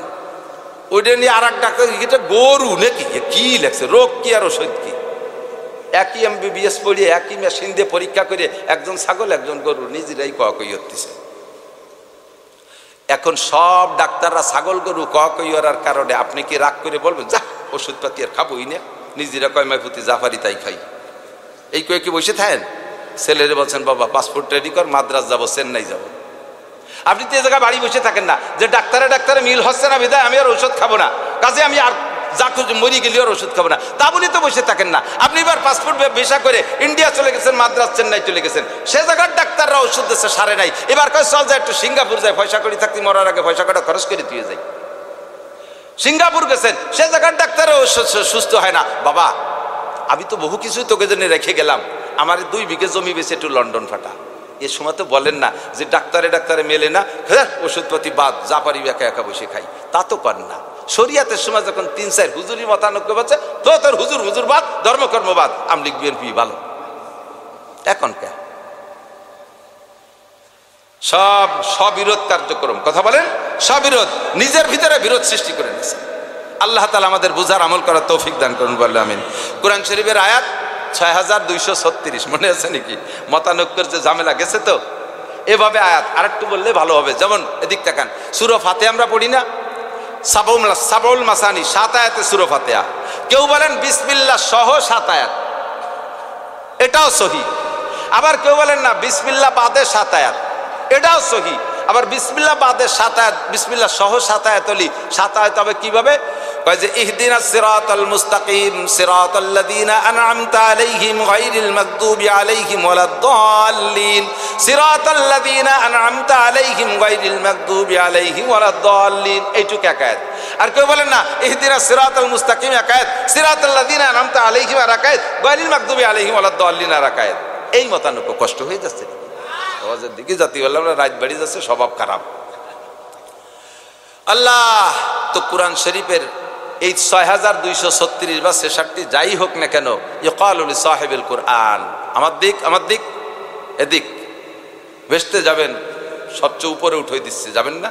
ওইটা নিয়ে আর এক ডাক্তার, এটা গরু নাকি, কি লেখছে, রোগ কি আর ওষুধ কি, একই এমবিবিএস পড়িয়ে একই মেশিন দিয়ে পরীক্ষা করে একজন ছাগল একজন গরু, নিজেরাই কই হচ্ছে। এখন সব ডাক্তাররা ছাগল গরু কইয়ার কারণে আপনি কি রাগ করে বলবেন যা ওষুধপাতি আর খাবোই না, নিজেরা কয় মাইফুতি জাফারি তাই খাই, এই কয়ে কি বসে থাকেন? ছেলেরে বলছেন বাবা পাসপোর্ট রেডি কর, মাদ্রাস যাবো, চেন্নাই যাবো। আপনি তো এ জায়গায় বাড়ি বসে থাকেন না যে ডাক্তারে মিল হচ্ছে না বিধায় আমি আর ওষুধ খাবো না, কাজে আমি আর যা খুঁজে মরি গেলে আর ওষুধ খাবো না, তা বলি তো বসে থাকেন না। আপনি এবার পাসপোর্ট ভিসা করে ইন্ডিয়া চলে গেছেন, মাদ্রাস চেন্নাই চলে গেছেন, সে জায়গার ডাক্তাররা ওষুধ দিচ্ছে, সারে নাই, এবার কয় চল যায় একটু সিঙ্গাপুর যায়, পয়সা করি থাকতে মরার আগে পয়সা কটা খরচ করে দিয়ে যাই। সিঙ্গাপুর গেছেন, সে জায়গার ডাক্তারও সুস্থ হয় না। বাবা আমি তো বহু কিছুই তোকে জন্য রেখে গেলাম, আমার 2 বিঘে জমি বেশি একটু লন্ডন ফাটা, এ সময় তো বলেন না যে ডাক্তারে মেলে না, হ্যাঁ ওষুধপাতি বাদ, যা পারি একা একা বসে খাই, তা তো করেন না। শরিয়াতের সময় যখন 3-4 হুজুরি মতানৈক্য হচ্ছে, তো তোর হুজুর বাদ, ধর্মকর্ম বাদ, আমলিগ বিএনপি ভালো। এখন কে সব স্ববিরোধ কার্যক্রম, কথা বলেন স্ববিরোধ, নিজের ভিতরে বিরোধ সৃষ্টি করে নিয়েছে। আল্লাহ তাআলা আমাদের বুঝার আমল করার তৌফিক দান করুন, বললেন আমিন। কোরআন শরীফের আয়াত 6236, মনে আছে নাকি? মতানৈক্যের যে ঝামেলা গেছে তো, এভাবে আয়াত আরেকটু বললে ভালো হবে। যেমন এদিক তাকান, সূরা ফাতিহা আমরা পড়ি না, সাবউল মাসানি 7 আয়াতে সূরা ফাতিহা, কেউ বলেন বিসমিল্লাহ সহ 7 আয়াত, এটাও সহি। আবার কেউ বলেন না বিসমিল্লাহ বাদে 7 আয়াত, এটাও সহি। আবার বিসমিল্লাহ বাদে 7 আয়াত, বিসমিল্লাহ সহ 7 আয়াত হলি 7 আয়াত হবে কিভাবে? কয় যে ইহদিনাস সিরাতাল মুস্তাকিম সিরাতাল্লাযীনা আন'আমতা আলাইহিম গায়রিল মাগদুবি আলাইহিম ওয়ালাদ-দাল্লিন, সিরাতাল্লাযীনা আন'আমতা আলাইহিম গায়রিল মাগদুবি আলাইহিম ওয়ালাদ-দাল্লিন, এইটুকু এক আয়াত। আর কেউ বলেন না ইহদিনাস সিরাতাল মুস্তাকিম এক আয়াত, সিরাতাল্লাযীনা আন'আমতা আলাইহিম আর এক আয়াত, গায়রিল মাগদুবি আলাইহিম ওয়ালাদ-দাল্লিন আর এক আয়াত। এই মতানৈক্য কষ্ট হয়ে যাচ্ছে, আওয়াজের দিকে জাতি বললাম আমরা রাত বাড়ি যাচ্ছে, স্বভাব খারাপ। আল্লাহ তো কোরআন শরীফের এই 6236 বা 66 যাই হোক না কেন, ইকালু লিসাহিবিল কোরআন, আমার দিক এদিক ভেস্তে যাবেন, সবচেয়ে উপরে উঠে দিচ্ছে, যাবেন না?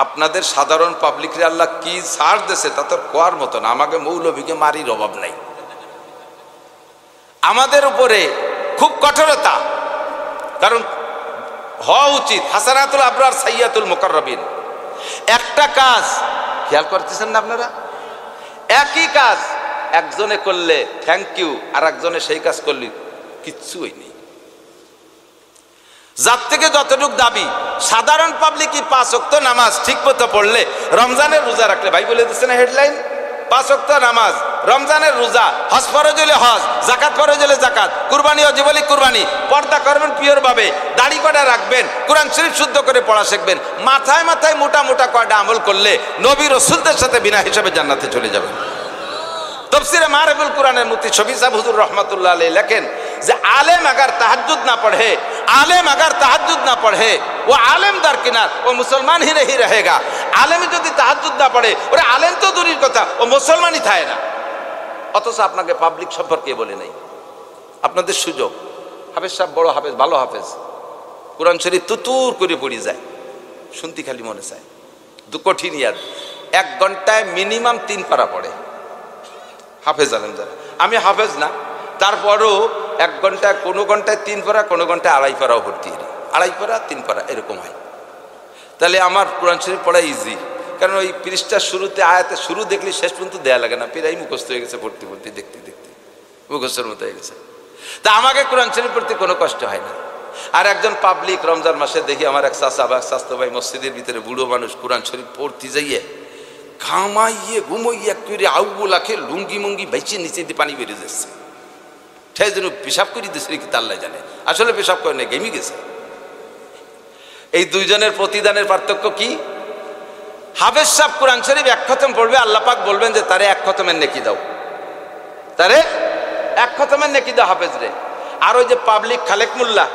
আপনাদের সাধারণ পাবলিকরে আল্লাহ কি ছাড় দিয়েছে তা তো কোয়ার মতো না। আমাকে মৌলভীকে মারির অভাব নাই, আমাদের উপরে খুব কঠোরতা, কারণ হওয়া উচিত হাসানাতুল আবরার সাইয়াতুল মুকাররাবিন। একটা কাজ খেয়াল করতেছেন না আপনারা, একই কাজ একজনে করলে থ্যাংক ইউ, আর একজনে সেই কাজ করলে কিচ্ছু হয়নি। যার থেকে যতটুক দাবি, সাধারণ পাবলিকই 5 ওয়াক্ত নামাজ ঠিক মতো পড়লে, রমজানের রোজা রাখলে, ভাই বলে দিচ্ছে না হেডলাইন, 5 ওয়াক্ত নামাজ, রমজানের রোজা, হজ ফরজ হলে হজ, জাকাত ফরজ হলে জাকাত, কুরবানি ওয়াজিব হলে কুরবানি, পর্দা করবেন পিওর ভাবে, দাড়ি কটা রাখবেন, কোরআন শরীফ শুদ্ধ করে পড়া শিখবেন, মাথায় মোটা মোটা কয়টা আমল করলে নবী রাসূলদের সাথে বিনা হিসাবে জান্নাতে চলে যাবেন। तफसीरे मारिफुल कुरान मुफ्ती शफी साहब हुजूर रहमतुल्लाह अलैह लेखें जे आलेम अगर तहज्जुद ना पढ़े, आलेम अगर तहज्जुद ना पढ़े वो आलेम दरकिनार, वो मुसलमान ही नहीं रहेगा। आलेम যদি তাহাজ্জুদ না পড়ে ওরে আলেম তো দূরের কথা, ও মুসলমানই থাকে না। অথচ আপনাকে পাবলিক সম্পর্কে বলে নাই। আপনাদের সুযোগ, হাফেজ সাহেব বড় হাফেজ, ভালো হাফেজ, কোরআন শরীফ তুতুর করে পড়ে যায়, শুনতে খালি মনে চায়। দু কঠিন ইয়াদ, 1 ঘন্টায় মিনিমাম 3 পারা পড়ে হাফেজ আলেম যারা। আমি হাফেজ না, তারপরও 1 ঘন্টায়, কোনো ঘন্টায় 3 পারা, কোনো ঘন্টায় 2.5 পারাও ভর্তি, 2.5 পারা 3 পারা এরকম হয়। তাহলে আমার কোরআন শরীফ পড়া ইজি, কারণ ওই পৃষ্ঠার শুরুতে আয়াতে শুরু দেখলে শেষ পর্যন্ত দেয়া লাগে না, প্রায় মুখস্থ হয়ে গেছে, ভর্তি ভর্তি দেখতে দেখতে মুখস্থের মতো হয়ে গেছে। তা আমাকে কোরআন শরীফ পড়তে কোনো কষ্ট হয় না। আর একজন পাবলিক রমজান মাসে দেখি আমার এক চাচা বা স্বাস্থ্য ভাই মসজিদের ভিতরে বুড়ো মানুষ কোরআন শরীফ পড়তে যাইয়ে ঘামাইয়ে ঘুমাইয়ে করে আউগুলাকে লুঙ্গি মুঙ্গি বাইচে নিচে দিয়ে পানি বেরিয়ে যাচ্ছে, ঠেস যেন পেশাব করে দিচ্ছে কি তাল্লাই জানে, আসলে পেশাব করে না, গেমি গেছে। এই দুইজনের প্রতিদানের পার্থক্য কি? হাফেজ সাহেব কোরআন শরীফ 1 খতম পড়বে, আল্লাহ পাক বলবেন যে তারে 1 খতমের নেকি দাও, তারে 1 খতমের নেকি দাও হাফেজ রে। আর ওই যে পাবলিক খালেক মোল্লা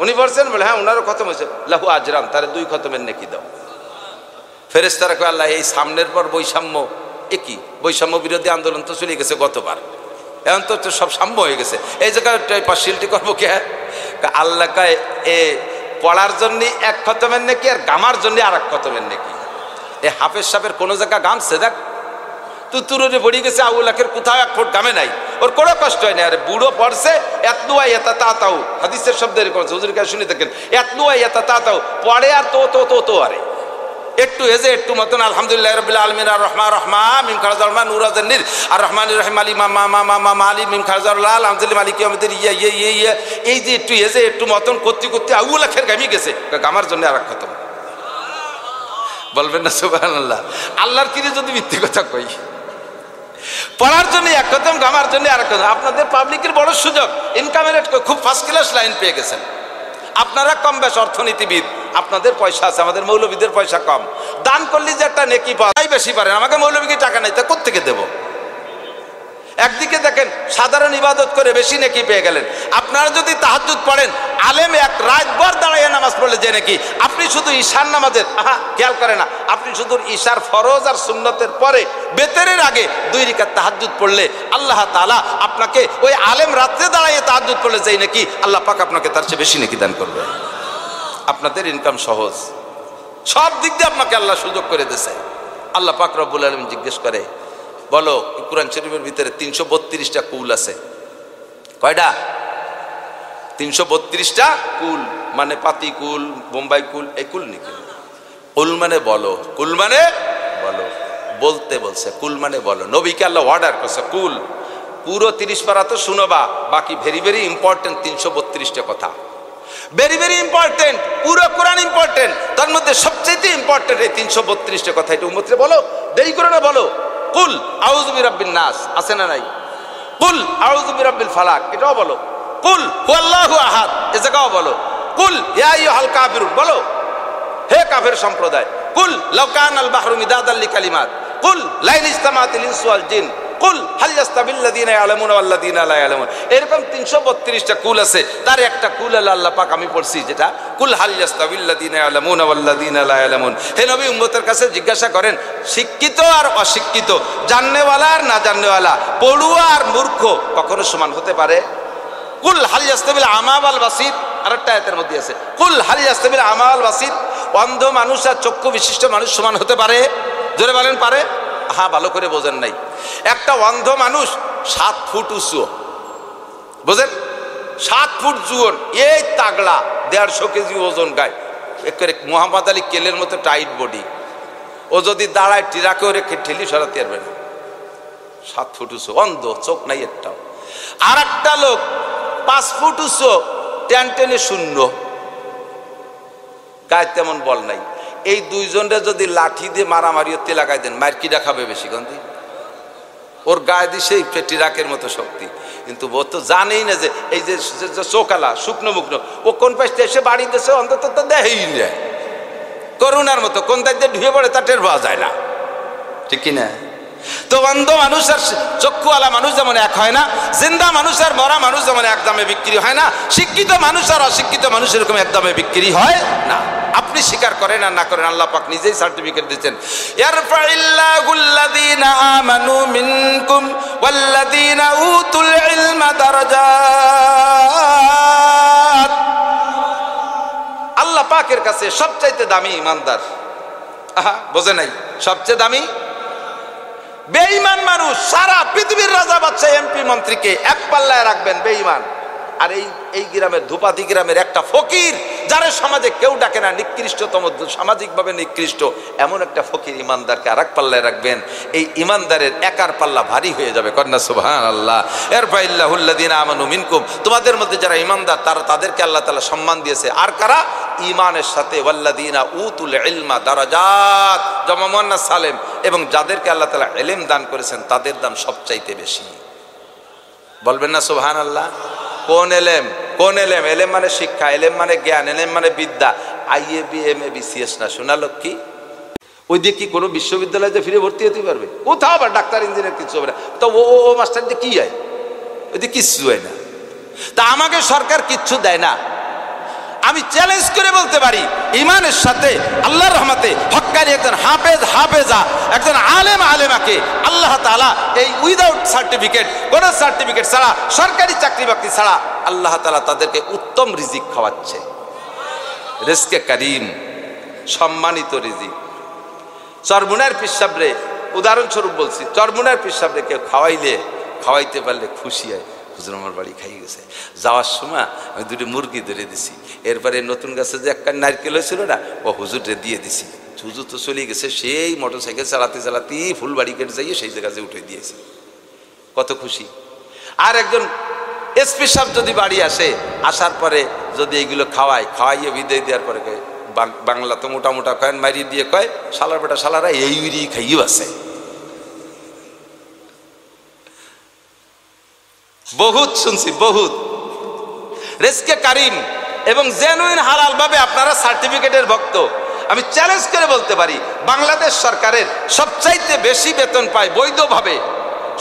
উনি বলছেন, বলে হ্যাঁ ওনারও খতম হয়েছে, লাহু আজরাম, তারে 2 খতমের নেকি দাও। ফেরেশতারা কয় আল্লাহ এই সামনের পর বৈষম্য, একই বৈষম্য বিরোধী আন্দোলন তো চলে গেছে গতবার, এখন তো সব সাম্য হয়ে গেছে, এই জায়গায় পার্সিয়ালিটি করবো কে? আল্লাহ কয় এ পড়ার জন্য 1 খতমের নেকি আর গামার জন্য আর 1 খতমের নেকি। এ হাফেজ সাহেবের কোনো জায়গা গামছে দেখ, তুতুরে পড়ে গেছে, আউলাখের কোথাও 1 ফুট গামে নাই, ওর কোনো কষ্ট হয় না। আরে বুড়ো পড়ছে, এতনুয়া এতা তাতাও, হাদিসের শব্দ এরকম আছে, হুজুর কাছে শুনে থাকেন, এতনুয়া এতা তাতাও পড়ে আর তো আরে একটু এজে একটু মতন আলহামদুলিল্লাহ রাব্বিল আলামিন আর রহমান রহমান মিম খারজাল মান নূর আজান্নির আর রহমানির রহিম আলী মালি মিম খারজাল লাল আলহামদুলিল্লাহ মালিক ইয়াউমিদ্দিন ইয়া এই যে একটু এজে একটু মতন করতে করতে আউলাখের গামি গেছে, গামার জন্য আর 1 খতম। বলবেন না সুবহানাল্লাহ? আল্লাহর কিরে যদি মিথ্যে কথা কই, পড়ার জন্য 1 খতম, গামার জন্য আর 1 খতম। আপনাদের পাবলিকের বড় সুযোগ, ইনকামের খুব ফার্স্ট ক্লাস লাইন পেয়ে গেছেন। আপনারা কম বেশ অর্থনীতিবিদ, আপনাদের পয়সা আছে, আমাদের মৌলবীদের পয়সা কম, দান করলে যে একটা নেকি পাওয়া বেশি পারেন, আমাকে মৌলবীকে টাকা নেই, তা কোত্থেকে দেব? একদিকে দেখেন সাধারণ ইবাদত করে বেশি নেকি পেয়ে গেলেন। আপনারা যদি তাহাজ্জুদ পড়েন, আলেম 1 রাতভর দাঁড়াইয়া নামাজ পড়লে যে নাকি, আপনি শুধু ঈশার নামাজের খেয়াল করে না, আপনি শুধু ঈশার ফরজ আর সুন্নতের পরে বেতেরের আগে 2 রাকাত তাহাজ্জুদ পড়লে আল্লাহ তাআলা আপনাকে ওই আলেম রাত্রে দাঁড়াইয়া তাহাজ্জুদ পড়লে যেই নাকি, আল্লাহ পাক আপনাকে তার চেয়ে বেশি নেকি দান করবে। আপনাদের ইনকাম সহজ, সব দিক দিয়ে আপনাকে আল্লাহ সুযোগ করে দিয়েছে। আল্লাহ পাক রব্বুল আলামিন জিজ্ঞেস করে, বলো কোরআন শরীফের ভিতরে 332টা কুল আছে, কয়টা? 332টা কুল, মানে পাতি কুল, বোম্বাই কুল, এই কুল নাকি? কুল মানে বলো, কুল মানে বলো, বলতে বলছে, কুল মানে বলো। নবীকে আল্লাহ অর্ডার করছে কুল, পুরো 30 পারা তো শুনবা, বাকি ভেরি ভেরি ইম্পর্টেন্ট 332টা কথা, ভেরি ভেরি ইম্পর্টেন্ট, পুরো কোরআন ইম্পর্টেন্ট, তার মধ্যে সবচেয়ে ইম্পর্টেন্ট এই 332টা কথা। এটা উম্মতরে বলো, দেরি করে না বলো। কুল আউযু বিরাব্বিন নাস আছে না নাই? কুল আউযু বিরাব্বিল ফালাক এটাও বলো। কুল হুয়াল্লাহু আহাদ এ জায়গাও বলো। কুল ইয়া আইয়ুহাল কাফিরুন বলো, হে কাফের সম্প্রদায়। কুল লাউ কানাল বাহরু মিদাদাল লিকালিমাত কুল লাইন ইজতামাতিল ইনসু ওয়াল জিন কুল হাল ইয়াস্তাবিল্লাযিনা ইয়ালামুনা ওয়াল্লাযিনা লা ইয়ালামুন। এরকম 332টা কুল আছে, তার একটা কুল আল্লাহ পাক আমি পড়ছি, যেটা কুল হাল ইয়াস্তাবিল্লাযিনা ইয়ালামুনা ওয়াল্লাযিনা লা ইয়ালামুন। হে নবী, উম্মতের কাছে জিজ্ঞাসা করেন, শিক্ষিত আর অশিক্ষিত, জাননেওয়ালা আর না জাননেওয়ালা, পড়ুয়া আর মূর্খ কখনো সমান হতে পারে? কুল হাল ইয়াস্তাবিল আমা ওয়াল বাসির, আরেকটা আয়াতের মধ্যে আছে, কুল হাল ইয়াস্তাবিল আমা ওয়াল বাসির, অন্ধ মানুষ আর চক্ষু বিশিষ্ট মানুষ সমান হতে পারে? জোরে বলেন পারে? হ্যাঁ, ভালো করে বোঝেন নাই। একটা অন্ধ মানুষ 7 ফুট উঁচু, বোঝেন, 7 ফুট জুয়ন, এই তাগড়া, 150 কেজি ওজন, গায়ে একেবারে মোহাম্মদ আলী কেলের মতো টাইট বডি, ও যদি দাঁড়ায় টিরাকে ওরে ঠেলি সরাতে পারবে না, 7 ফুট উঁচু, অন্ধ, চোখ নাই একটাও। আর একটা লোক 5 ফুট উঁচু, টেন টেনে শূন্য, গায়ে তেমন বল নাই। এই দুইজনরে যদি লাঠি দিয়ে মারামারি হতে লাগাই দেন, মার কি দেখাবে বেশি গন্ধি? ওর গায়ে দিয়ে সেই টিরাকের মতো শক্তি, কিন্তু ও তো জানেই না যে এই যে চোখালা শুকনো মুখনো, ও কোন পাশে এসে বাড়ি দেশে অন্তত তো দেহেই যায়, করুণার মতো কোন দায়িত্বে ঢুয়ে পড়ে তা টের পাওয়া যায় না, ঠিক কিনা? তো অন্ধ মানুষ আর চক্ষুওয়ালা মানুষ যেমন এক হয় না, জিন্দা মানুষ আর মরা মানুষ যেমন এক দামে বিক্রি হয় না, শিক্ষিত মানুষ আর অশিক্ষিত মানুষ এরকম এক দামে বিক্রি হয় না। আপনি স্বীকার করেন আর না করেন, আল্লাহ পাক নিজেই সার্টিফিকেট দিচ্ছেন, ইয়ারফাইল্লাহুল্লাযীনা আমানু মিনকুম ওয়াল্লাযীনা উতুল ইলমা দারাজাত। আল্লাহ পাকের কাছে সবচাইতে দামি ইমানদার। আহা, বোঝে নাই? সবচেয়ে দামি বেঈমান মানুষ। সারা পৃথিবীর রাজা বাদশা এমপি মন্ত্রীকে এক পাল্লায় রাখবেন বেঈমান, আর এই গ্রামের ধুপাদি গ্রামের একটা ফকির যারা সমাজে কেউ ডাকে না, নিকৃষ্টতম, সামাজিকভাবে নিকৃষ্ট এমন একটা ফকির ইমানদারকে আর এক পাল্লায় রাখবেন। এই ইমানদারের একার পাল্লা ভারী হয়ে যাবে। কন্যা সুবহানাল্লাহ। ইয়ারফাইল্লাহুল্লাযীনা আমানু মিনকুম, তোমাদের মধ্যে যারা ইমানদার তাদেরকে আল্লাহ তাআলা সম্মান দিয়েছে। আর কারা? ঈমানের সাথে ওয়াল্লাযীনা উতুল ইলমা দারাজাত, জমা মুয়ান্নাস সালেম, এবং যাদেরকে আল্লাহ তাআলা ইলম দান করেছেন তাদের দাম সবচাইতে বেশি। বলবেন না সুবহানাল্লাহ? কোন এলেম? কোন এলেম? এলেম মানে শিক্ষা, এলেম মানে জ্ঞান, এলেম মানে বিদ্যা। IAB MA BCS না, শোনালো কি? ওই দিয়ে কি কোনো বিশ্ববিদ্যালয়ে ফিরে ভর্তি হতে পারবে? কোথাও আবার ডাক্তার ইঞ্জিনিয়ার কিছু হবে না। তো ও মাস্টার দিয়ে কি হয়? ওই দিয়ে কিচ্ছু হয় না। তা আমাকে সরকার কিচ্ছু দেয় না। আমি চ্যালেঞ্জ করে বলতে পারি, ইমানের সাথে আল্লাহর রহমতে হক্কানি একজন হাফেজ হাফেজা, একজন আলেম আলেমাকে আল্লাহ তাআলা এই উইদাউট সার্টিফিকেট, কোনো সার্টিফিকেট ছাড়া, সরকারি চাকরি বাকরি ছাড়া আল্লাহ তাআলা তাদেরকে উত্তম রিজিক খাওয়াচ্ছে। রিজকে কারীম, সম্মানিত রিজিক। চরমুনার পিসাবরে উদাহরণস্বরূপ বলছি, চরমুনার পিসাবরে কেউ খাওয়াইতে পারলে খুশি হয়। হুজুর আমার বাড়ি খাই গেছে, যাওয়ার সময় আমি দুটো মুরগি ধরে দিছি, এরপরে নতুন গাছে যে একটা নারকেল হয়েছিল না, ও হুজুরকে দিয়ে দিছি। হুজুর তো চলে গেছে, সেই মোটর সাইকেল চালাতে চালাতেই ফুলবাড়ি কেটে যাইয়ে সেই জায়গায় উঠে দিয়েছে। কত খুশি। আর একজন এসপি সাহেব যদি বাড়ি আসে, আসার পরে যদি এইগুলো খাওয়াইয়ে বিদায় দেওয়ার পরে কয়, বাংলা তো মোটা মোটা কয়েন মারিয়ে দিয়ে কয়, শালার বেটা শালারা এই খাইয়ে আছে। বহুত শুনছি, বহুত। রিজকে কারীম এবং জেনুইন হালাল ভাবে আপনারা সার্টিফিকেটের ভক্ত। আমি চ্যালেঞ্জ করে বলতে পারি, বাংলাদেশ সরকারের সবচাইতে বেশি বেতন পায় বৈধভাবে,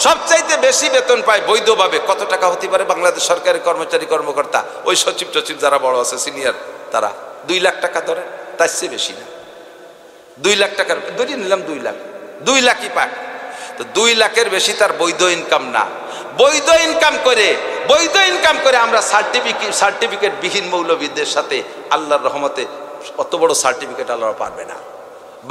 সবচাইতে বেশি বেতন পায় বৈধভাবে। কত টাকা হতে পারে বাংলাদেশ সরকারের কর্মচারী কর্মকর্তা? ওই সচিব টচিব যারা বড় আছে সিনিয়র, তারা 2 লাখ টাকা ধরে, তার চেয়ে বেশি না। 2 লাখ টাকার ধরে নিলাম, 2 লাখই পায়। তো 2 লাখের বেশি তার বৈধ ইনকাম না। বৈধ ইনকাম করে আমরা সার্টিফিকেট বিহীন মৌলবীদের সাথে আল্লাহর রহমতে অত বড় সার্টিফিকেট আল্লাহ পারবে না।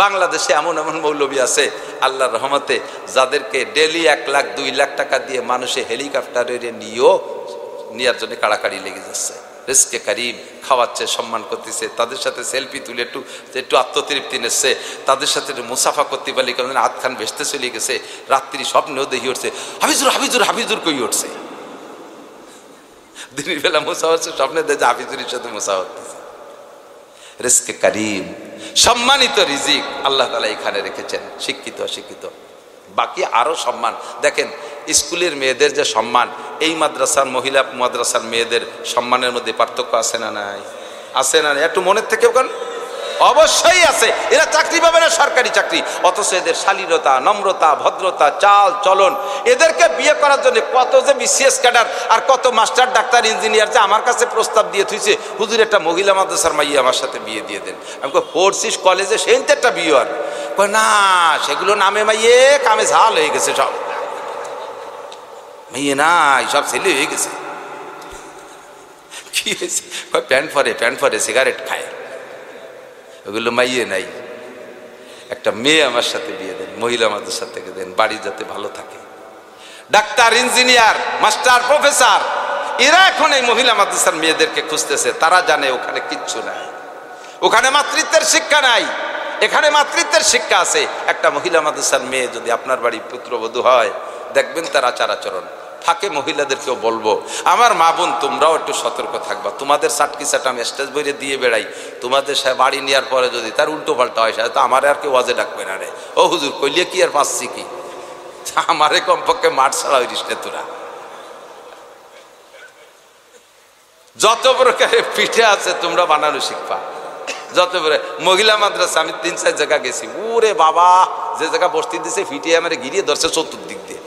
বাংলাদেশে এমন মৌলবী আছে আল্লাহর রহমতে, যাদেরকে ডেলি 1 লাখ 2 লাখ টাকা দিয়ে মানুষে হেলিকপ্টারে নেওয়ার জন্য কাড়াকাড়ি লেগে যাচ্ছে। রিজকে কারীম খাওয়াচ্ছে, সম্মান করতেছে, তাদের সাথে সেলফি তুলে একটু আত্মতৃপ্তি নিচ্ছে, তাদের সাথে একটু মুসাফা করতে পারলে কেমন হাত খান ভেসতে চলে গেছে। রাত্রি স্বপ্নেও দেখি উঠছে, হাফিজুর কই উঠছে। দিনের বেলা মুসা হচ্ছে, স্বপ্নে দেখে হাফিজুরের সাথে মুসা হচ্ছে। রিজকে কারীম, সম্মানিত রিজিক আল্লাহ তাআলা এখানে রেখেছেন, শিক্ষিত অশিক্ষিত। বাকি আরো সম্মান দেখেন, স্কুলের মেয়েদের যে সম্মান, এই মাদ্রাসার মহিলা মাদ্রাসার মেয়েদের সম্মানের মধ্যে পার্থক্য আছে না নাই? আছে না? একটু মনের থেকে বলেন। অবশ্যই আছে। এরা চাকরি পাবে না, সরকারি চাকরি, অথচ এদের শালীনতা, নম্রতা, ভদ্রতা, চাল চলন, এদেরকে বিয়ে করার জন্য কত যে BCS ক্যাডার আর কত মাস্টার ডাক্তার ইঞ্জিনিয়ার যে আমার কাছে প্রস্তাব দিয়ে থুইছে, হুজুর একটা মহিলা মাদ্রাসার মাইয়া আমার সাথে বিয়ে দিয়ে দেন। আমি পড়ছিস কলেজে, সেই একটা বিয়ে আর কয় না, সেগুলো নামে মাইয়ে কামে ঝাল হয়ে গেছে, সব মাইয়ে নাই, সব ছেলে হয়ে গেছে। কি হয়েছে? প্যান্ট পরে সিগারেট খায়, ওগুলো মাইয়ে নাই। একটা মেয়ে আমার সাথে বিয়ে দেন, মহিলা মাদ্রাসা থেকে দেন, বাড়ি যাতে ভালো থাকে। ডাক্তার, ইঞ্জিনিয়ার, মাস্টার, প্রফেসর, এরা এখন এই মহিলা মাদ্রাসার মেয়েদেরকে খুঁজতেছে। তারা জানে ওখানে কিচ্ছু নাই, ওখানে মাতৃত্বের শিক্ষা নাই, এখানে মাতৃত্বের শিক্ষা আছে। একটা মহিলা মাদ্রাসার মেয়ে যদি আপনার বাড়ি পুত্রবধূ হয়, দেখবেন তার আচার আচরণ। ফাঁকে মহিলাদেরকেও বলবো, আমার মা বোন তোমরাও একটু সতর্ক থাকবা। তোমাদের সাটকি সাট আমি স্টেজ বইরে দিয়ে বেড়াই, তোমাদের বাড়ি নেওয়ার পরে যদি তার উল্টো পাল্টা হয়, তো আমার আর কেউ ওয়াজে ডাকবে না রে। ও হুজুর কইলে কি আর পাচ্ছি কি? আমারে কমপক্ষে মাঠ ছাড়া হইস না তোরা। যত প্রকারের পিঠে আছে তোমরা বানানো শিখবা। যত মহিলা মাদ্রাসা আমি 3-4 জায়গা গেছি, ওরে বাবা, যে জায়গা বসতি দিছে ফিটিয়ে আমার গিরিয়ে ধরছে চতুর্দিক দিয়ে,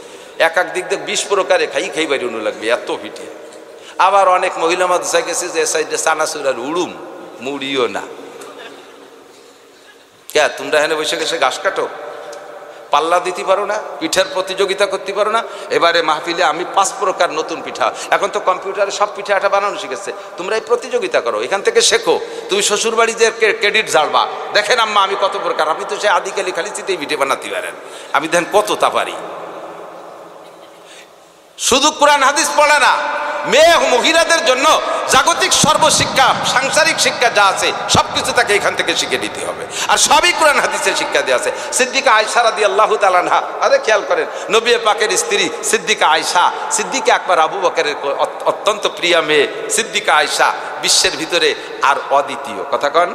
এক এক দিক দিয়ে 20 প্রকারে খাই বাইরে উনু লাগবে এত ফিটিয়ে। আবার অনেক মহিলা মাদ্রাসায় গেছে যে সাইডে চানাচুর আর উড়ুম মুড়িও না। কে তোমরা এখানে বসে গেছে ঘাস কাটো, পাল্লা দিতে পারো না, পিঠার প্রতিযোগিতা করতে পারো না? এবারে মাহফিলে আমি 5 প্রকার নতুন পিঠা, এখন তো কম্পিউটারে সব পিঠা আটা বানানো শিখেছে, তোমরা এই প্রতিযোগিতা করো, এখান থেকে শেখো। তুমি শ্বশুর বাড়ি যে ক্রেডিট ঝাড়বা, দেখেন আম্মা আমি কত প্রকার, আপনি তো সে আদিকালি খালি চিতেই পিঠে বানাতে পারেন, আমি দেখেন কত তা পারি। শুধু কোরআন হাদিস পড়া না, মেয়ে মহিলাদের জন্য জাগতিক সর্বশিক্ষা, সাংসারিক শিক্ষা যা আছে সবকিছু তাকে এখান থেকে শিখে নিতে হবে, আর সবই কোরআন হাদিসের শিক্ষা দেওয়া আছে। সিদ্দিকা আয়েশা রাদিয়াল্লাহু তাআলা আনহা, আরে খেয়াল করেন, নবী পাকের স্ত্রী সিদ্দিকা আয়েশা, সিদ্দিকা আকবর আবু বকরের অত্যন্ত প্রিয়া মেয়ে সিদ্দিকা আয়েশা, বিশ্বের ভিতরে আর অদ্বিতীয়। কথা কন,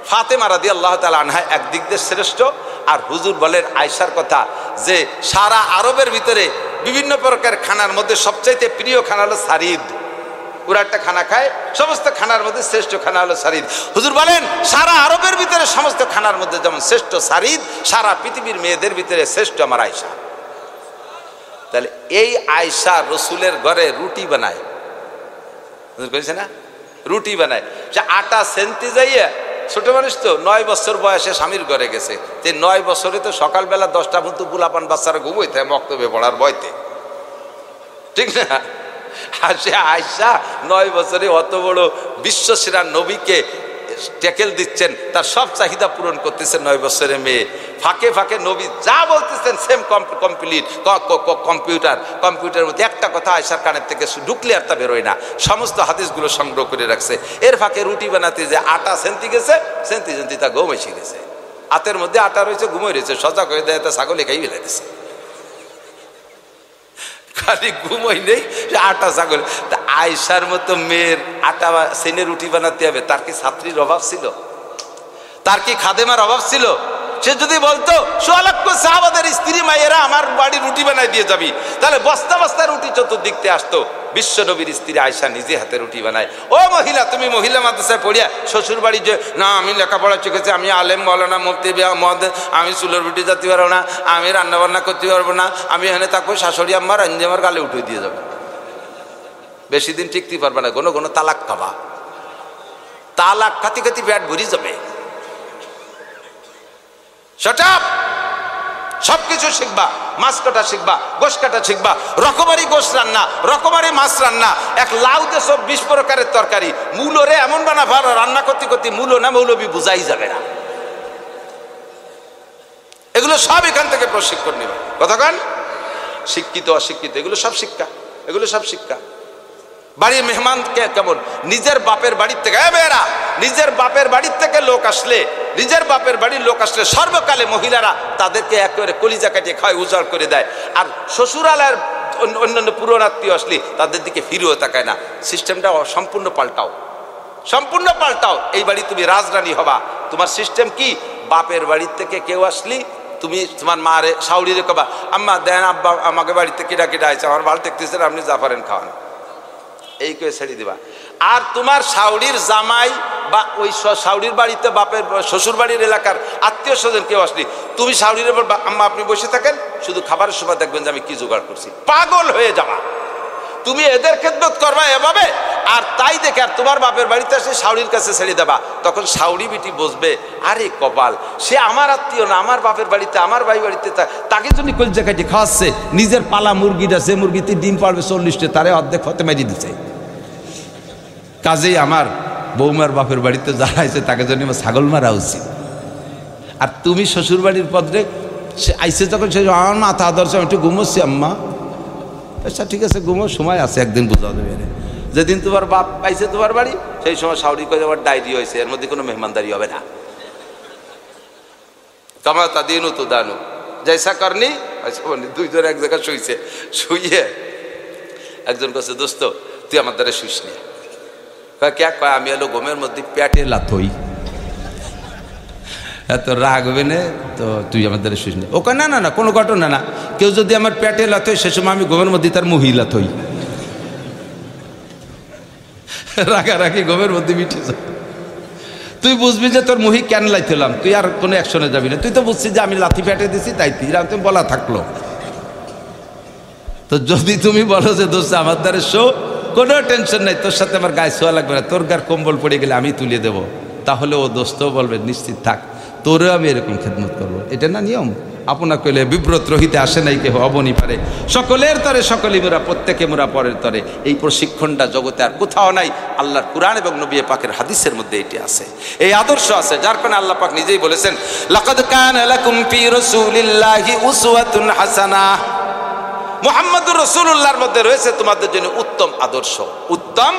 ফাতেমা রাদিয়াল্লাহু তাআলা আনহা একদিক দিয়ে শ্রেষ্ঠ, আর হুজুর বলেন আয়েশার কথা যে সারা আরবের ভিতরে বিভিন্ন প্রকার খানার মধ্যে সবচাইতে প্রিয় খানা হলো সারিদ। ওরা একটা খানা খায়, সমস্ত খানার মধ্যে শ্রেষ্ঠ খানা হলো সারিদ। হুজুর বলেন সারা আরবের ভিতরে সমস্ত খানার মধ্যে যেমন শ্রেষ্ঠ সারিদ, সারা পৃথিবীর মেয়েদের ভিতরে শ্রেষ্ঠ আমার আয়েশা। তাহলে এই আয়েশা রসুলের ঘরে রুটি বানায়, বুঝছে না, রুটি বানায়, যে আটা সেন্তি যাইয়া, ছোট মানুষ তো 9 বছর বয়সে স্বামীর ঘরে গেছে, যে 9 বছরে তো সকালবেলা 10টা পর্যন্ত বুলাপান বাচ্চারা ঘুমোইতে মক্তবে পড়ার বয়তে, ঠিক না? আর সে আয়েশা 9 বছরে অত বড় বিশ্বসেরা নবীকে ট্যাকেল দিচ্ছেন, তার সব চাহিদা পূরণ করতেছেন 9 বছরের মেয়ে। ফাঁকে ফাঁকে নবী যা বলতেছেন সেম কমপ্লিট, কম্পিউটার মধ্যে একটা কথা আয়েশার কানের থেকে ঢুকলে আর তা বেরোয় না, সমস্ত হাদিসগুলো সংগ্রহ করে রাখছে। এর ফাঁকে রুটি বানাতে যে আটা সেন্তি গেছে, সেন্তি তা গম এসে গেছে, হাতের মধ্যে আটা রয়েছে, ঘুমোয় রয়েছে, সজাগ হয়ে দেয়, তা ছাগলে খাই ফেলে দিছে, খালি ঘুমোই নেই আটা ছাগল। তা আয়েশার মতো মেয়ের আটা সেনে রুটি বানাতে হবে, তার কি ছাত্রীর অভাব ছিল? তার কি খাদেমার অভাব ছিল? সে যদি বলতো 100 লক্ষ সাহাবাদের স্ত্রী মায়েরা আমার বাড়ি রুটি বানাই দিয়ে যাবি, তাহলে বস্তা বস্তা রুটি চতুর্দিক থেকে আসতো। বিশ্ব নবীর স্ত্রী আয়েশা নিজে হাতে রুটি বানায়। ও মহিলা, তুমি মহিলা মাদ্রাসায় পড়িয়া শ্বশুর বাড়ি যে না আমি লেখাপড়া শিখেছি, আমি আলেম মৌলানা মুফতি মদ, আমি চুলের রুটি যেতে পারবো না, আমি রান্না বান্না করতে পারবো না, আমি এখানে থাকবো, শাশুড়ি আম্মার রাঞ্জি আমার গালে উঠে দিয়ে যাবে, বেশি দিন টিকতে পারবে না, কোনো কোনো তালাক খাবা, তালাক খাতি খাতি পেট ভরি যাবে। সবকিছু শিখবা, মাছ কাটা শিখবা, গোশ কাটা শিখবা, রকমারি গোশ রান্না, রকমারি মাছ রান্না, এক লাউতে সব 20 প্রকারের তরকারি, মূলরে এমন বানাবা রান্না করতে করতে মূলো না মৌলবি বুঝাই যাবে না। এগুলো সব এখান থেকে প্রশিক্ষণ নেবে। কতক্ষণ শিক্ষিত অশিক্ষিত এগুলো সব শিক্ষা, এগুলো সব শিক্ষা। বাড়ির মেহমান কেমন, নিজের বাপের বাড়ির থেকে, মেয়েরা নিজের বাপের বাড়ির থেকে লোক আসলে, নিজের বাপের বাড়ির লোক আসলে সর্বকালে মহিলারা তাদেরকে একেবারে কলিজা কাটিয়ে খায়, উজাড় করে দেয়। আর শ্বশুরালয়ের অন্যান্য পুরনাত্মীয় আসলে তাদের দিকে ফিরেও তাকায় না। সিস্টেমটা সম্পূর্ণ পাল্টাও, সম্পূর্ণ পাল্টাও। এই বাড়ি তুমি রাজরানী হবা। তোমার সিস্টেম কি, বাপের বাড়ির থেকে কেউ আসলি তুমি তোমার মারে শাউরিরে কবা, আম্মা দেন আব্বা আমাকে বাড়িতে কিটা কিটা আছে, আমার ভালো দেখতেছেন, আপনি যা পারেন খাওয়ান, এই করে ছেড়ে দিবা। আর তোমার শাউরির জামাই বা ওই শাউরির বাড়িতে বাপের শ্বশুর বাড়ির এলাকার আত্মীয় স্বজন কেউ আসলি, তুমি শাউরির বলবা আম্মা আপনি বসে থাকেন, শুধু খাবারের সময় দেখবেন যে আমি কি জোগাড় করছি। পাগল হয়ে যাবা, তুমি এদের খেদমত করবা এভাবে। আর তাই দেখে আর তোমার বাপের বাড়িতে আসে শাউরির কাছে ছেড়ে দেবা, তখন শাউরি বিটি বসবে, আরে কপাল, সে আমার আত্মীয় না, আমার বাপের বাড়িতে, আমার ভাই বাড়িতে, তাকে যদি কলজা কাটি খাওয়াচ্ছে, নিজের পালা মুরগিটা, যে মুরগিতে ডিম পারবে 40টা, তারে অর্ধেক হতে মেরে দিচ্ছে। কাজেই আমার বৌমার বাপের বাড়িতে যারা আছে তাকে জন্য ছাগল মারা উচিত। আর তুমি শ্বশুর বাড়ির পদরে আইসে যখন সে আমার মাথা আদর্শ, আমি একটু ঘুমোচ্ছি আম্মা, আচ্ছা ঠিক আছে ঘুমো, সময় আছে, একদিন বোঝা দেবে। যেদিন তোমার বাপ পাইছে তোমার বাড়ি, সেই সময় শাউরি করে আমার ডায়েরি হয়েছে, এর মধ্যে কোনো মেহমানদারি হবে না। কামা তা দিনু তো দানু জৈসা করনি। দুইজন এক জায়গায় শুইছে, শুইয়ে একজন কাছে দোস্ত তুই আমার দ্বারা শুইস নি, কে কয় আমি এলো ঘুমের মধ্যে পেটে লাথই, এত রাগ হবে না তো তুই আমার দ্বারা শুইস নি। ও কয় না না না কোনো ঘটনা না, কেউ যদি আমার পেটে লাথই সে সময় আমি ঘুমের মধ্যে তার মহিলা থই, রাগারাগি ঘুমের মধ্যে মিটে যায়। তুই বুঝবি যে তোর মুহি কেন লাইছিলাম, তুই আর কোনো অ্যাকশনে যাবি না। তুই তো বুঝছিস যে আমি লাথি পেটে দিছি, তাই তুই বলা থাকলো। তো যদি তুমি বলো যে দোস্ত আমার দ্বারে শো, কোনো টেনশন নাই, তোর সাথে আমার গায়ে শোয়া লাগবে না, তোর গার কম্বল পড়ে গেলে আমি তুলে দেবো, তাহলে ও দোস্তও বলবে নিশ্চিত থাক, তোরেও আমি এরকম খেদমত করবো। এটা না নিয়ম? আপনা কইলে বিব্রত রহিতে আসে নাই কেহ অবনি পারে, সকলের তরে সকলেই মোরা, প্রত্যেকে মোরা পরের তরে। এই প্রশিক্ষণটা জগতে আর কোথাও নাই, আল্লাহর কুরআন এবং নবী পাকের হাদিসের মধ্যে এটি আছে, এই আদর্শ আছে, যার কারণে আল্লাহ পাক নিজেই বলেছেন লাকাদ কানা লাকুম ফি রাসূলিল্লাহি উসওয়াতুন হাসানাহ, মুহাম্মদুর রাসূলুল্লাহর মধ্যে রয়েছে তোমাদের জন্য উত্তম আদর্শ, উত্তম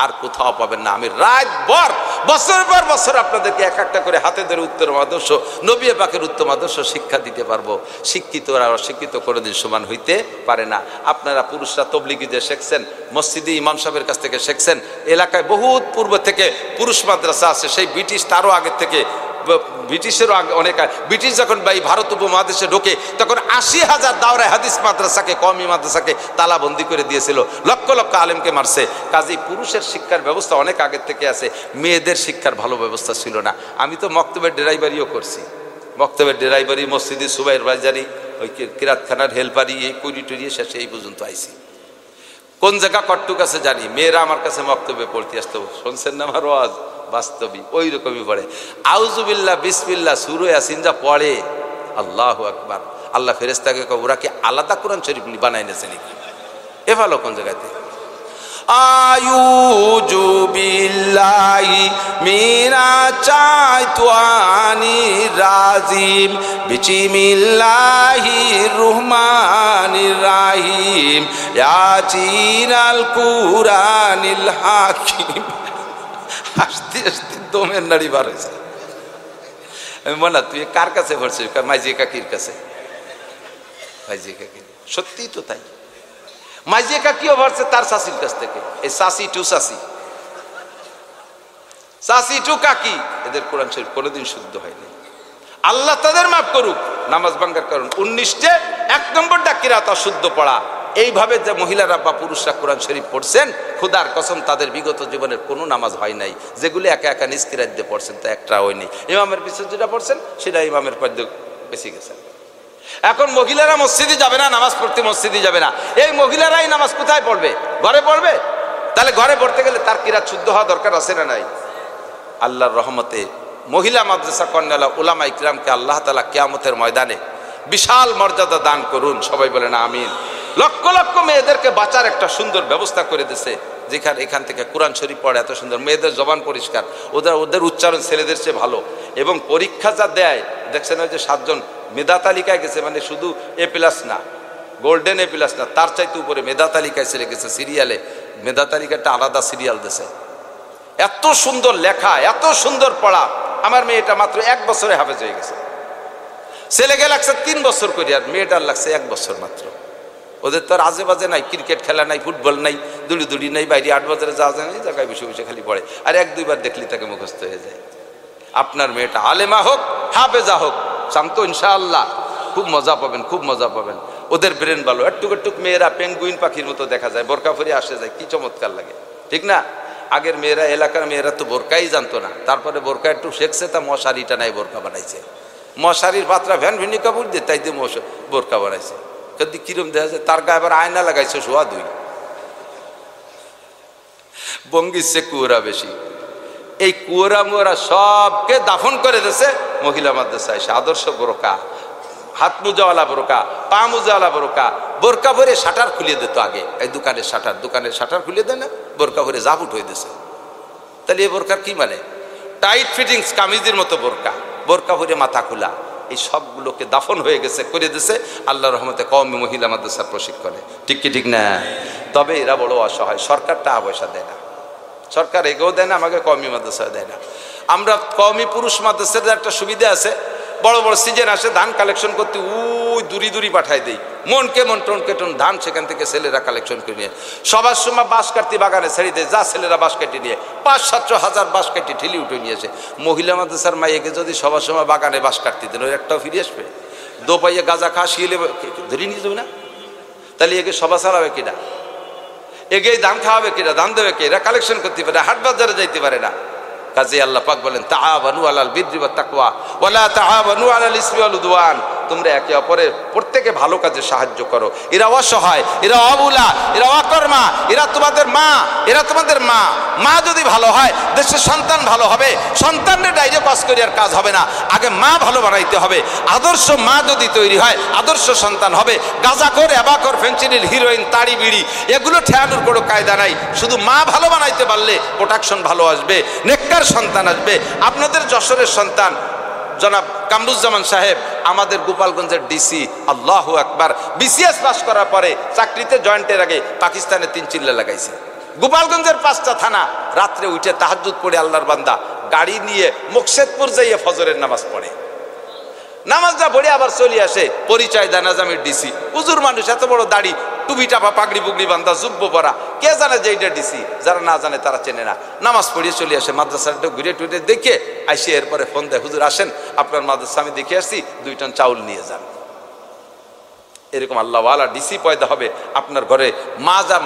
আর কোথাও পাবেন না। আমি রাত ভর বছর পর বছর আপনাদেরকে এক একটা করে হাতে ধরে উত্তম আদর্শ, নবী পাকের উত্তম আদর্শ শিক্ষা দিতে পারবো। শিক্ষিত আর অশিক্ষিত কোনোদিন সমান হইতে পারে না। আপনারা পুরুষরা তবলিগি যে শিখছেন, মসজিদে ইমাম সাহেবের কাছ থেকে শিখছেন, এলাকায় বহুত পূর্ব থেকে পুরুষ মাদ্রাসা আছে, সেই ব্রিটিশ তারও আগের থেকে, ব্রিটিশেরও আগে অনেক, ব্রিটিশ যখন ভারত উপমহাদেশে ঢোকে তখন 80,000 দাওরায়ে হাদিস মাদ্রাসাকে, কওমি মাদ্রাসাকে তালাবন্দি করে দিয়েছিল, লক্ষ লক্ষ আলেমকে মারছে। কাজেই পুরুষের শিক্ষার ব্যবস্থা অনেক আগের থেকে আছে, মেয়েদের শিক্ষার ভালো ব্যবস্থা ছিল না। আমি তো মক্তবের ড্রাইভারিও করছি, মক্তবের ড্রাইভারি, মসজিদে সুবাইর বাজারি, ওই কিরাতখানার হেল্পারি, এই কুড়ি টুড়িয়ে শেষে এই পর্যন্ত আইছি। কোন জায়গা কট্টুক আছে জানি, মেয়েরা আমার কাছে মক্তবে পড়তে আসতো, শুনছেন না আমার ওয়াজ? বাস্তবিক ওই রকমই পড়ে, আউযুবিল্লাহ বিসমিল্লাহ সূরা ইয়াসিন যা পড়ে, আল্লাহু আকবার। আল্লাহ ফেরেশতাকে কয় ওরা কি আলাদা কোরআন শরীফ বানাই নেছে নাকি? এ ভালো কোন জায়গাতে আউযু বিল্লাহি মিনাশ শাইতানির রাজিম বিসমিল্লাহির রহমানির রহিম ইয়াসিনাল কুরআনিল হাকিম। হাসতে হাসতে দমের নাড়ি বার হয়েছে। আমি বললাম তুই কার কাছে পড়ছিস? মাইজি কাকির কাছে। মাইজি কাকি, সত্যি তো তাই। মাইজি কাকিও পড়ছে তার শাশির কাছ থেকে। এই শাশি টু শাশি, শাশি টু কাকি, এদের কোরআন শরীফ কোনোদিন শুদ্ধ হয়নি। আল্লাহ তাদের মাফ করুক। নামাজ ভাঙ্গার কারণ 19টে, 1 নম্বরটা কিরাত অশুদ্ধ পড়া। এইভাবে যে মহিলারা বা পুরুষরা কোরআন শরীফ পড়ছেন, খুদার কসম তাদের বিগত জীবনের কোনো নামাজ হয় নাই। যেগুলি একা একা নিজ কিরাত দিয়ে পড়ছেন তা একটা হয়নি। ইমামের পিছনে যেটা পড়ছেন সেটা ইমামের পদ্য বেশি গেছেন। এখন মহিলারা মসজিদে যাবে না, নামাজ পড়তে মসজিদে যাবে না, এই মহিলারাই নামাজ কোথায় পড়বে? ঘরে পড়বে। তাহলে ঘরে পড়তে গেলে তার কিরাত শুদ্ধ হওয়া দরকার আছে না নাই? আল্লাহর রহমতে মহিলা মাদ্রাসা কর্নেলা উলামা ইকরামকে আল্লাহ তাআলা কিয়ামতের ময়দানে বিশাল মর্যাদা দান করুন, সবাই বলেন আমিন। লক্ষ লক্ষ মেয়েদেরকে বাঁচার একটা সুন্দর ব্যবস্থা করে দিয়েছে, যেখানে এখান থেকে কোরআন শরীফ পড়ে এত সুন্দর, মেয়েদের জবান পরিষ্কার, ওদের উচ্চারণ ছেলেদের চেয়ে ভালো, এবং পরীক্ষা যা দেয় দেখছেন ওই যে 7 জন মেধা তালিকায় গেছে, মানে শুধু A+ না, গোল্ডেন A+ না, তার চাইতে উপরে মেধা তালিকায় ছেড়ে গেছে, সিরিয়ালে মেধা তালিকাটা আলাদা সিরিয়াল দিয়েছে। এত সুন্দর লেখা, এত সুন্দর পড়া। আমার মেয়েটা মাত্র 1 বছরে হাফেজ হয়ে গেছে। ছেলেকে লাগছে 3 বছর করে, আর মেয়েটার লাগছে 1 বছর মাত্র। ওদের তো আর আজে বাজে নাই, ক্রিকেট খেলা নাই, ফুটবল নাই, দুড়ি নাই, বাইরে 8 বাজারে যাওয়া যায় না, জায়গায় বসে বসে খালি পড়ে, আর 1-2 বার দেখলি তাকে মুখস্থ হয়ে যায়। আপনার মেয়েটা আলেমা হোক, হাফেজা হোক, শান্ত ইনশাআল্লাহ খুব মজা পাবেন, খুব মজা পাবেন। ওদের ব্রেন ভালো। একটুক মেয়েরা পেঙ্গুইন পাখির মতো দেখা যায়, বোরকা পরে আসে যায়, কি চমৎকার লাগে, ঠিক না? আগের মেয়েরা, এলাকার মেয়েরা তো বোরকাই জানতো না, তারপরে বোরকা একটু শেখছে, তা মশারিটা নাই বোরকা বানাইছে, মশারির পাত্রা ভ্যান ভিনি কাপড় দিয়ে তাই দিয়ে বোরকা বানাইছে। যদি কিরম দেখা যায়, তার গায়ে আবার আয়না লাগাইছে সোয়া 2। বঙ্গির সে কুয়োরা বেশি। এই কুয়োরা মুয়োরা সবকে দাফন করে দিয়েছে মহিলা মাদ্রাসায়। সে আদর্শ বোরকা, হাত মোজাওয়ালা বোরকা, পা মোজাওয়ালা বোরকা, বোরকা ভরে শাটার খুলিয়ে দিত আগে। এই দোকানের শাটার খুলিয়ে দেয় না, বোরকা ভরে জাপুট হয়ে দিয়েছে। তাহলে এই বোরকার কি মানে? টাইট ফিটিংস কামিজের মতো বোরকা, বোরকা ভরে মাথা খোলা, এই সবগুলোকে দাফন হয়ে গেছে, করে দিয়েছে আল্লাহর রহমতে কওমি মহিলা মাদ্রাসার প্রশিক্ষণে। ঠিক কি ঠিক না? তবে এরা বড় অসহায়, সরকার টাকা পয়সা দেয় না, সরকার এগেও দেয় না, আমাকে কওমি মাদ্রাসা দেয় না। আমরা কওমি পুরুষ মাদ্রাসার একটা সুবিধা আছে, বড় বড় সিজন আসে ধান কালেকশন করতে, ওই দূরি পাঠায় দেই, মনকে মন টনকে টন ধান সেখান থেকে ছেলেরা কালেকশন করে নিয়ে সবার সময় বাঁশ কাটতে বাগানে ছেড়ে দেয়, যা ছেলেরা বাঁশ কাটি নিয়ে 500-700 হাজার বাঁশ কাটি ঠেলি উঠে নিয়েছে। মহিলা মাদ্রাসার মাইকে যদি সবার সময় বাগানে বাঁশ কাটতে দেন, ওই একটাও ফিরে আসবে? দোপাইয়ে গাঁজা খা শিয়েলে ধরে নিয়ে যাবে না? তাহলে একে সভা চালাবে কিনা? এগেই ধান খাওয়াবে কিনা? ধান দেবে কে? এরা কালেকশন করতে পারে, হাট বাজারে যাইতে পারে না। কাজে আল্লাহ পাক বলেন তাআওয়ানু আলাল বিররি ওয়াত তাকওয়া ওয়া লা তাআওয়ানু আলাল ইসমি ওয়াল উদওয়ান, তোমরা একে অপরের প্রত্যেকে ভালো কাজে সাহায্য করো। এরা অসহায়, এরা অবুলা, এরা অকর্মা, এরা তোমাদের মা, এরা তোমাদের মা। মা যদি ভালো হয় দেশের সন্তান ভালো হবে। সন্তানের ডাইরে পাস করিয়ার কাজ হবে না, আগে মা ভালো বানাইতে হবে। আদর্শ মা যদি তৈরি হয় আদর্শ সন্তান হবে। গাঁজাখোর, অ্যাবাখোর, ফেন্সিডিল, হিরোইন, তাড়ি, বিড়ি এগুলো ঠেয়ানোর কোনো কায়দা নাই। শুধু মা ভালো বানাইতে পারলে প্রোডাকশন ভালো আসবে, নেককার সন্তান আসবে। আপনাদের যশোরের সন্তান জনাব কামরুজ্জামান সাহেব আমাদের গোপালগঞ্জের ডিসি, আল্লাহু আকবার, বিসিএস পাস করার পরে চাকরিতে জয়েন্টের আগে পাকিস্তানে 3 চিল্লা লাগাইছে। গোপালগঞ্জের 5টা থানা রাত্রে উঠে তাহাজ্জুদ পড়ে আল্লাহর বান্দা গাড়ি নিয়ে মুকশেদপুর যাইয়ে ফজরের নামাজ পড়ে। নামাজটা পড়ে আবার চলে আসে, পরিচয় দেয় নাজামের ডিসি। হুজুর মানুষ, এত বড় দাড়ি, টুপি টাপা, পাগড়ি পুগড়ি বান্ধা, জুব্ব পরা, কে জানে যে এটা ডিসি? যারা না জানে তারা চেনে না। নামাজ পড়িয়ে চলে আসে, মাদ্রাসাটা ঘুরে টুরে দেখে আইসে এরপরে ফোন দেয়, হুজুর আসেন, আপনার মাদ্রাসা আমি দেখে আসছি, 2 টন চাউল নিয়ে যান। এরকম আল্লাহওয়ালা ডিসি পয়দা হবে আপনার ঘরে।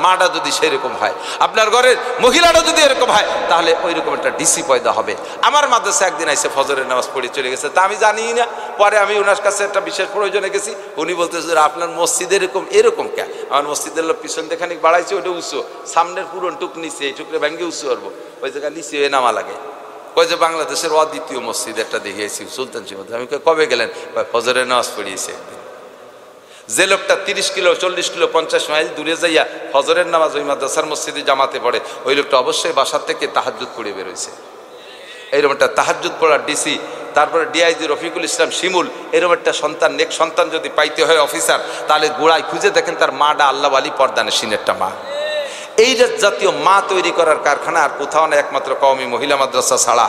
মাটা যদি সেরকম হয়, আপনার ঘরের মহিলাটা যদি এরকম হয়, তাহলে ওই রকম একটা ডিসি পয়দা হবে। আমার মাদ্রাসা একদিন আইসে ফজরের নামাজ পড়ে চলে গেছে, তা আমি জানি না। পরে আমি ওনার কাছে একটা বিশেষ প্রয়োজনে গেছি, উনি বলতেছে আপনার মসজিদ এরকম কে? আমার মসজিদের লোক পিছন দেখানি বাড়াইছে, ওটা উঁচু, সামনের পুরন টুক নিচে, এই টুকরে ভেঙে উঁচু করবো, ওই জায়গায় নিচে হয়ে নামা লাগে। কই যে বাংলাদেশের অদ্বিতীয় মসজিদ একটা দেখিয়েছি সুলতান সিংহ। আমি কবে গেলেন? ফজরের নামাজ পড়িয়েছে একদিন। যে লোকটা 30 কিলো 40 কিলো 50 মাইল দূরে যাইয়া ফজরের নামাজ ওই মাদ্রাসার মসজিদে জামাতে পড়ে, ওই লোকটা অবশ্যই বাসার থেকে তাহাজ্জুদ পড়ে বেরোইছে। এইরকম একটা তাহাজ্জুদ পড়ার ডিসি, তারপরে ডিআইজি রফিকুল ইসলাম শিমুল, এরকম একটা সন্তান, নেক সন্তান যদি পাইতে হয় অফিসার, তাহলে গোড়ায় খুঁজে দেখেন তার মাটা আল্লাহ আলী পর্দানেশীন একটা মা। এই জাতীয় মা তৈরি করার কারখানা আর কোথাও না, একমাত্র কওমি মহিলা মাদ্রাসা ছাড়া।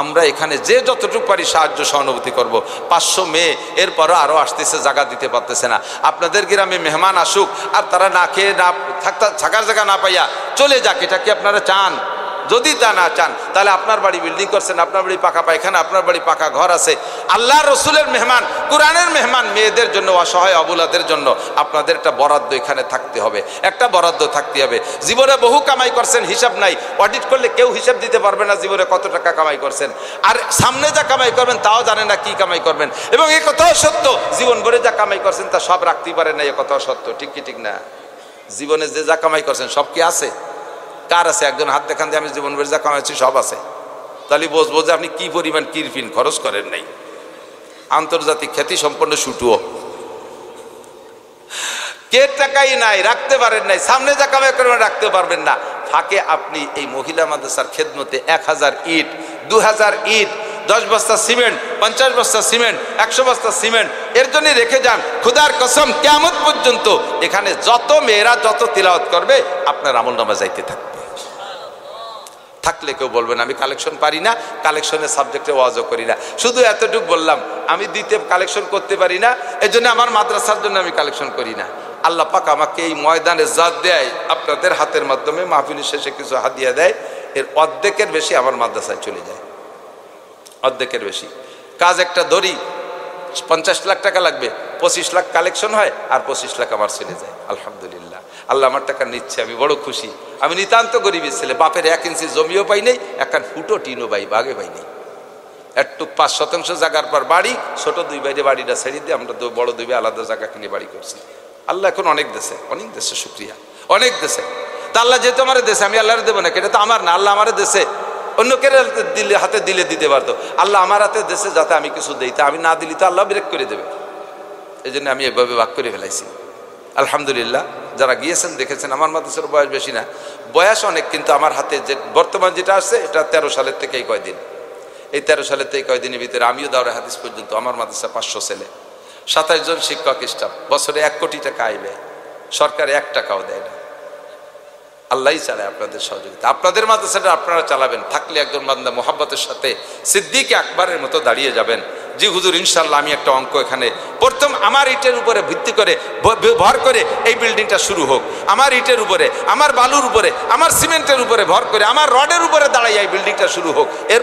আমরা এখানে যে যতটুকু পারি সাহায্য সহানুভূতি করব। 500 মেয়ে, এরপরও আরও আসতেছে, জায়গা দিতে পারতেছে না। আপনাদের গ্রামে মেহমান আসুক আর তারা না খেয়ে না থাকার জায়গা না পাইয়া চলে যাক, এটা কি আপনারা চান? যদি তা না চান, তাহলে আপনার বাড়ি বিল্ডিং করছেন, আপনার বাড়ি পাকা পায়খানা, আপনার বাড়ি পাকা ঘর আছে। আল্লাহ রসুলের মেহমান, কোরআনের মেহমান মেয়েদের জন্য, অসহায় অবলাদের জন্য আপনাদের একটা বরাদ্দ এখানে থাকতে হবে, একটা বরাদ্দ থাকতে হবে। জীবনে বহু কামাই করছেন, হিসাব নাই, অডিট করলে কেউ হিসাব দিতে পারবে না জীবনে কত টাকা কামাই করছেন। আর সামনে যা কামাই করবেন তাও জানে না কি কামাই করবেন। এবং এ কথাও সত্য, জীবন ভরে যা কামাই করছেন তা সব রাখতেই পারেন না, এ কথাও সত্য। ঠিক কি ঠিক না? জীবনে যে যা কামাই করছেন সব কি আছে? কার আছে? একজন হাত দেখান দিয়ে আমি জীবন ভরে যা কামাইছি সব আছে। তাহলে বুঝবো যে আপনি কি পরিমাণ কিরফিন খরচ করেন নাই। আন্তর্জাতিক খ্যাতি সম্পন্ন শুটুও কে টাকাই নাই, রাখতে পারেন নাই। সামনে যা কামাই করবেন রাখতে পারবেন না। ফাঁকে আপনি এই মহিলা মাদ্রাসার খেদমতে 1000 ইট, 2000 ইট, 10 বস্তা সিমেন্ট, 50 বস্তা সিমেন্ট, 100 বস্তা সিমেন্ট এর জন্য রেখে যান। খুদার কসম, কিয়ামত পর্যন্ত এখানে যত মেয়েরা যত তিলাওয়াত করবে আপনার আমলনামা যাইতে থাকবে। থাকলে কেউ বলবেন আমি কালেকশন পারি না, কালেকশনের সাবজেক্টে ওয়াজও করি না। শুধু এতটুকু বললাম, আমি দিতে কালেকশন করতে পারি না, এই জন্য আমার মাদ্রাসার জন্য আমি কালেকশন করি না। আল্লাহ পাক আমাকে এই ময়দানে জাত দেয়, আপনাদের হাতের মাধ্যমে মাহফিলের শেষে কিছু হাদিয়া দেয়, এর অর্ধেকের বেশি আমার মাদ্রাসায় চলে যায়, অর্ধেকের বেশি। কাজ একটা ধরি 50 লাখ টাকা লাগবে, 25 লাখ কালেকশন হয় আর 25 লাখ আমার চলে যায়। আলহামদুলিল্লাহ, আল্লাহ আমার টাকা নিচ্ছে, আমি বড় খুশি। আমি নিতান্ত গরিবের ছেলে, বাপের 1 ইঞ্চি জমিও পাই নেই, একখান ফুটো টিনও ভাগে পাই নেই। একটু 5 শতাংশ জায়গার পর বাড়ি, ছোট 2 ভাইয়ের বাড়িটা ছেড়ে দিয়ে আমরা বড় 2 ভাই আলাদা জায়গা কিনে বাড়ি করছি। আল্লাহ এখন অনেক দেশে শুক্রিয়া, অনেক দেশে। তা আল্লাহ যেহেতু আমার দেশে, আমি আল্লাহরে দেবো না, এটা তো আমার না, আল্লাহ আমার দেশে অন্য কেউ হাতে দিলে দিতে পারতো। আল্লাহ আমার হাতে দেশে যাতে আমি কিছু দিই, তা আমি না দিলি তো আল্লাহ ব্রেক করে দেবে। এই জন্য আমি এভাবে ভাগ করে ফেলাইছি। আলহামদুলিল্লাহ, যারা গিয়েছেন দেখেছেন। আমার মাদ্রাসার বয়স বেশি না, বয়স অনেক, কিন্তু আমার হাতে যে বর্তমান যেটা আছে এটা 13 সালের থেকে এই কয়দিন, এই 13 সালের থেকে কয়দিনের ভিতরে আমিও দাওরা হাদিস পর্যন্ত। আমার মাদ্রাসা 500 ছেলে, 27 জন শিক্ষক স্টাফ, বছরে 1 কোটি টাকা আয় ব্যয়, সরকার 1 টাকাও দেয় না। আল্লাহই চালায় আপনাদের সহযোগিতা। আপনাদের মাদ্রাসাটা আপনারা চালাবেন, থাকলে একজন বান্দা মোহাব্বতের সাথে সিদ্দিক আকবরের মতো দাঁড়িয়ে যাবেন। জি হুজুর, ইনশাল্লাহ আমি একটা অঙ্ক এখানে প্রথম আমার ইটের উপরে ভিত্তি করে ভর করে এই বিল্ডিংটা শুরু হোক, আমার ইটের উপরে, আমার বালুর উপরে, আমার সিমেন্টের উপরে ভর করে, আমার রডের উপরে দাঁড়াই এই বিল্ডিংটা শুরু হোক। এর